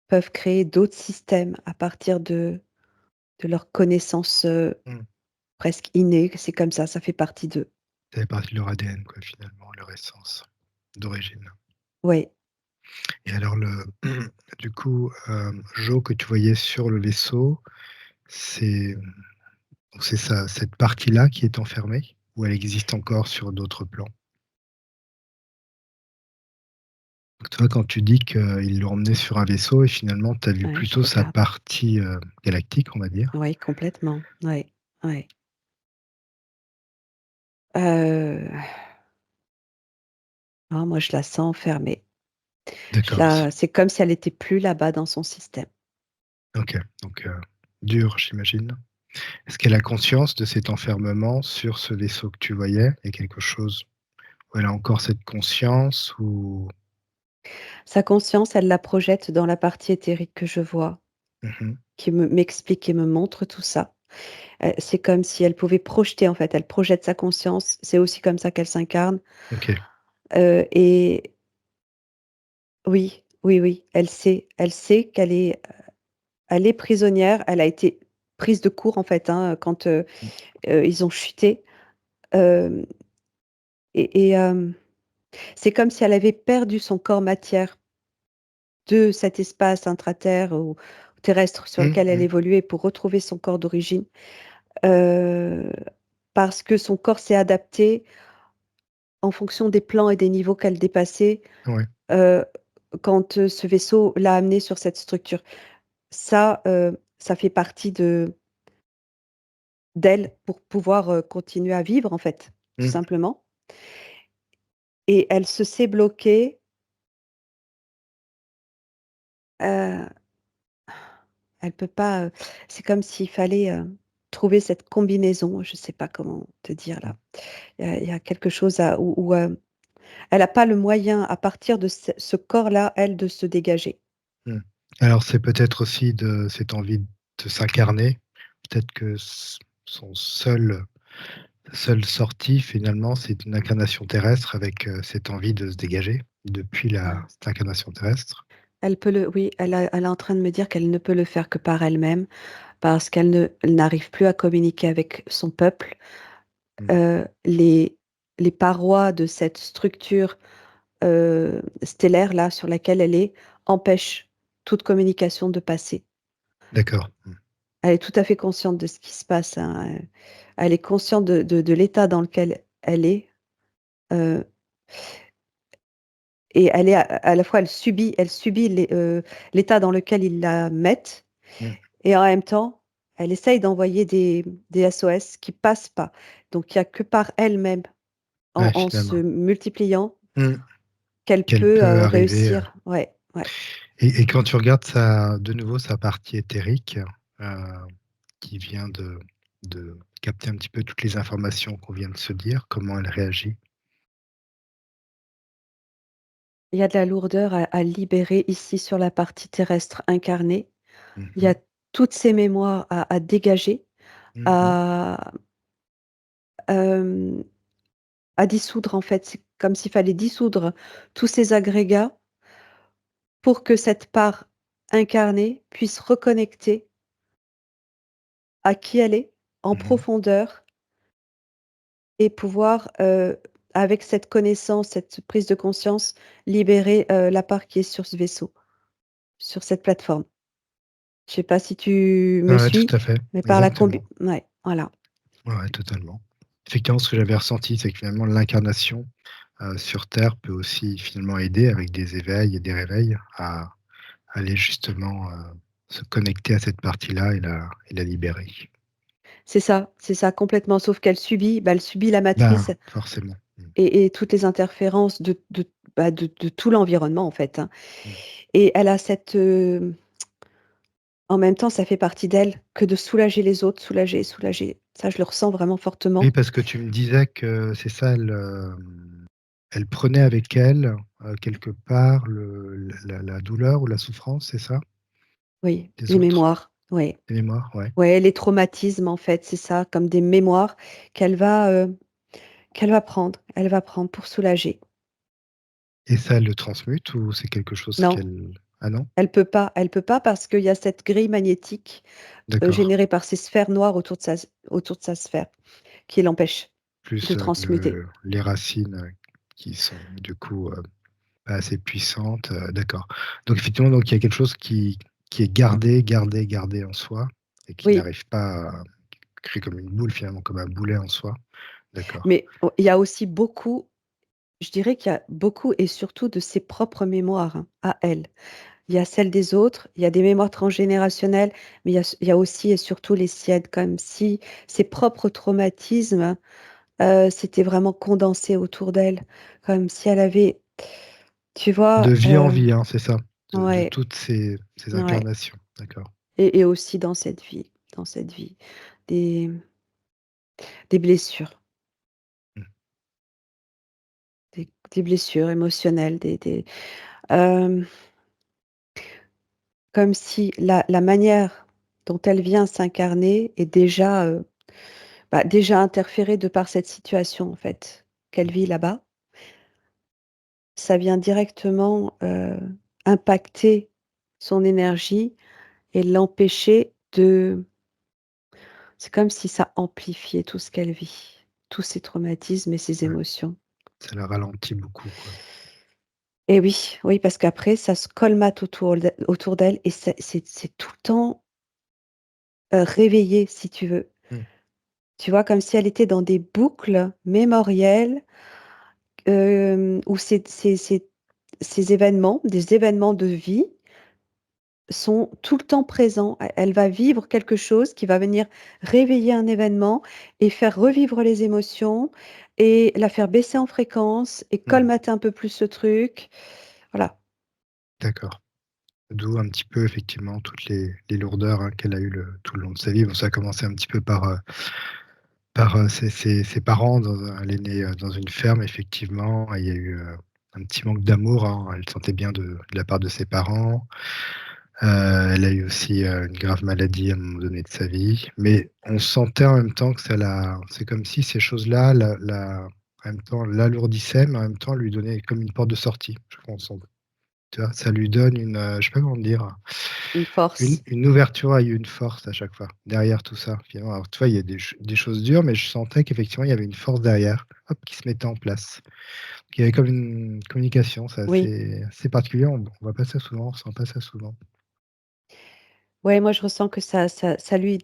Speaker 1: peuvent créer d'autres systèmes à partir de leurs connaissances,
Speaker 2: Mmh.
Speaker 1: presque innées. C'est comme ça fait partie d'eux.
Speaker 2: Ça fait partie de leur ADN quoi, finalement, leur essence d'origine.
Speaker 1: Oui,
Speaker 2: Et alors le du coup, Jo que tu voyais sur le vaisseau, c'est, donc c'est ça, cette partie-là qui est enfermée? Ou elle existe encore sur d'autres plans? Donc toi, quand tu dis qu'ils l'ont emmené sur un vaisseau et finalement tu as vu
Speaker 1: ouais, je
Speaker 2: plutôt sa
Speaker 1: regarde.
Speaker 2: partie, galactique, on va dire?
Speaker 1: Oui, complètement. Oui, oui. Heu, ah moi je la sens enfermée. Je
Speaker 2: D'accord,
Speaker 1: la C'est comme si elle était plus là-bas dans son système.
Speaker 2: OK, donc dur, j'imagine. Est-ce qu'elle a conscience de cet enfermement sur ce vaisseau que tu voyais? Il y a quelque chose où elle a encore cette conscience ou
Speaker 1: Sa conscience, elle la projette dans la partie éthérique que je vois,
Speaker 2: mmh.
Speaker 1: qui m'explique et me montre tout ça. C'est comme si elle pouvait projeter, en fait, elle projette sa conscience, c'est aussi comme ça qu'elle s'incarne,
Speaker 2: OK.
Speaker 1: et oui, oui, oui, elle sait elle est prisonnière, elle a été prise de court, en fait, hein, quand,
Speaker 2: Mmh.
Speaker 1: ils ont chuté, hem c'est comme si elle avait perdu son corps matière de cet espace intraterre ou terrestre sur
Speaker 2: Mmh
Speaker 1: lequel elle
Speaker 2: mh.
Speaker 1: évoluait pour retrouver son corps d'origine, heu, parce que son corps s'est adapté en fonction des plans et des niveaux qu'elle dépassait,
Speaker 2: Ouais.
Speaker 1: heu, quand, ce vaisseau l'a amenée sur cette structure. Ça fait partie d'elle pour pouvoir, continuer à vivre, en fait, tout
Speaker 2: Mmh.
Speaker 1: simplement, et elle se sait bloquée, heu, elle peut pas, c'est comme s'il fallait, trouver cette combinaison, je sais pas comment te dire
Speaker 2: Mmh.
Speaker 1: là. Il y a quelque chose à où, elle a pas le moyen à partir de ce corps-là, elle, de se dégager.
Speaker 2: Mmh. Alors c'est peut-être aussi de cette envie de s'incarner. Peut-être que son seule sortie finalement, c'est une incarnation terrestre avec, cette envie de se dégager depuis
Speaker 1: Ah.
Speaker 2: l'incarnation terrestre.
Speaker 1: Elle peut le Oui, elle est en train de me dire qu'elle ne peut le faire que par elle-même, parce elle n'arrive plus à communiquer avec son peuple.
Speaker 2: Mmh.
Speaker 1: Les parois de cette structure, stellaire-là, sur laquelle elle est, empêchent toute communication de passer.
Speaker 2: D'accord. Mmh.
Speaker 1: Elle est tout à fait consciente de ce qui se passe, hein, elle est consciente de l'état dans lequel elle est, heu et elle est à la fois elle subit l'état dans lequel ils la mettent,
Speaker 2: Mmh.
Speaker 1: et en même temps, elle essaye d'envoyer des SOS qui passent pas. Donc il y a que par elle-même,
Speaker 2: Ouais,
Speaker 1: en se
Speaker 2: finalement.
Speaker 1: multipliant,
Speaker 2: Mmh.
Speaker 1: qu'elle
Speaker 2: Qu'elle
Speaker 1: peut,
Speaker 2: peut arriver,
Speaker 1: réussir. Ouais, ouais.
Speaker 2: et quand tu regardes sa de nouveau sa partie éthérique, heu, qui vient de capter un petit peu toutes les informations qu'on vient de se dire, comment elle réagit?
Speaker 1: Il y a de la lourdeur à libérer ici sur la partie terrestre incarnée.
Speaker 2: Mmh
Speaker 1: Il y
Speaker 2: mh.
Speaker 1: a toutes ces mémoires à dégager,
Speaker 2: Mmh mh.
Speaker 1: à, hem, à dissoudre, en fait. C'est comme s'il fallait dissoudre tous ces agrégats pour que cette part incarnée puisse reconnecter à qui elle est, en
Speaker 2: Mmh mh.
Speaker 1: profondeur, et pouvoir, avec cette connaissance, cette prise de conscience, libérer, la part qui est sur ce vaisseau, sur cette plateforme. Je sais pas si tu me
Speaker 2: Ouais, ouais,
Speaker 1: suis,
Speaker 2: tout à fait,
Speaker 1: mais par la combi
Speaker 2: exactement.
Speaker 1: ouais, voilà.
Speaker 2: Ouais, ouais, totalement. Effectivement, ce que j'avais ressenti, c'est que finalement l'incarnation, sur terre peut aussi finalement aider avec des éveils et des réveils à aller justement, se connecter à cette partie-là et la libérer.
Speaker 1: C'est ça complètement, sauf qu'elle subit, elle subit la matrice
Speaker 2: Ben, forcément. Mmh.
Speaker 1: et toutes les interférences de tout l'environnement, en fait, hein,
Speaker 2: Mmh.
Speaker 1: et elle a cette, en même temps, ça fait partie d'elle que de soulager les autres, soulager, soulager. Ça, je le ressens vraiment
Speaker 2: Oui,
Speaker 1: fortement.
Speaker 2: parce que tu me disais que c'est ça, elle prenait avec elle, quelque part la douleur ou la souffrance, c'est ça?
Speaker 1: Oui,
Speaker 2: Des
Speaker 1: les
Speaker 2: autres?
Speaker 1: mémoires, oui.
Speaker 2: Les mémoires, ouais.
Speaker 1: Ouais, les traumatismes, en fait, c'est ça, comme des mémoires qu'elle va, heu, qu'elle va prendre. Elle va prendre pour soulager.
Speaker 2: Et ça, elle le transmute ou c'est quelque chose
Speaker 1: Non,
Speaker 2: qu'elle ah non?
Speaker 1: elle peut pas parce qu'il y a cette grille magnétique,
Speaker 2: D'accord.
Speaker 1: générée par ces sphères noires autour de sa sphère qui l'empêche de
Speaker 2: Plus,
Speaker 1: transmuter.
Speaker 2: les racines, qui sont du coup, pas assez puissantes, d'accord. Donc effectivement, donc il y a quelque chose qui est gardé en soi et qui
Speaker 1: Oui,
Speaker 2: n'arrive pas à créer comme une boule finalement, comme un boulet en soi. D'accord.
Speaker 1: mais il y a aussi beaucoup, je dirais qu'il y a beaucoup et surtout de ses propres mémoires, hein, à elle. Il y a celles des autres, il y a des mémoires transgénérationnelles, mais il y a aussi et surtout les siennes, comme si ses propres traumatismes, s'étaient vraiment condensés autour d'elle, comme si elle avait, tu
Speaker 2: De
Speaker 1: vois?
Speaker 2: vie en vie, hein, c'est ça? De
Speaker 1: Ouais,
Speaker 2: toutes ces
Speaker 1: ouais,
Speaker 2: incarnations, d'accord.
Speaker 1: et aussi dans cette vie, des des blessures,
Speaker 2: Mmh.
Speaker 1: des blessures émotionnelles, hem, comme si la manière dont elle vient s'incarner est déjà, bah, déjà interférée de par cette situation, en fait, qu'elle
Speaker 2: Mmh.
Speaker 1: vit là-bas. Ça vient directement, impacter son énergie et l'empêcher de, c'est comme si ça amplifiait tout ce qu'elle vit, tous ses traumatismes et ses
Speaker 2: Ouais,
Speaker 1: émotions.
Speaker 2: ça la ralentit beaucoup, quoi.
Speaker 1: Et oui, oui, parce qu'après ça se colmate autour d'elle et c'est tout le temps, réveillé si tu veux.
Speaker 2: Mmh,
Speaker 1: Tu vois? Comme si elle était dans des boucles mémorielles, où ces événements, des événements de vie sont tout le temps présents. Elle va vivre quelque chose qui va venir réveiller un événement et faire revivre les émotions et la faire baisser en fréquence et
Speaker 2: mmh,
Speaker 1: colmater un peu plus le truc. Voilà.
Speaker 2: d'accord. D'où un petit peu effectivement toutes les lourdeurs, hein, qu'elle a eues tout le long de sa vie. Bon, ça a commencé un petit peu par ses parents elle est née, dans une ferme effectivement et il y a eu, un petit manque d'amour, hein. Elle sentait bien de la part de ses parents. Elle a eu aussi, une grave maladie à un moment donné de sa vie, mais on sentait en même temps que c'est comme si ces choses-là en même temps l'alourdissaient, mais en même temps lui donnaient comme une porte de sortie, je pense. Tu vois? Ça lui donne je sais pas comment dire,
Speaker 1: Une force.
Speaker 2: une ouverture et une force à chaque fois, derrière tout ça, finalement. Alors, tu vois, il y a des choses dures, mais je sentais qu'effectivement, il y avait une force derrière, hop, qui se mettait en place. Il y avait comme une communication, c'est
Speaker 1: Oui.
Speaker 2: assez particulier, on voit pas ça souvent, on sent pas ça souvent.
Speaker 1: Ouais, moi je ressens que ça lui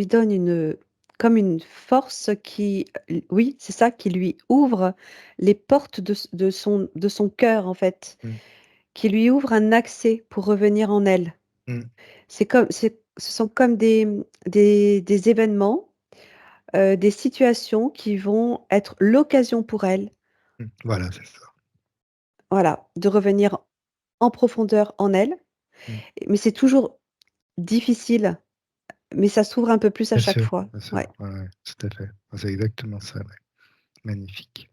Speaker 1: donne comme une force qui, oui, c'est ça, qui lui ouvre les portes de son cœur, en fait,
Speaker 2: Mmh.
Speaker 1: qui lui ouvre un accès pour revenir en elle.
Speaker 2: Mmh.
Speaker 1: Ce sont comme des événements, des situations qui vont être l'occasion pour elle,
Speaker 2: Mmh. Voilà, c'est ça.
Speaker 1: voilà, de revenir en profondeur en elle.
Speaker 2: Mmh.
Speaker 1: Mais c'est toujours difficile, mais ça s'ouvre un peu plus à chaque fois.
Speaker 2: Bien sûr,
Speaker 1: Ouais.
Speaker 2: ouais, ouais, tout à fait. C'est exactement ça, ouais. Magnifique.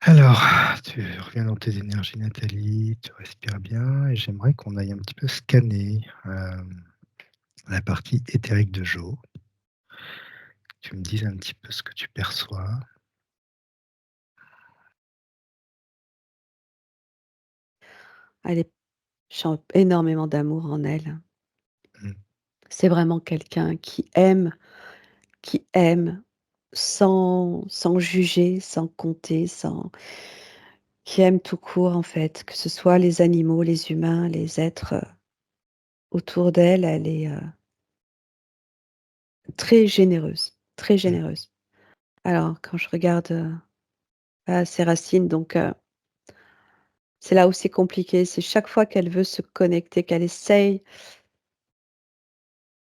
Speaker 2: Alors, tu reviens dans tes énergies, Nathalie, tu respires bien et j'aimerais qu'on aille un petit peu scanner, la partie éthérique de Jo. Tu me dises un petit peu ce que tu perçois.
Speaker 1: Elle est Je sens énormément d'amour en elle.
Speaker 2: Mmh,
Speaker 1: C'est vraiment quelqu'un qui aime sans juger, sans compter, qui aime tout court, en fait, que ce soit les animaux, les humains, les êtres, autour d'elle. Elle est, très généreuse, très
Speaker 2: mmh,
Speaker 1: généreuse. Alors quand je regarde, ses racines, donc c'est là où c'est compliqué, c'est chaque fois qu'elle veut se connecter, qu'elle essaye,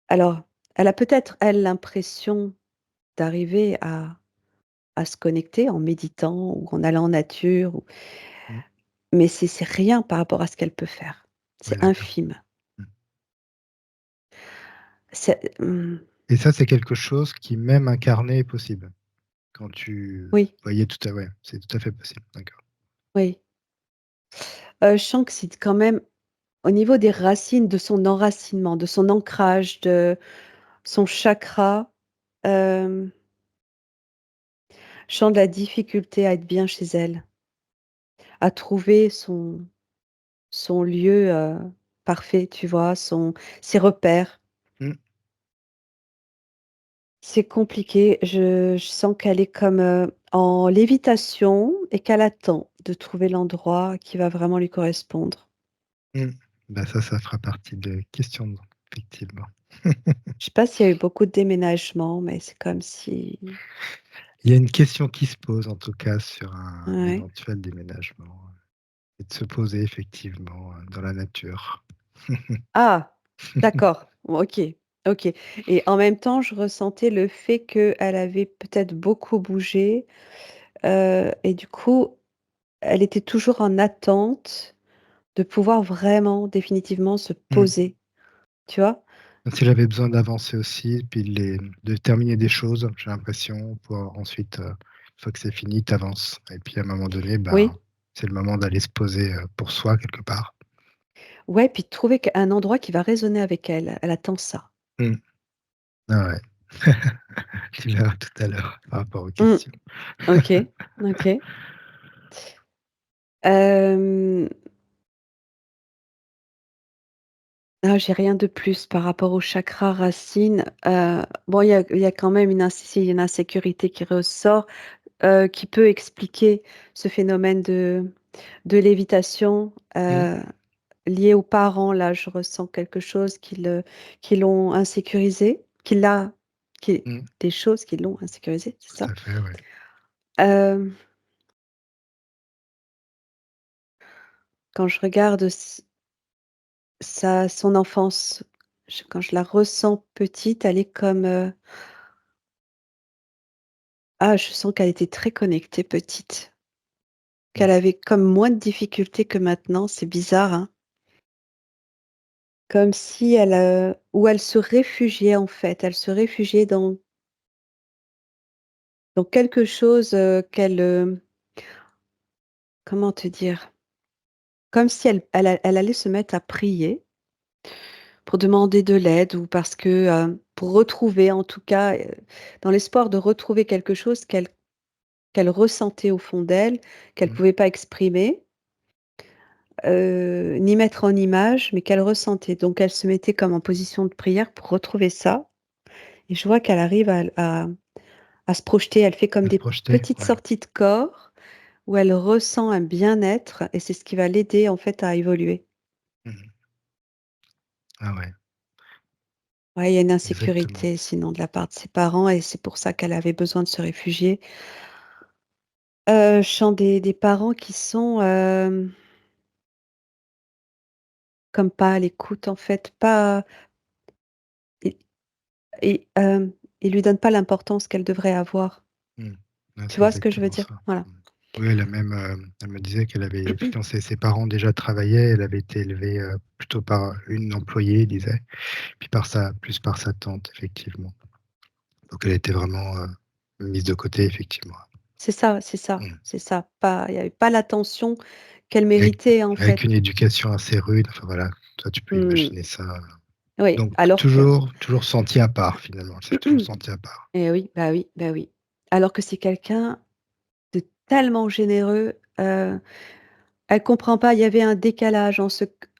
Speaker 1: alors elle a peut-être, elle, l'impression d'arriver à se connecter en méditant ou en allant en nature ou,
Speaker 2: mmh.
Speaker 1: mais c'est rien par rapport à ce qu'elle peut faire.
Speaker 2: Ouais,
Speaker 1: C'est
Speaker 2: d'accord.
Speaker 1: infime.
Speaker 2: Mmh.
Speaker 1: C'est, mmh.
Speaker 2: et ça, c'est quelque chose qui, même incarné, est possible? Quand tu
Speaker 1: Oui,
Speaker 2: voyais tout à ouais, c'est tout à fait possible, d'accord.
Speaker 1: oui. Je sens que c'est quand même au niveau des racines, de son enracinement, de son ancrage, de son chakra, hem, je sens de la difficulté à être bien chez elle, à trouver son lieu, parfait, tu vois? Ses repères.
Speaker 2: Mmh,
Speaker 1: C'est compliqué. Je sens qu'elle est comme, en lévitation et qu'elle attend de trouver l'endroit qui va vraiment lui correspondre.
Speaker 2: mmh. Bah, ça fera partie des questions, effectivement.
Speaker 1: Je sais pas s'il y a eu beaucoup de déménagements, mais c'est comme si
Speaker 2: Il y a une question qui se pose, en tout cas, sur un
Speaker 1: ouais.
Speaker 2: éventuel déménagement, et de se poser effectivement, dans la nature.
Speaker 1: Ah! D'accord. OK, OK, et en même temps, je ressentais le fait qu'elle avait peut-être beaucoup bougé, et du coup, elle était toujours en attente de pouvoir vraiment définitivement se
Speaker 2: Mmh.
Speaker 1: poser, tu vois?
Speaker 2: Comme si j'avais besoin d'avancer aussi, puis de terminer des choses, j'ai l'impression, pour ensuite, une fois que c'est fini, tu avances et puis à un moment donné, ben,
Speaker 1: Oui,
Speaker 2: c'est le moment d'aller se poser, pour soi quelque part.
Speaker 1: ouais, puis de trouver un endroit qui va résonner avec elle. Elle attend ça.
Speaker 2: Mmh. Ah ouais. Tu verras tout à l'heure par rapport aux
Speaker 1: Mmh.
Speaker 2: questions.
Speaker 1: OK, OK. Hem, j'ai rien de plus par rapport au chakra racine. Bon, il y a quand même une insécurité qui ressort, qui peut expliquer ce phénomène de lévitation,
Speaker 2: Mmh,
Speaker 1: lié aux parents. Là, je ressens quelque chose qui l'ont insécurisé, qui
Speaker 2: mmh,
Speaker 1: des choses qui l'ont insécurisé, c'est
Speaker 2: tout
Speaker 1: ça?
Speaker 2: à fait, ouais.
Speaker 1: Hem, quand je regarde son enfance, quand je la ressens petite, elle est comme, je sens qu'elle était très connectée petite,
Speaker 2: Mmh,
Speaker 1: qu'elle avait comme moins de difficultés que maintenant, c'est bizarre, hein. Comme si elle, ou elle se réfugiait en fait, elle se réfugiait dans quelque chose, comment te dire? Comme si elle allait se mettre à prier pour demander de l'aide ou parce que, pour retrouver en tout cas, dans l'espoir de retrouver quelque chose qu'elle ressentait au fond d'elle, qu'elle
Speaker 2: mmh,
Speaker 1: pouvait pas exprimer, ni mettre en image, mais qu'elle ressentait. Donc elle se mettait comme en position de prière pour retrouver ça, et je vois qu'elle arrive à se projeter. Elle fait comme
Speaker 2: à se
Speaker 1: des
Speaker 2: projeter,
Speaker 1: petites
Speaker 2: ouais.
Speaker 1: sorties de corps où elle ressent un bien-être, et c'est ce qui va l'aider en fait à évoluer.
Speaker 2: Mmh. Ah ouais,
Speaker 1: Ouais, il y a une
Speaker 2: exactement.
Speaker 1: insécurité sinon de la part de ses parents, et c'est pour ça qu'elle avait besoin de se réfugier. Je sens des parents qui sont, comme pas à l'écoute en fait, pas et ils lui donnent pas l'importance qu'elle devrait avoir.
Speaker 2: Mmh. Ouais,
Speaker 1: Tu
Speaker 2: c'est
Speaker 1: vois ce que je veux
Speaker 2: exactement
Speaker 1: dire?
Speaker 2: ça.
Speaker 1: Voilà.
Speaker 2: Mmh. Oui, elle a même, elle me disait qu'elle avait quand ses parents déjà travaillaient, elle avait été élevée, plutôt par une employée, elle disait, puis par sa tante, effectivement. Donc elle était vraiment, mise de côté, effectivement.
Speaker 1: C'est ça, c'est ça,
Speaker 2: Mmh.
Speaker 1: c'est ça. Pas Il y avait pas l'attention qu'elle
Speaker 2: Avec
Speaker 1: méritait en
Speaker 2: avec
Speaker 1: fait.
Speaker 2: une éducation assez rude, enfin voilà, toi tu peux
Speaker 1: Mmh.
Speaker 2: imaginer ça,
Speaker 1: Oui,
Speaker 2: donc
Speaker 1: alors que
Speaker 2: toujours senti à part finalement, elle s'est toujours sentie à part.
Speaker 1: eh oui, bah oui, bah oui. Alors que c'est quelqu'un de tellement généreux, elle comprend pas, il y avait un décalage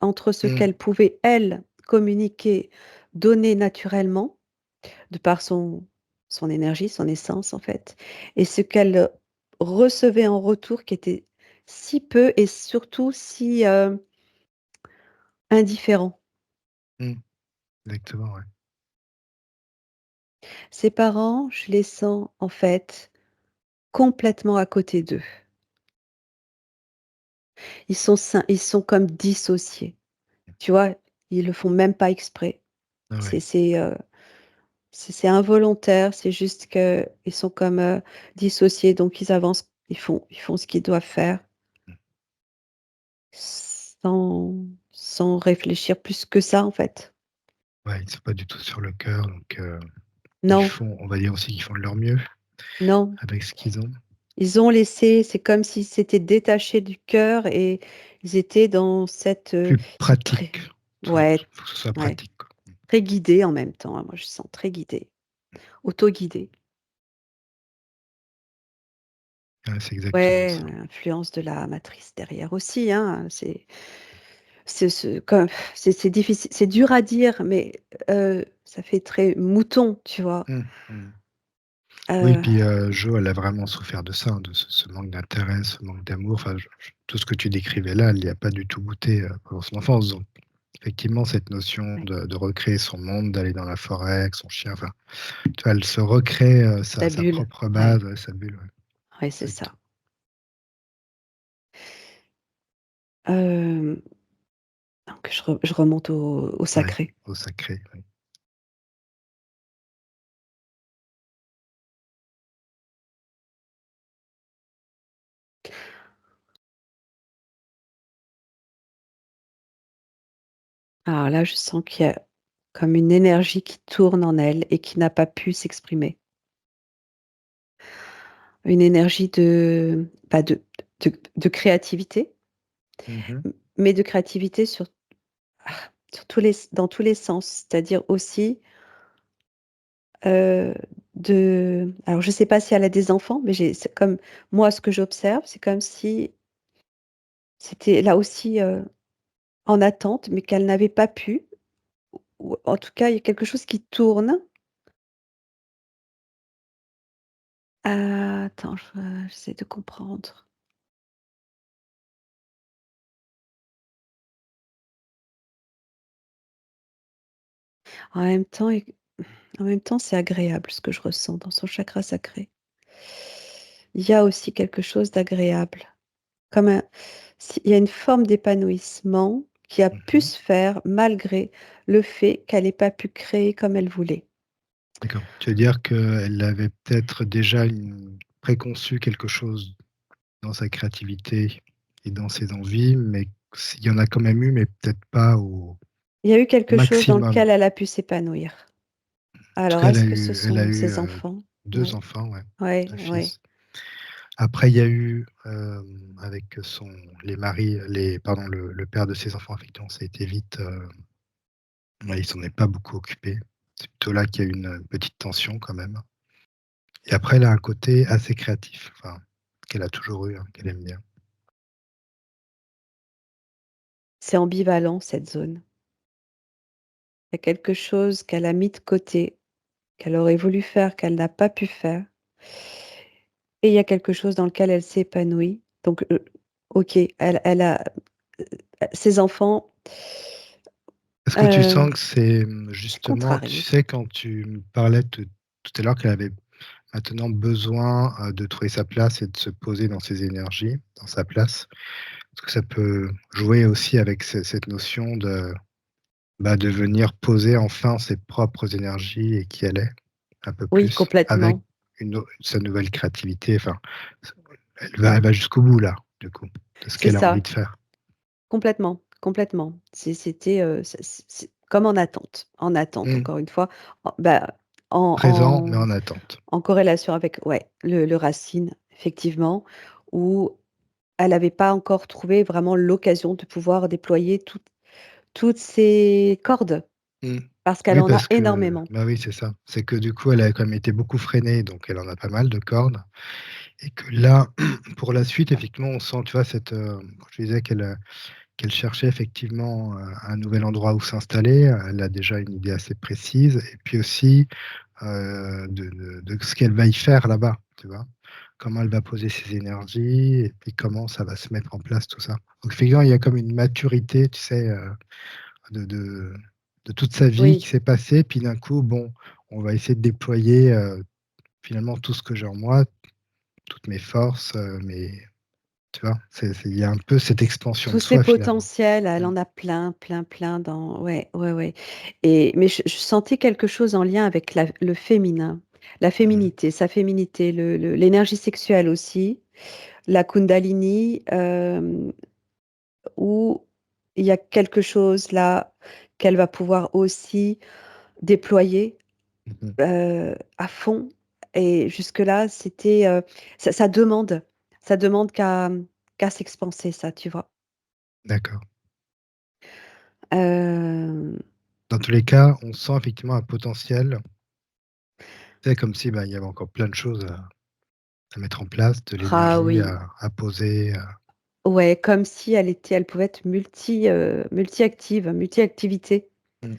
Speaker 1: entre ce
Speaker 2: Mmh,
Speaker 1: qu'elle pouvait, elle, communiquer, donner naturellement, de par son énergie, son essence, en fait, et ce qu'elle, recevait en retour qui était si peu et surtout si, indifférent.
Speaker 2: mmh, exactement, ouais.
Speaker 1: Ses parents, je les sens, en fait, complètement à côté d'eux. Ils sont comme dissociés, tu vois? Ils le font même pas exprès.
Speaker 2: Ah ouais.
Speaker 1: C'est c'est, heu c'est involontaire, c'est juste qu'ils sont comme, dissociés, donc ils avancent, ils font ce qu'ils doivent faire
Speaker 2: Mmh.
Speaker 1: sans sans réfléchir plus que ça, en fait.
Speaker 2: Ouais, ils sont pas du tout sur le cœur, donc
Speaker 1: Non,
Speaker 2: on va dire aussi qu'ils font de leur mieux
Speaker 1: non,
Speaker 2: avec ce qu'ils ont.
Speaker 1: ils ont laissé c'est comme s'ils s'étaient détachés du cœur et ils étaient dans cette,
Speaker 2: Plus
Speaker 1: ils sont très
Speaker 2: pratique,
Speaker 1: ouais,
Speaker 2: faut que ce soit
Speaker 1: ouais,
Speaker 2: pratique, quoi.
Speaker 1: très guidés en même temps, hein. Moi, je sens très guidés, autoguidés.
Speaker 2: Ouais, c'est exactement
Speaker 1: Ouais,
Speaker 2: ça.
Speaker 1: influence de la matrice derrière aussi, hein, c'est ce comme c'est difficile, c'est dur à dire, mais ça fait très mouton, tu vois?
Speaker 2: Mmh, mmh. Oui,
Speaker 1: Heu,
Speaker 2: puis, Jo, elle a vraiment souffert de ça, hein, de ce manque d'intérêt, ce manque d'amour, enfin, je tout ce que tu décrivais là, elle y a pas du tout goûté, pendant son enfance, donc effectivement, cette notion
Speaker 1: ouais,
Speaker 2: de recréer son monde, d'aller dans la forêt avec son chien, enfin, tu vois, elle se recrée,
Speaker 1: ta
Speaker 2: sa
Speaker 1: bulle,
Speaker 2: propre
Speaker 1: ouais,
Speaker 2: base, ouais, sa bulle, ouais,
Speaker 1: ouais, c'est ça.
Speaker 2: exactement.
Speaker 1: Hem, donc je remonte au
Speaker 2: Ouais,
Speaker 1: sacré.
Speaker 2: au sacré, oui.
Speaker 1: Alors là, je sens qu'il y a comme une énergie qui tourne en elle et qui n'a pas pu s'exprimer. Une énergie de, bah, de créativité,
Speaker 2: Mmh mh.
Speaker 1: mais de créativité ah, sur tous les dans tous les sens. C'est-à-dire aussi, heu, de alors je ne sais pas si elle a des enfants, mais c'est comme moi ce que j'observe, c'est comme si c'était là aussi, en attente, mais qu'elle n'avait pas pu ou en tout cas, il y a quelque chose qui tourne. Attends, j'essaie de comprendre. En même temps et en même temps, c'est agréable ce que je ressens dans son chakra sacré. Il y a aussi quelque chose d'agréable, comme un il y a une forme d'épanouissement qui a pu
Speaker 2: Mmh.
Speaker 1: se faire malgré le fait qu'elle ait pas pu créer comme elle voulait.
Speaker 2: D'accord. Tu veux dire qu'elle avait peut-être déjà une préconçu quelque chose dans sa créativité et dans ses envies, mais s'il y en a quand même eu, mais peut-être pas
Speaker 1: Il y a eu
Speaker 2: au
Speaker 1: quelque chose dans
Speaker 2: maximum.
Speaker 1: lequel elle a pu s'épanouir.
Speaker 2: En tout
Speaker 1: Alors
Speaker 2: cas,
Speaker 1: est-ce que ce
Speaker 2: elle a
Speaker 1: sont
Speaker 2: eu,
Speaker 1: ses enfants?
Speaker 2: 2
Speaker 1: Ouais,
Speaker 2: enfants, ouais,
Speaker 1: ouais,
Speaker 2: 2
Speaker 1: ouais.
Speaker 2: fils. Après, il y a eu, avec son les maris les pardon, le père de ses enfants, effectivement, ça a été vite, ouais, il s'en est pas beaucoup occupé. C'est plutôt là qu'il y a eu une petite tension quand même. Et après, elle a un côté assez créatif, enfin, qu'elle a toujours eu, hein, qu'elle aime bien.
Speaker 1: C'est ambivalent cette zone. Il y a quelque chose qu'elle a mis de côté, qu'elle aurait voulu faire, qu'elle n'a pas pu faire et il y a quelque chose dans lequel elle s'est épanouie. Donc, OK, elle a, ses enfants,
Speaker 2: Est-ce que tu
Speaker 1: heu,
Speaker 2: sens que c'est,
Speaker 1: c'est
Speaker 2: justement, tu
Speaker 1: contrarié.
Speaker 2: sais, quand tu me parlais tout à l'heure qu'elle avait maintenant besoin, de trouver sa place et de se poser dans ses énergies, dans sa place. Est-ce que ça peut jouer aussi avec cette notion de, bah, de venir poser enfin ses propres énergies et qui elle est, un peu
Speaker 1: Oui,
Speaker 2: plus, avec
Speaker 1: complètement.
Speaker 2: sa nouvelle créativité, enfin, elle va jusqu'au bout là, du coup, de ce
Speaker 1: C'est
Speaker 2: qu'elle a envie
Speaker 1: ça,
Speaker 2: de faire.
Speaker 1: complètement, complètement. C'était, c'est comme en attente
Speaker 2: Mmh.
Speaker 1: encore une fois, bah,
Speaker 2: Présent, mais
Speaker 1: en
Speaker 2: en attente.
Speaker 1: en corrélation avec ouais, le racine effectivement, où elle avait pas encore trouvé vraiment l'occasion de pouvoir déployer toutes ses cordes,
Speaker 2: Mmh.
Speaker 1: parce qu'elle
Speaker 2: Oui,
Speaker 1: en a
Speaker 2: parce que
Speaker 1: énormément.
Speaker 2: bah, oui, c'est ça. C'est que du coup, elle a quand même été beaucoup freinée, donc elle en a pas mal de cordes et que là, pour la suite, effectivement, on sent, tu vois, cette, quand je disais qu'elle cherchait effectivement, un nouvel endroit où s'installer, elle a déjà une idée assez précise et puis aussi, de ce qu'elle va y faire là-bas, tu vois? Comment elle va poser ses énergies et puis comment ça va se mettre en place tout ça. Donc effectivement, il y a comme une maturité, tu sais, de de de toute sa vie qui
Speaker 1: Oui,
Speaker 2: s'est passée, puis d'un coup, bon, on va essayer de déployer, finalement tout ce que j'ai en moi, toutes mes forces, tu vois? C'est il y a un peu cette
Speaker 1: s
Speaker 2: expansion
Speaker 1: tous
Speaker 2: de
Speaker 1: ses
Speaker 2: soi finalement.
Speaker 1: potentiels, elle
Speaker 2: Mmh.
Speaker 1: en a plein, plein, plein dans ouais, ouais, ouais et mais je sentais quelque chose en lien avec le féminin, la
Speaker 2: Mmh.
Speaker 1: féminité, sa féminité, l'énergie sexuelle aussi, la kundalini, où il y a quelque chose là qu'elle va pouvoir aussi déployer.
Speaker 2: Mmh.
Speaker 1: à fond et jusque-là, c'était, ça demande qu'à s'expanser ça, tu vois?
Speaker 2: D'accord.
Speaker 1: Hem,
Speaker 2: Dans tous les cas, on sent effectivement un potentiel. C'est comme si, bah, il y avait encore plein de choses à mettre en place, de
Speaker 1: ah
Speaker 2: l'énergie
Speaker 1: oui,
Speaker 2: à poser,
Speaker 1: ouais, comme si elle pouvait être multi-active, multi-activité.
Speaker 2: mmh.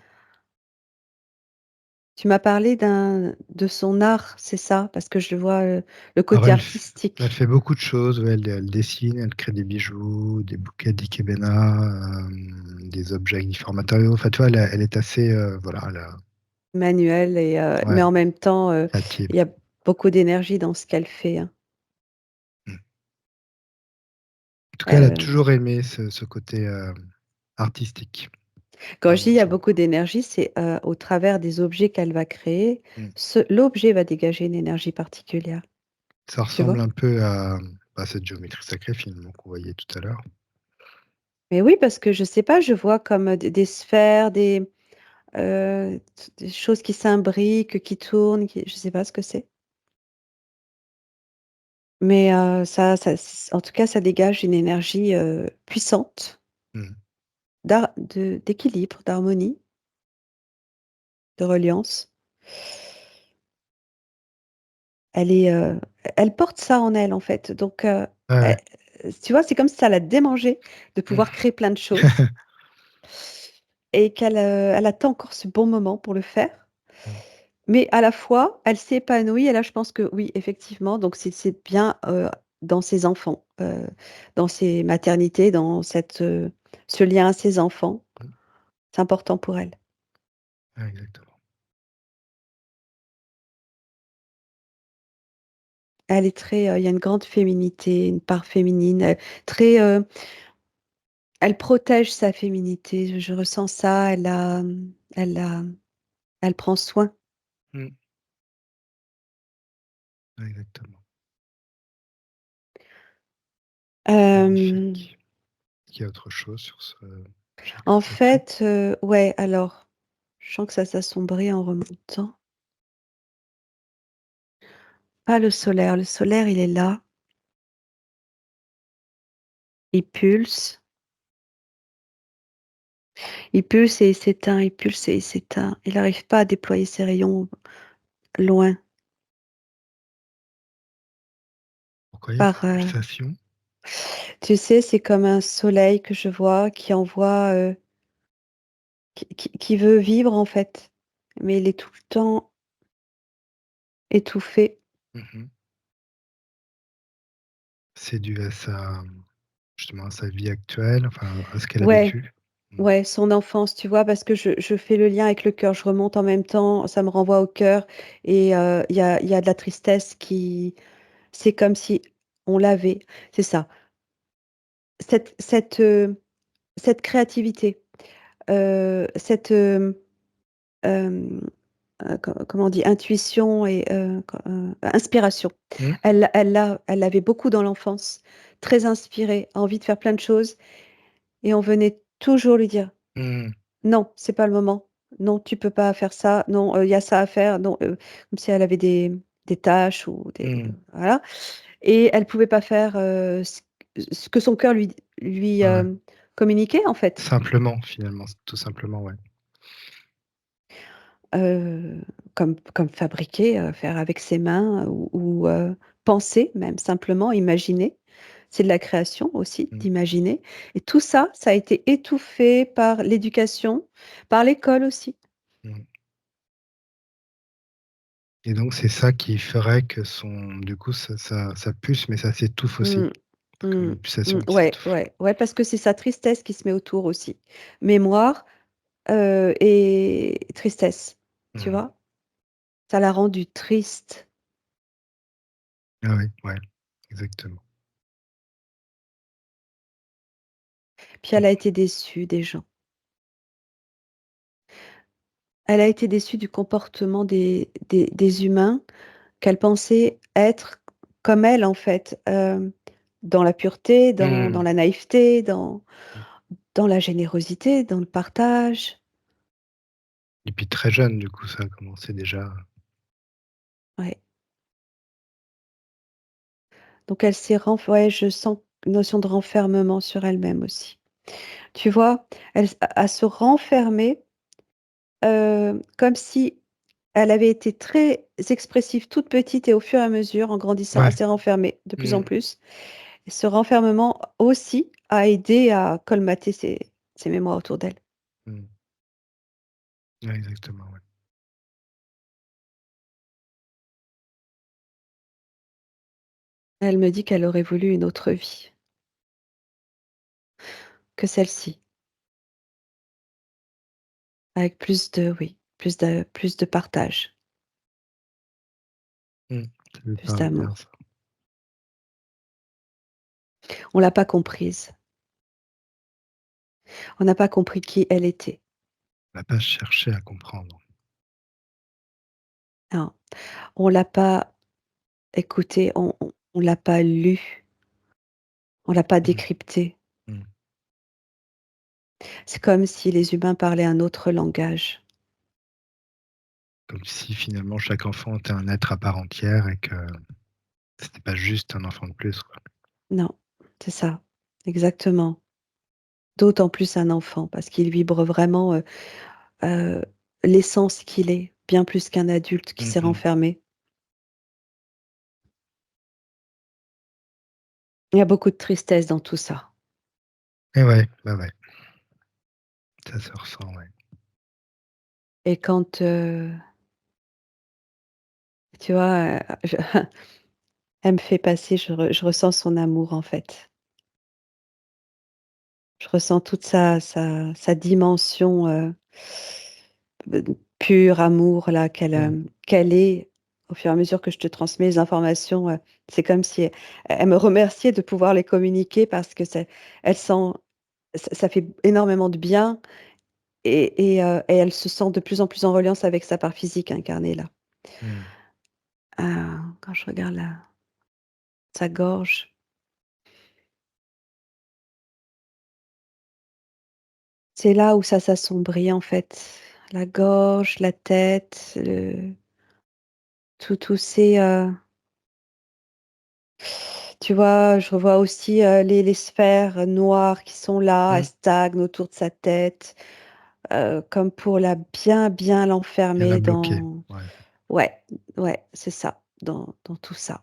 Speaker 1: Tu m'as parlé de son art, c'est ça? Parce que je vois, le
Speaker 2: Alors
Speaker 1: côté
Speaker 2: elle
Speaker 1: artistique,
Speaker 2: fait beaucoup de choses, ouais, elle dessine, elle crée des bijoux, des bouquets d'ikebana, des objets avec différents matériaux. Enfin, tu vois, elle est assez, voilà, elle a
Speaker 1: manuel mais
Speaker 2: ouais,
Speaker 1: en même temps,
Speaker 2: créative.
Speaker 1: il y a beaucoup d'énergie dans ce qu'elle fait, hein.
Speaker 2: Mmh. En tout cas, elle a
Speaker 1: Heu,
Speaker 2: toujours aimé ce côté, artistique
Speaker 1: Quand je dis:
Speaker 2: dans
Speaker 1: «Il y a
Speaker 2: son
Speaker 1: beaucoup d'énergie», c'est, au travers des objets qu'elle va créer,
Speaker 2: mmh.
Speaker 1: l'objet va dégager une énergie particulière,
Speaker 2: Ça
Speaker 1: tu
Speaker 2: ressemble
Speaker 1: vois?
Speaker 2: un peu à, bah, cette géométrie sacrée finalement qu'on voyait tout à l'heure.
Speaker 1: Mais oui, parce que je sais pas, je vois comme, des sphères, des choses qui s'imbriquent, qui tournent, qui je sais pas ce que c'est. Mais en tout cas, ça dégage une énergie, puissante
Speaker 2: Mmh.
Speaker 1: d'équilibre, d'harmonie, de reliance. Elle est, elle porte ça en elle, en fait, donc
Speaker 2: Ouais, ouais.
Speaker 1: elle tu vois, c'est comme si ça la démangeait de
Speaker 2: Mmh.
Speaker 1: pouvoir créer plein de choses et elle attend encore ce bon moment pour le faire.
Speaker 2: Mmh.
Speaker 1: Mais à la fois, elle s'épanouit et là, je pense que oui, effectivement, donc c'est bien, dans ses enfants, dans ses maternités, dans ce lien à ses enfants.
Speaker 2: Mmh.
Speaker 1: C'est important pour elle.
Speaker 2: Ouais, exactement.
Speaker 1: Elle est très, il y a une grande féminité, une part féminine, très, elle protège sa féminité, je ressens ça, elle prend soin.
Speaker 2: Mmh. Ouais, exactement.
Speaker 1: Hem,
Speaker 2: Magnifique. Est-ce qu'il y a autre chose sur ce chakra
Speaker 1: En
Speaker 2: sacré?
Speaker 1: fait, ouais, alors, je sens que ça s'assombrit en remontant. Pas le solaire, il est là, il pulse, il pulse et il s'éteint, il pulse et il s'éteint. Il n'arrive pas à déployer ses rayons loin
Speaker 2: Pourquoi il y a
Speaker 1: par,
Speaker 2: cette pulsation?
Speaker 1: tu sais, c'est comme un soleil que je vois qui envoie, qui veut vivre en fait, mais il est tout le temps étouffé.
Speaker 2: Mmh. C'est dû à justement à sa vie actuelle, enfin, à ce qu'elle a
Speaker 1: Ouais,
Speaker 2: vécu? Mmh.
Speaker 1: ouais, son enfance, tu vois? Parce que je fais le lien avec le cœur, je remonte en même temps, ça me renvoie au cœur et il y a de la tristesse qui c'est comme si on l'avait c'est ça, cette cette, heu, cette créativité, cette, comment on dit? Intuition et inspiration.
Speaker 2: Mmh.
Speaker 1: Elle l'avait beaucoup dans l'enfance, très inspirée, envie de faire plein de choses et on venait toujours lui dire:
Speaker 2: Mmh.
Speaker 1: «Non, c'est pas le moment. Non, tu peux pas faire ça. Non, il y a ça à faire. Non», comme si elle avait des tâches ou
Speaker 2: Mmh.
Speaker 1: voilà et elle pouvait pas faire, ce que son cœur lui,
Speaker 2: Ouais, ouais.
Speaker 1: communiquait, en fait.
Speaker 2: Simplement, finalement, tout simplement, ouais.
Speaker 1: Comme fabriquer, faire avec ses mains ou penser même simplement, imaginer. C'est de la création aussi,
Speaker 2: Mmh.
Speaker 1: d'imaginer et tout ça, ça a été étouffé par l'éducation, par l'école aussi.
Speaker 2: Mmh. Et donc c'est ça qui ferait que son du coup, ça pulse, mais ça s'étouffe aussi,
Speaker 1: Mmh.
Speaker 2: comme
Speaker 1: Mmh.
Speaker 2: une
Speaker 1: Mmh.
Speaker 2: pulsation qui
Speaker 1: Ouais,
Speaker 2: s'étouffe.
Speaker 1: ouais, ouais, parce que c'est sa tristesse qui se met autour aussi. Mémoire, et tristesse, tu
Speaker 2: Mmh.
Speaker 1: vois? Ça l'a rendue triste,
Speaker 2: Ah oui, ouais, exactement.
Speaker 1: puis elle a été déçue des gens. Elle a été déçue du comportement des humains qu'elle pensait être comme elle, en fait, dans la pureté, dans
Speaker 2: Mmh.
Speaker 1: la naïveté, dans
Speaker 2: Mmh.
Speaker 1: dans la générosité, dans le partage
Speaker 2: Depuis très jeune, du coup, ça a commencé déjà.
Speaker 1: Ouais. Donc elle s'est renf ouais, je sens une notion de renfermement sur elle-même aussi. Tu vois? Elle s à se renfermer, comme si elle avait été très expressive toute petite et au fur et à mesure, en grandissant, elle
Speaker 2: Ouais.
Speaker 1: s'est renfermée de plus en
Speaker 2: Mmh.
Speaker 1: plus. Et ce renfermement aussi a aidé à colmater ses mémoires autour d'elle.
Speaker 2: Mmh. Ouais, exactement, ouais.
Speaker 1: Elle me dit qu'elle aurait voulu une autre vie que celle-ci, avec plus de oui, plus de partage,
Speaker 2: Mmh. Ça lui
Speaker 1: plus
Speaker 2: parle bien
Speaker 1: d'amour.
Speaker 2: ça.
Speaker 1: On l'a pas comprise. On n'a pas compris qui elle était.
Speaker 2: Elle a pas cherché à comprendre.
Speaker 1: Non, on l'a pas écoutée, on l'a pas lue, on l'a pas
Speaker 2: Mmh.
Speaker 1: décryptée.
Speaker 2: Mmh.
Speaker 1: C'est comme si les humains parlaient un autre langage.
Speaker 2: Comme si finalement chaque enfant était un être à part entière et que c'était pas juste un enfant de plus, quoi.
Speaker 1: Non, c'est ça, exactement. D'autant plus un enfant parce qu'il vibre vraiment, heu, l'essence qu'il est, bien plus qu'un adulte qui
Speaker 2: Mmh
Speaker 1: s'est
Speaker 2: mh.
Speaker 1: renfermé. Il y a beaucoup de tristesse dans tout ça
Speaker 2: Et ouais, bah, ouais, ça se ressent, ouais.
Speaker 1: et quand, tu vois, je elle me fait passer, je ressens son amour, en fait. Je ressens toute sa dimension, pure, amour là
Speaker 2: Mmh.
Speaker 1: qu'elle est au fur et à mesure que je te transmets les informations, c'est comme si elle me remerciait de pouvoir les communiquer parce que c'est elle sent ça fait énormément de bien et elle se sent de plus en plus en reliance avec sa part physique incarnée là.
Speaker 2: Mmh.
Speaker 1: Quand je regarde sa gorge, c'est là où ça s'assombrit en fait. La gorge, la tête, tous ces, tu vois, je revois aussi, les sphères noires qui sont là, elles
Speaker 2: Mmh.
Speaker 1: stagnent autour de sa tête, comme pour la bien, bien
Speaker 2: Bien la
Speaker 1: l'enfermer
Speaker 2: bloquer,
Speaker 1: dans
Speaker 2: ouais.
Speaker 1: ouais, ouais, c'est ça, dans tout ça.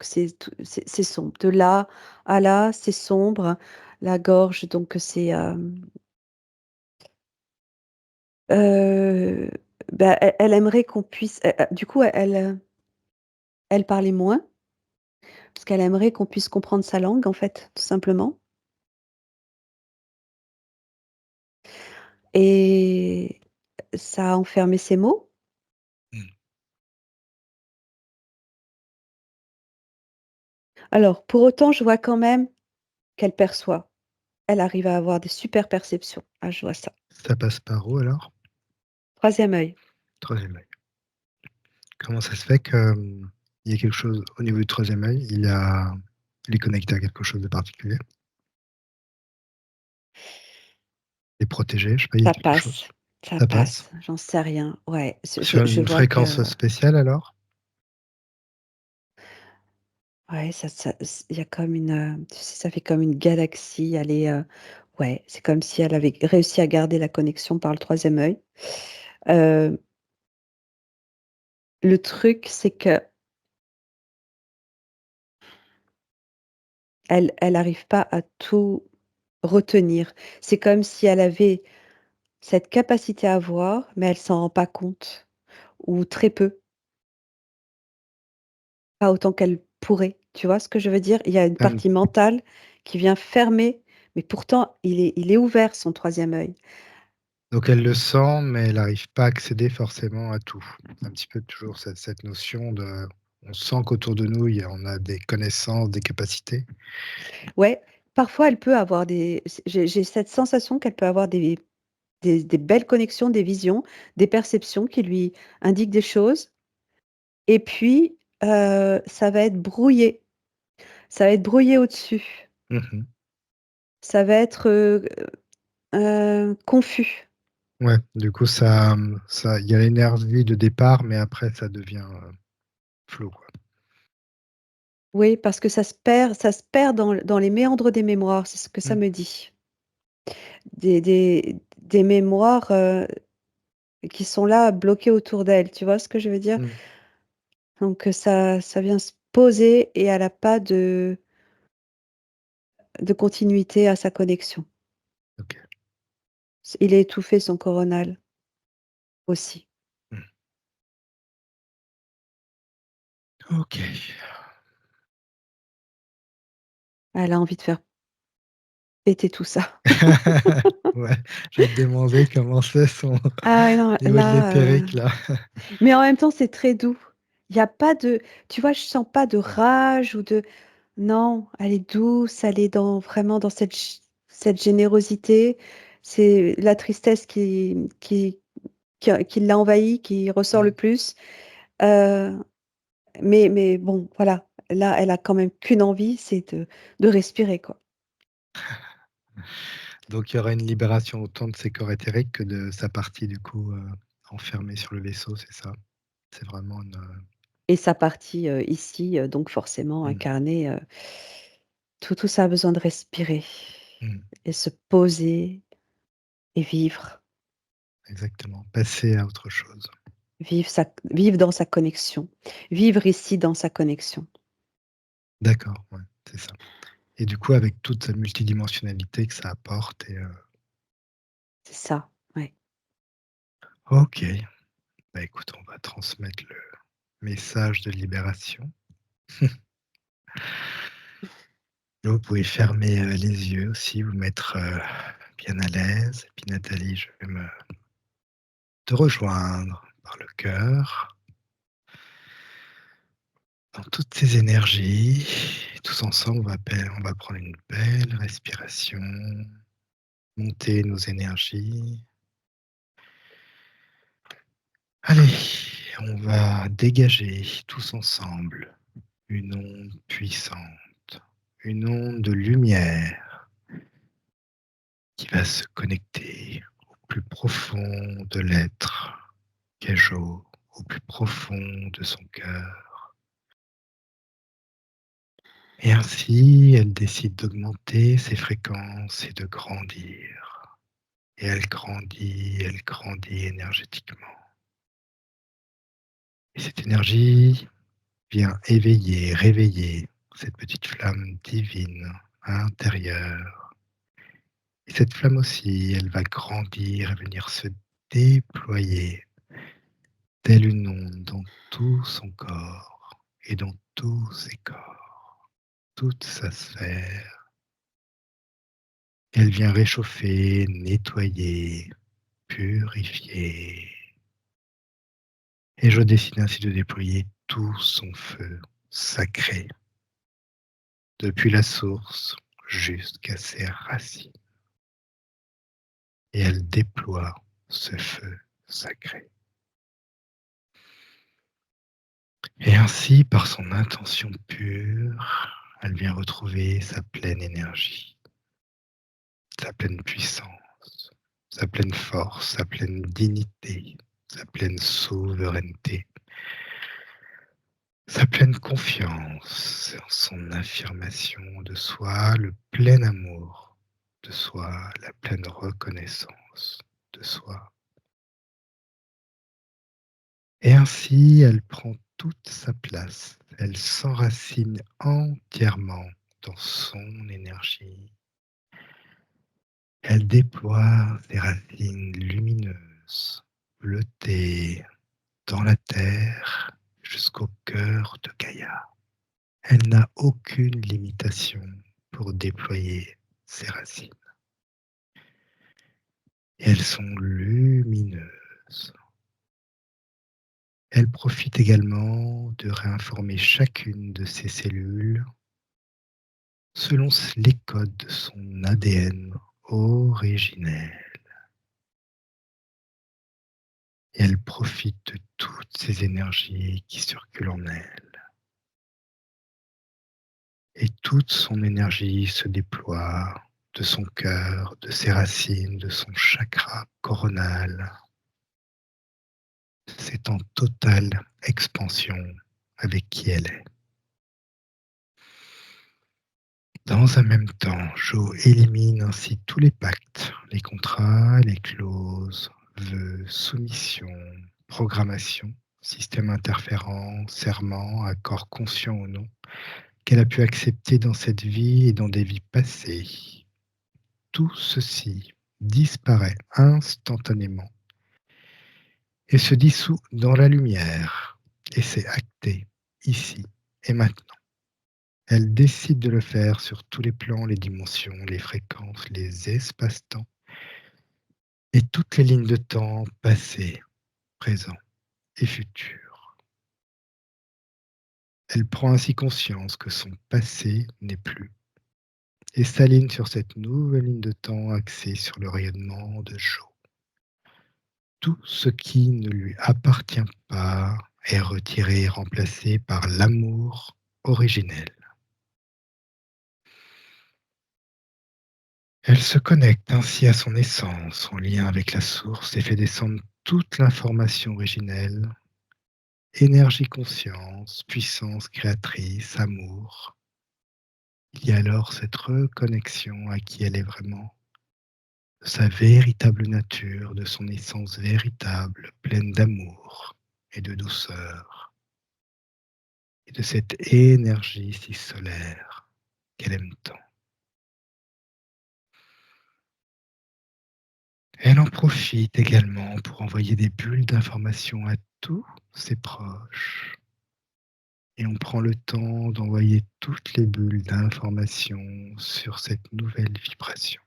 Speaker 1: C'est sombre. De là à là, c'est sombre. La gorge donc c'est, heu, bah, elle aimerait qu'on puisse du coup, elle parlait moins, parce qu'elle aimerait qu'on puisse comprendre sa langue, en fait, tout simplement et ça a enfermé ses mots.
Speaker 2: Mmh.
Speaker 1: Alors, pour autant, je vois quand même qu'elle perçoit. Elle arrive à avoir des super perceptions. Ah, je vois ça.
Speaker 2: Ça passe par où alors?
Speaker 1: Troisième œil.
Speaker 2: 3e œil. Comment ça se fait que, il y a quelque chose au niveau du 3e œil, il est connecté à quelque chose de particulier? Il est protégé, je sais pas, il y a quelque chose?
Speaker 1: Ça
Speaker 2: Ça passe?
Speaker 1: passe, j'en sais rien. Ouais,
Speaker 2: Sur
Speaker 1: je
Speaker 2: une
Speaker 1: vois
Speaker 2: fréquence
Speaker 1: que
Speaker 2: spéciale alors?
Speaker 1: ouais, il y a comme une, tu sais, ça fait comme une galaxie. Elle est, ouais, c'est comme si elle avait réussi à garder la connexion par le troisième œil. Heu, le truc, c'est qu'elle elle arrive pas à tout retenir. C'est comme si elle avait cette capacité à voir, mais elle s'en rend pas compte ou très peu, pas autant qu'elle pourrait. Tu vois ce que je veux dire? Il y a une
Speaker 2: Hem,
Speaker 1: partie mentale qui vient fermer, mais pourtant il est ouvert son troisième œil.
Speaker 2: donc elle le sent, mais elle arrive pas à accéder forcément à tout. Un petit peu toujours cette notion de on sent qu'autour de nous, on a des connaissances, des capacités.
Speaker 1: Ouais, parfois elle peut avoir j'ai cette sensation qu'elle peut avoir des belles connexions, des visions, des perceptions qui lui indiquent des choses et puis, ça va être brouillé. Ça va être brouillé au-dessus.
Speaker 2: Mmh mh.
Speaker 1: Ça va être, confus.
Speaker 2: Ouais, du coup ça, ça il y a l'énergie de départ, mais après ça devient, flou, quoi.
Speaker 1: Oui, parce que ça se perd dans les méandres des mémoires, c'est ce que ça
Speaker 2: Mmh,
Speaker 1: me dit. Des mémoires, qui sont là, bloquées autour d'elle, tu vois ce que je veux dire?
Speaker 2: mmh,
Speaker 1: Donc ça vient se poser et elle a pas de continuité à sa connexion.
Speaker 2: OK.
Speaker 1: Il est étouffé son coronal aussi.
Speaker 2: Mmh. OK.
Speaker 1: Elle a envie de faire péter tout ça.
Speaker 2: Ouais, je vais te demander comment c'est son
Speaker 1: Ah ouais, non,
Speaker 2: niveau de
Speaker 1: là,
Speaker 2: l'éthérique là.
Speaker 1: mais en même temps, c'est très doux. Il y a pas de tu vois, je sens pas de
Speaker 2: Ouais,
Speaker 1: rage ou de non, elle est douce, elle est vraiment dans cette générosité. C'est la tristesse qui l'a envahie, qui ressort le
Speaker 2: mmh.
Speaker 1: plus. Heu, mais bon, voilà, là, elle a quand même qu'une envie, c'est de respirer, quoi.
Speaker 2: Donc il y aura une libération autant de ses corps éthériques que de sa partie du coup, enfermée sur le vaisseau, c'est ça? C'est vraiment une,
Speaker 1: Et sa partie, ici, donc forcément
Speaker 2: mmh,
Speaker 1: incarnée, tout ça a besoin de respirer
Speaker 2: mmh,
Speaker 1: et se poser et vivre.
Speaker 2: exactement, passer à autre chose.
Speaker 1: Vivre dans sa connexion. Vivre ici dans sa connexion.
Speaker 2: D'accord, ouais, c'est ça. Et du coup avec toute sa multidimensionnalité que ça apporte et
Speaker 1: C'est ça, ouais.
Speaker 2: OK. Bah, écoute, on va transmettre le message de libération. Vous pouvez fermer, les yeux aussi, vous mettre, bien à l'aise et puis Nathalie, je vais me te rejoindre par le cœur dans toutes ces énergies. Tous ensemble, on va prendre une belle respiration, monter nos énergies. Allez, on va dégager tous ensemble une onde puissante, une onde de lumière qui va se connecter au plus profond de l'être qu'est Jo, au plus profond de son cœur. Et ainsi, elle décide d'augmenter ses fréquences et de grandir. Et elle grandit énergétiquement. Et cette énergie vient éveiller, réveiller cette petite flamme divine à l'intérieur. Et cette flamme aussi, elle va grandir et venir se déployer telle une onde dans tout son corps et dans tous ses corps, toute sa sphère. Elle vient réchauffer, nettoyer, purifier. Et je décide ainsi de déployer tout son feu sacré, depuis la source jusqu'à ses racines. Et elle déploie ce feu sacré. Et ainsi, par son intention pure, elle vient retrouver sa pleine énergie, sa pleine puissance, sa pleine force, sa pleine dignité, sa pleine souveraineté, sa pleine confiance en son affirmation de soi, le plein amour de soi, la pleine reconnaissance de soi. Et ainsi, elle prend toute sa place, elle s'enracine entièrement dans son énergie. Elle déploie ses racines lumineuses, bleutées, dans la terre jusqu'au cœur de Gaïa. Elle n'a aucune limitation pour déployer ses racines. Et elles sont lumineuses. Elle profite également de réinformer chacune de ses cellules selon les codes de son ADN originel. Et elle profite de toutes ces énergies qui circulent en elle. Et toute son énergie se déploie de son cœur, de ses racines, de son chakra coronal. C'est en totale expansion avec qui elle est. Dans un même temps, Jo élimine ainsi tous les pactes, les contrats, les clauses, vœux, soumissions, programmations, systèmes interférents, serments, accords conscients ou non, qu'elle a pu accepter dans cette vie et dans des vies passées. Tout ceci disparaît instantanément et se dissout dans la lumière. Et c'est acté, ici et maintenant. Elle décide de le faire sur tous les plans, les dimensions, les fréquences, les espaces-temps et toutes les lignes de temps passé, présent et futur. Elle prend ainsi conscience que son passé n'est plus et s'aligne sur cette nouvelle ligne de temps axée sur le rayonnement de Jo. Tout ce qui ne lui appartient pas est retiré et remplacé par l'amour originel. Elle se connecte ainsi à son essence, en lien avec la source, et fait descendre toute l'information originelle, énergie conscience, puissance créatrice, amour. Il y a alors cette reconnexion à qui elle est vraiment, de sa véritable nature, de son essence véritable, pleine d'amour et de douceur, et de cette énergie si solaire qu'elle aime tant. Elle en profite également pour envoyer des bulles d'information à tous ses proches. Et on prend le temps d'envoyer toutes les bulles d'information sur cette nouvelle vibration.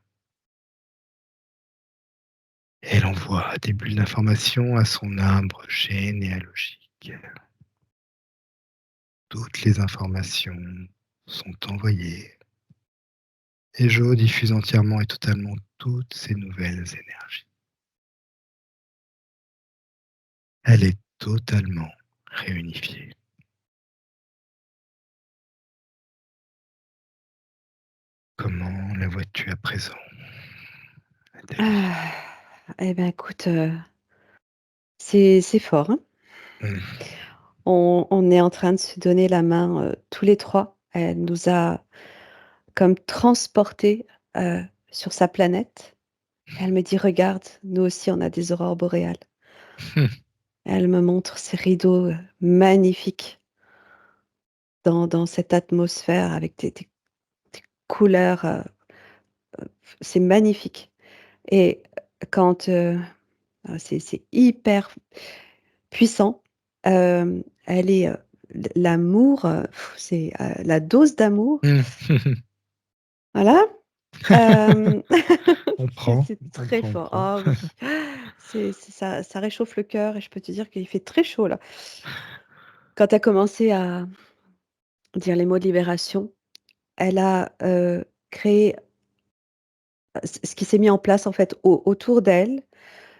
Speaker 2: Elle envoie des bulles d'information à son arbre généalogique. Toutes les informations sont envoyées et Jo diffuse entièrement et totalement toutes ces nouvelles énergies. Elle est totalement réunifiée. Comment la vois-tu à présent, Nathalie?
Speaker 1: Ah, et ben, écoute, c'est fort, hein.
Speaker 2: Mmh.
Speaker 1: On est en train de se donner la main, tous les 3. Elle nous a comme transportés, sur sa planète. Elle me dit: «Regarde, nous aussi on a des aurores boréales». Elle me montre ces rideaux, magnifiques dans cette atmosphère avec des couleurs, c'est magnifique et quand, c'est hyper puissant. Elle est, l'amour, c'est, la dose d'amour,
Speaker 2: Mmh.
Speaker 1: voilà. Hem,
Speaker 2: On
Speaker 1: c'est
Speaker 2: prend,
Speaker 1: c'est
Speaker 2: on
Speaker 1: très
Speaker 2: prend, on
Speaker 1: fort.
Speaker 2: prend.
Speaker 1: Ah oui, c'est ça réchauffe le cœur et je peux te dire qu'il fait très chaud là. Quand tu as commencé à dire les mots de libération, elle a, créé, ce qui s'est mis en place en fait autour d'elle.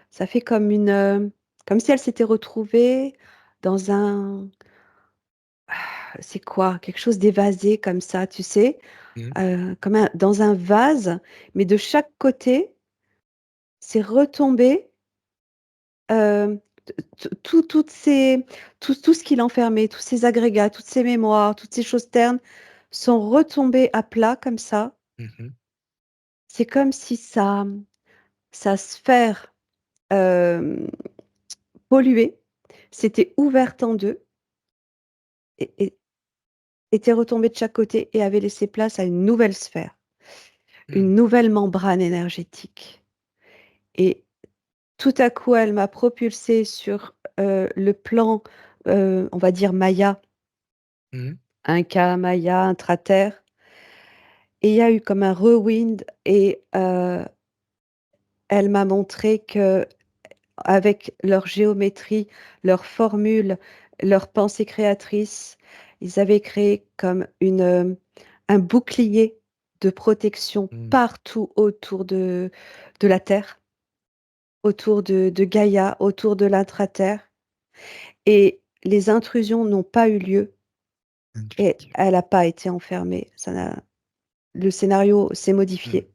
Speaker 1: Ça fait comme une, comme si elle s'était retrouvée dans un c'est quoi? Quelque chose d'évasé comme ça, tu sais?
Speaker 2: Mmh.
Speaker 1: Comme un dans un vase, mais de chaque côté, c'est retombé, hem, t tout toutes ces tout ce qui l'enfermait, tous ces agrégats, toutes ces mémoires, toutes ces choses ternes sont retombés à plat comme ça.
Speaker 2: Mmh mh.
Speaker 1: C'est comme si sa sphère, hem, polluée s'était ouverte en 2 et était retombée de chaque côté et avait laissé place à une nouvelle sphère,
Speaker 2: Mmh.
Speaker 1: une nouvelle membrane énergétique et tout à coup, elle m'a propulsée sur, le plan, on va dire Maya,
Speaker 2: Mmh.
Speaker 1: Inca, Maya, intraterre et il y a eu comme un rewind et elle m'a montré qu'avec leur géométrie, leurs formules, leurs pensées créatrices, ils avaient créé comme un bouclier de protection
Speaker 2: Mmh.
Speaker 1: partout autour de la Terre, autour de Gaïa, autour de l'intraterre. Et les intrusions n'ont pas eu lieu et
Speaker 2: Magnifique.
Speaker 1: elle a pas été enfermée. Ça n'a Le scénario s'est
Speaker 2: Mmh.
Speaker 1: modifié.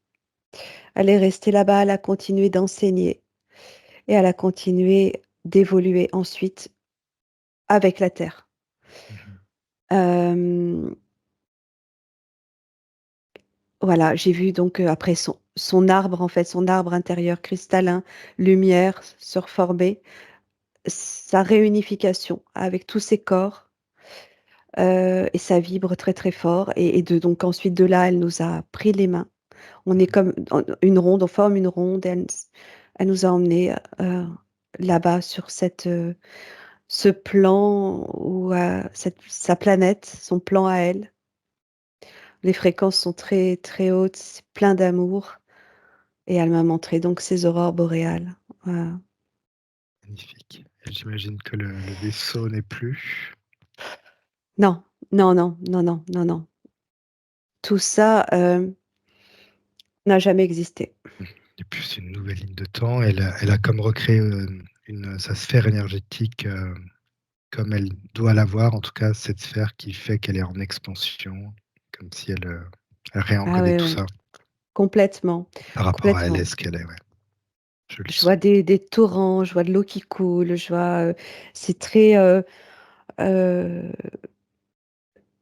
Speaker 1: Elle est restée là-bas, elle a continué d'enseigner et elle a continué d'évoluer ensuite avec la terre.
Speaker 2: Mmh.
Speaker 1: Hem, voilà, j'ai vu donc, après son arbre, en fait, son arbre intérieur cristallin, lumière se reformer, sa réunification avec tous ses corps, et ça vibre très, très fort et de donc ensuite de là, elle nous a pris les mains. On est comme en une ronde, on forme une ronde et elle nous a emmenés, là-bas sur ce plan où, cette sa planète, son plan à elle. Les fréquences sont très, très hautes, c'est plein d'amour et elle m'a montré donc ses aurores boréales. Voilà.
Speaker 2: Magnifique, et j'imagine que le vaisseau n'est plus?
Speaker 1: Non, non, non, non, non, non, non. Tout ça, n'a jamais existé.
Speaker 2: Et puis c'est une nouvelle ligne de temps. Elle a comme recréé, une sa sphère énergétique, comme elle doit l'avoir, en tout cas cette sphère qui fait qu'elle est en expansion, comme si elle
Speaker 1: Ah
Speaker 2: réencodait
Speaker 1: oui,
Speaker 2: tout
Speaker 1: oui,
Speaker 2: ça
Speaker 1: complètement,
Speaker 2: par rapport à elle et
Speaker 1: complètement.
Speaker 2: ce qu'elle est, ouais. Je le
Speaker 1: Je
Speaker 2: sens.
Speaker 1: vois des torrents, je vois de l'eau qui coule, je vois, c'est très, heu,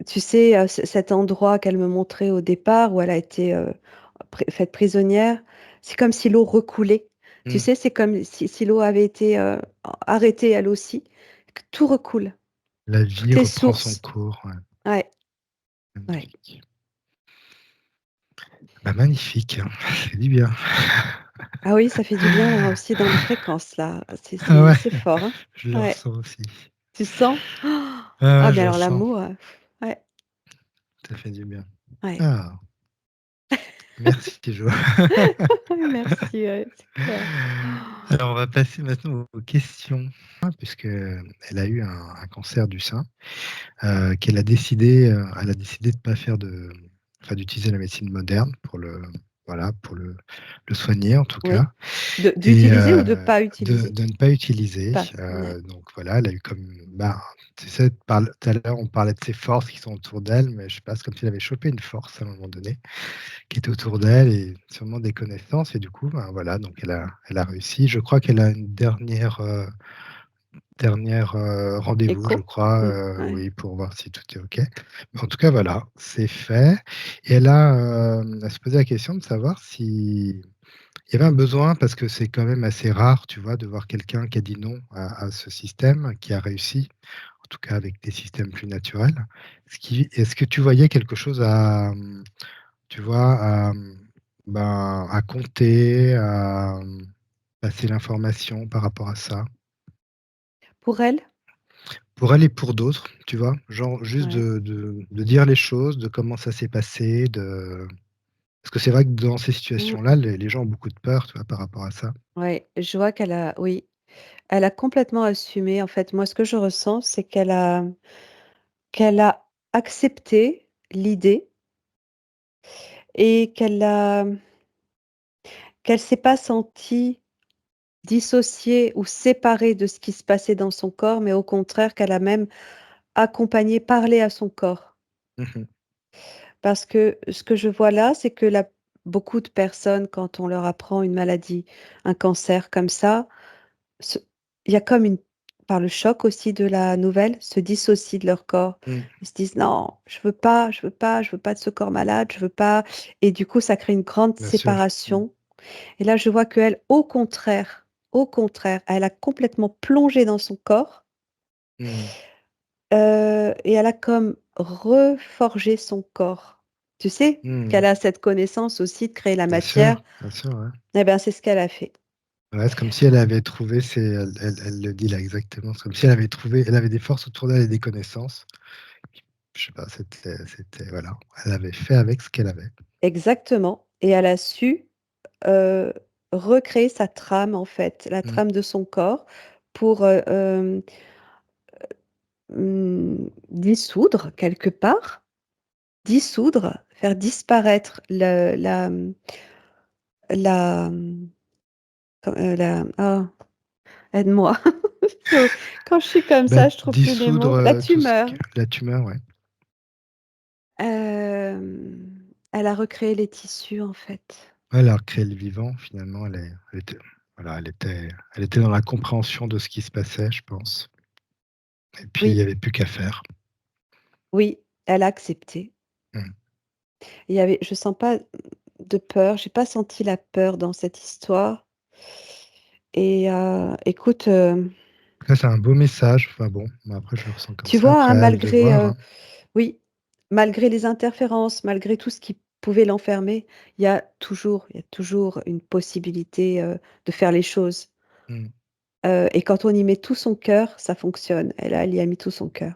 Speaker 1: tu sais, cet endroit qu'elle me montrait au départ où elle a été, faite prisonnière, c'est comme si l'eau recoulait. Tu
Speaker 2: Mmh.
Speaker 1: sais, c'est comme si l'eau avait été, arrêtée elle aussi, que tout recoule.
Speaker 2: La
Speaker 1: Tout
Speaker 2: vie
Speaker 1: est
Speaker 2: reprend son
Speaker 1: source.
Speaker 2: cours, ouais,
Speaker 1: Ouais, ouais.
Speaker 2: magnifique. Bah, magnifique, hein, ça fait du bien.
Speaker 1: Ah oui, ça fait du bien là aussi dans les fréquences là, c'est
Speaker 2: Ah
Speaker 1: c'est
Speaker 2: ouais,
Speaker 1: c'est fort, hein.
Speaker 2: je le
Speaker 1: Ouais.
Speaker 2: ressens aussi.
Speaker 1: Tu sens?
Speaker 2: Ah
Speaker 1: Ah
Speaker 2: ouais,
Speaker 1: mais
Speaker 2: je le
Speaker 1: alors
Speaker 2: sens,
Speaker 1: l'amour, ouais,
Speaker 2: ça fait du bien.
Speaker 1: ouais.
Speaker 2: Ah, merci Jo.
Speaker 1: Merci, ouais, c'est clair.
Speaker 2: Alors on va passer maintenant aux questions, puisque, elle a eu un cancer du sein, elle a décidé de pas faire d'utiliser la médecine moderne pour voilà, pour le soigner en tout
Speaker 1: Oui.
Speaker 2: cas, et
Speaker 1: D'utiliser ou de pas utiliser?
Speaker 2: de ne pas utiliser,
Speaker 1: Pas, ouais.
Speaker 2: donc voilà, elle a eu comme, ben, tu sais, tout à l'heure on parlait de ses forces qui sont autour d'elle, mais je sais pas, c'est comme si elle avait chopé une force à un moment donné qui était autour d'elle et sûrement des connaissances, et du coup, ben, voilà, donc elle a réussi. Je crois qu'elle a une dernière, rendez-vous, je
Speaker 1: Écho?
Speaker 2: crois,
Speaker 1: Ouais.
Speaker 2: oui, pour voir si tout est OK. Mais en tout cas, voilà, c'est fait, et elle se posait la question de savoir si il y avait un besoin, parce que c'est quand même assez rare, tu vois, de voir quelqu'un qui a dit non à ce système, qui a réussi, en tout cas avec des systèmes plus naturels. Est-ce que tu voyais quelque chose tu vois, à compter, passer l'information par rapport à ça?
Speaker 1: Pour elle?
Speaker 2: Pour elle et pour d'autres, tu vois? Genre juste
Speaker 1: Ouais.
Speaker 2: de dire les choses, de comment ça s'est passé, parce que c'est vrai que dans ces
Speaker 1: Mmh.
Speaker 2: situations-là, les gens ont beaucoup de peur, tu vois, par rapport à ça.
Speaker 1: Ouais, je vois qu'elle a oui, elle a complètement assumé. En fait, moi, ce que je ressens, c'est qu'elle a accepté l'idée et qu'elle s'est pas sentie dissociée ou séparée de ce qui se passait dans son corps, mais au contraire qu'elle a même accompagné, parlé à son corps.
Speaker 2: Mmh mh.
Speaker 1: Parce que ce que je vois là, c'est que la beaucoup de personnes, quand on leur apprend une maladie, un cancer comme ça, se il y a comme une par le choc aussi de la nouvelle, se dissocient de leur corps.
Speaker 2: Mmh.
Speaker 1: Ils se disent: «Non, je veux pas, je veux pas, je veux pas de ce corps malade, je veux pas» et du coup, ça crée une grande
Speaker 2: Bien sûr. Mmh.
Speaker 1: séparation et là, je vois qu'elle, au contraire, elle a complètement plongé dans son corps,
Speaker 2: Mmh.
Speaker 1: et elle a comme reforgé son corps. Tu sais?
Speaker 2: Mmh.
Speaker 1: Qu'elle a cette connaissance aussi de créer la matière,
Speaker 2: Bien sûr, ouais.
Speaker 1: et ben, c'est ce qu'elle a fait.
Speaker 2: Ouais, c'est comme si elle avait trouvé elle le dit là exactement, c'est comme si elle avait des forces autour d'elle et des connaissances. Je sais pas, c'était voilà, elle avait fait avec ce qu'elle avait.
Speaker 1: Exactement et elle a su, heu, recréer sa trame, en fait, la
Speaker 2: Mmh.
Speaker 1: trame de son corps pour, dissoudre quelque part, faire disparaître la, la aide-moi. Quand je suis comme
Speaker 2: Bah,
Speaker 1: ça, je trouve plus les
Speaker 2: dissoudre,
Speaker 1: mots. La
Speaker 2: tout ce
Speaker 1: tumeur.
Speaker 2: que la tumeur, ouais.
Speaker 1: Elle a recréé les tissus, en fait.
Speaker 2: Ouais, alors créer le vivant, finalement, elle était voilà, elle était dans la compréhension de ce qui se passait, je pense et puis il y
Speaker 1: Oui,
Speaker 2: avait plus qu'à faire.
Speaker 1: oui, elle a accepté.
Speaker 2: Mmh.
Speaker 1: Il y avait je sens pas de peur, j'ai pas senti la peur dans cette histoire et écoute,
Speaker 2: Ça, c'est un beau message, enfin bon, moi après je le ressens comme
Speaker 1: tu
Speaker 2: ça,
Speaker 1: vois,
Speaker 2: après
Speaker 1: hein,
Speaker 2: à elle de
Speaker 1: malgré,
Speaker 2: voir, hein.
Speaker 1: oui, malgré les interférences, malgré tout ce qui pouvait l'enfermer, il y a toujours une possibilité, de faire les choses,
Speaker 2: Mmh.
Speaker 1: et quand on y met tout son cœur, ça fonctionne et là, elle y a mis tout son cœur.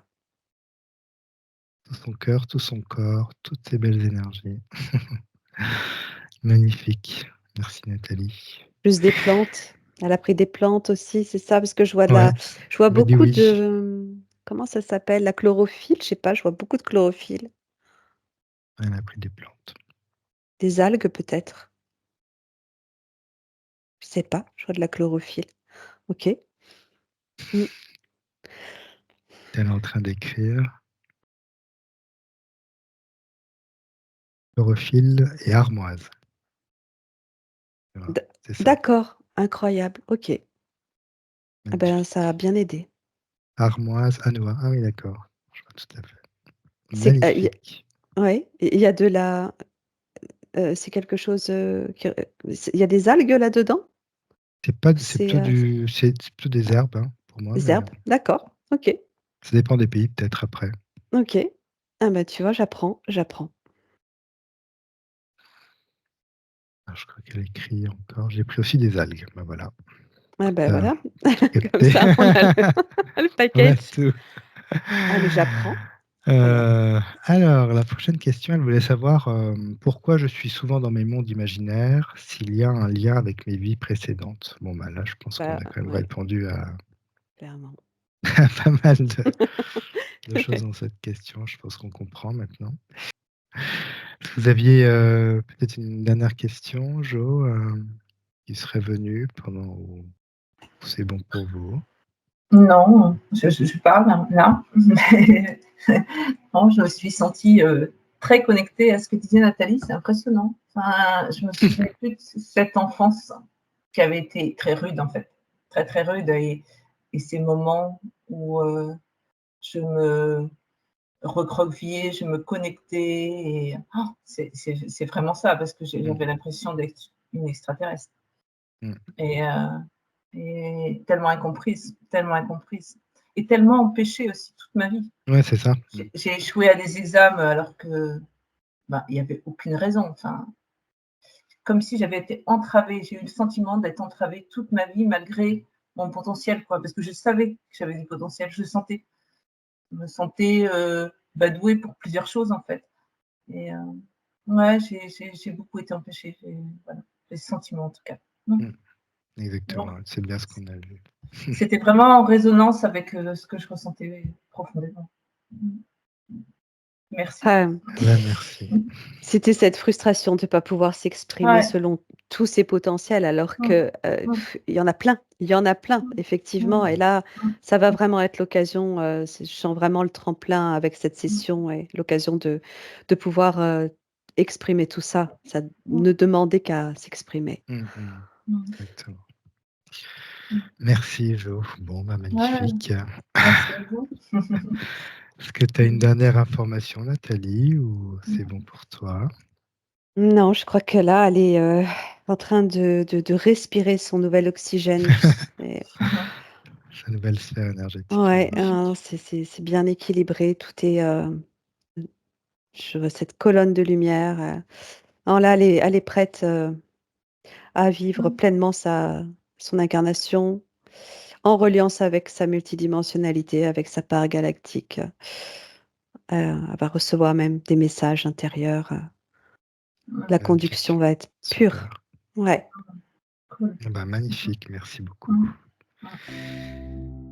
Speaker 2: Tout son cœur, tout son corps, toutes ces belles énergies. Magnifique. Merci Nathalie.
Speaker 1: Plus des plantes, elle a pris des plantes aussi, c'est ça? Parce que
Speaker 2: Ouais,
Speaker 1: je vois
Speaker 2: elle m'a dit
Speaker 1: beaucoup
Speaker 2: oui.
Speaker 1: de, comment ça s'appelle? La chlorophylle? Je sais pas, je vois beaucoup de chlorophylle.
Speaker 2: Elle a pris des plantes.
Speaker 1: Des algues peut-être? Je sais pas, je vois de la chlorophylle. OK. Mmh.
Speaker 2: Elle est en train d'écrire chlorophylle et armoise. Voilà,
Speaker 1: D
Speaker 2: c'est ça,
Speaker 1: d'accord, incroyable, OK. Ah ben, ça a
Speaker 2: magnifique.
Speaker 1: bien aidé.
Speaker 2: Armoise, anois, ah oui d'accord, je vois tout à fait.
Speaker 1: C'est y
Speaker 2: Magnifique.
Speaker 1: ouais, il y a de la, c'est quelque chose, il y a des algues là-dedans?
Speaker 2: C'est pas c'est
Speaker 1: C'est,
Speaker 2: plutôt du c'est plutôt des
Speaker 1: ah,
Speaker 2: herbes, hein, pour moi,
Speaker 1: des
Speaker 2: mais
Speaker 1: herbes? D'accord, OK,
Speaker 2: ça dépend des pays peut-être après.
Speaker 1: OK. Ah bah, tu vois, j'apprends, j'apprends.
Speaker 2: Ah, je crois qu'elle écrit encore, j'ai pris aussi des algues, bah voilà,
Speaker 1: Ah bah,
Speaker 2: tu
Speaker 1: voilà,
Speaker 2: tout
Speaker 1: comme
Speaker 2: capté.
Speaker 1: ça on a le le
Speaker 2: On a
Speaker 1: package.
Speaker 2: tout.
Speaker 1: Ah mais j'apprends, voilà.
Speaker 2: Alors la prochaine question, elle voulait savoir, pourquoi je suis souvent dans mes mondes imaginaires, s'il y a un lien avec mes vies précédentes. Bon, bah, là, je pense qu'on
Speaker 1: Bah,
Speaker 2: a quand même
Speaker 1: ouais,
Speaker 2: répondu à
Speaker 1: clairement.
Speaker 2: à pas mal de choses dans cette question. Je pense qu'on comprend maintenant. Est-ce que vous aviez, peut-être une dernière question, Jo, qui serait venue pendant ou c'est bon pour vous?
Speaker 3: Non, je parle là, mais non, je me suis sentie, très connectée à ce que disait Nathalie, c'est impressionnant. Enfin, je me souvenais plus de cette enfance qui avait été très rude, en fait, très, très rude et ces moments où, je me recroquevillais, je me connectais et c'est vraiment ça parce que
Speaker 2: Mmh.
Speaker 3: j'avais l'impression d'être une extraterrestre
Speaker 2: Mmh.
Speaker 3: et heu et tellement incomprise et tellement empêchée aussi toute ma vie.
Speaker 2: Ouais, c'est ça. Mmh.
Speaker 3: J'ai échoué à des examens alors que, bah, il y avait aucune raison, enfin, comme si j'avais été entravée. J'ai eu le sentiment d'être entravée toute ma vie malgré mon potentiel, quoi, parce que je savais que j'avais du potentiel, je le sentais. Je me sentais, bah, douée pour plusieurs choses, en fait et ouais, j'ai beaucoup été empêchée, voilà, j'ai ce sentiment en tout cas.
Speaker 2: Mmh.
Speaker 3: Donc
Speaker 2: Exactement, c'est bien ce qu'on a vu.
Speaker 3: c'était vraiment en résonance avec, ce que je ressentais profondément. Mmh. Merci.
Speaker 1: Ah,
Speaker 2: Ouais, merci.
Speaker 3: Mmh.
Speaker 1: c'était cette frustration de ne pas pouvoir s'exprimer
Speaker 3: Ouais.
Speaker 1: selon tous ses potentiels alors
Speaker 3: Mmh.
Speaker 1: que,
Speaker 3: Mmh.
Speaker 1: il y en a plein
Speaker 3: Mmh.
Speaker 1: effectivement
Speaker 3: Mmh.
Speaker 1: et là,
Speaker 3: Mmh.
Speaker 1: ça va vraiment être l'occasion, je sens vraiment le tremplin avec cette
Speaker 3: Mmh.
Speaker 1: session et l'occasion de pouvoir, exprimer tout ça. Ça
Speaker 3: Mmh.
Speaker 1: ne demandait qu'à s'exprimer.
Speaker 2: Mmh mh.
Speaker 3: Mmh.
Speaker 2: Exactement.
Speaker 3: Mmh.
Speaker 2: Merci Jo. Bon, bah,
Speaker 3: Ouais,
Speaker 2: magnifique.
Speaker 3: merci à vous.
Speaker 2: Est-ce que tu as une
Speaker 3: Mmh.
Speaker 2: dernière information Nathalie ou c'est bon
Speaker 3: Mmh.
Speaker 2: pour toi?
Speaker 1: Non, je crois que là, elle est, en train de respirer son nouvel oxygène. Je sais
Speaker 2: Sa nouvelle sphère énergétique,
Speaker 1: ouais,
Speaker 2: magnifique.
Speaker 1: c'est bien équilibré, tout est, je vois cette colonne de lumière, non là, elle est prête, à vivre
Speaker 3: Mmh.
Speaker 1: pleinement son incarnation, en reliance avec sa multidimensionnalité, avec sa part galactique, elle va recevoir même des messages intérieurs, la conduction
Speaker 2: Magnifique.
Speaker 1: va être
Speaker 2: Super.
Speaker 1: pure. Ouais.
Speaker 3: Cool.
Speaker 2: Bah,
Speaker 3: Mmh.
Speaker 2: magnifique, merci beaucoup.
Speaker 3: Mmh. Mmh.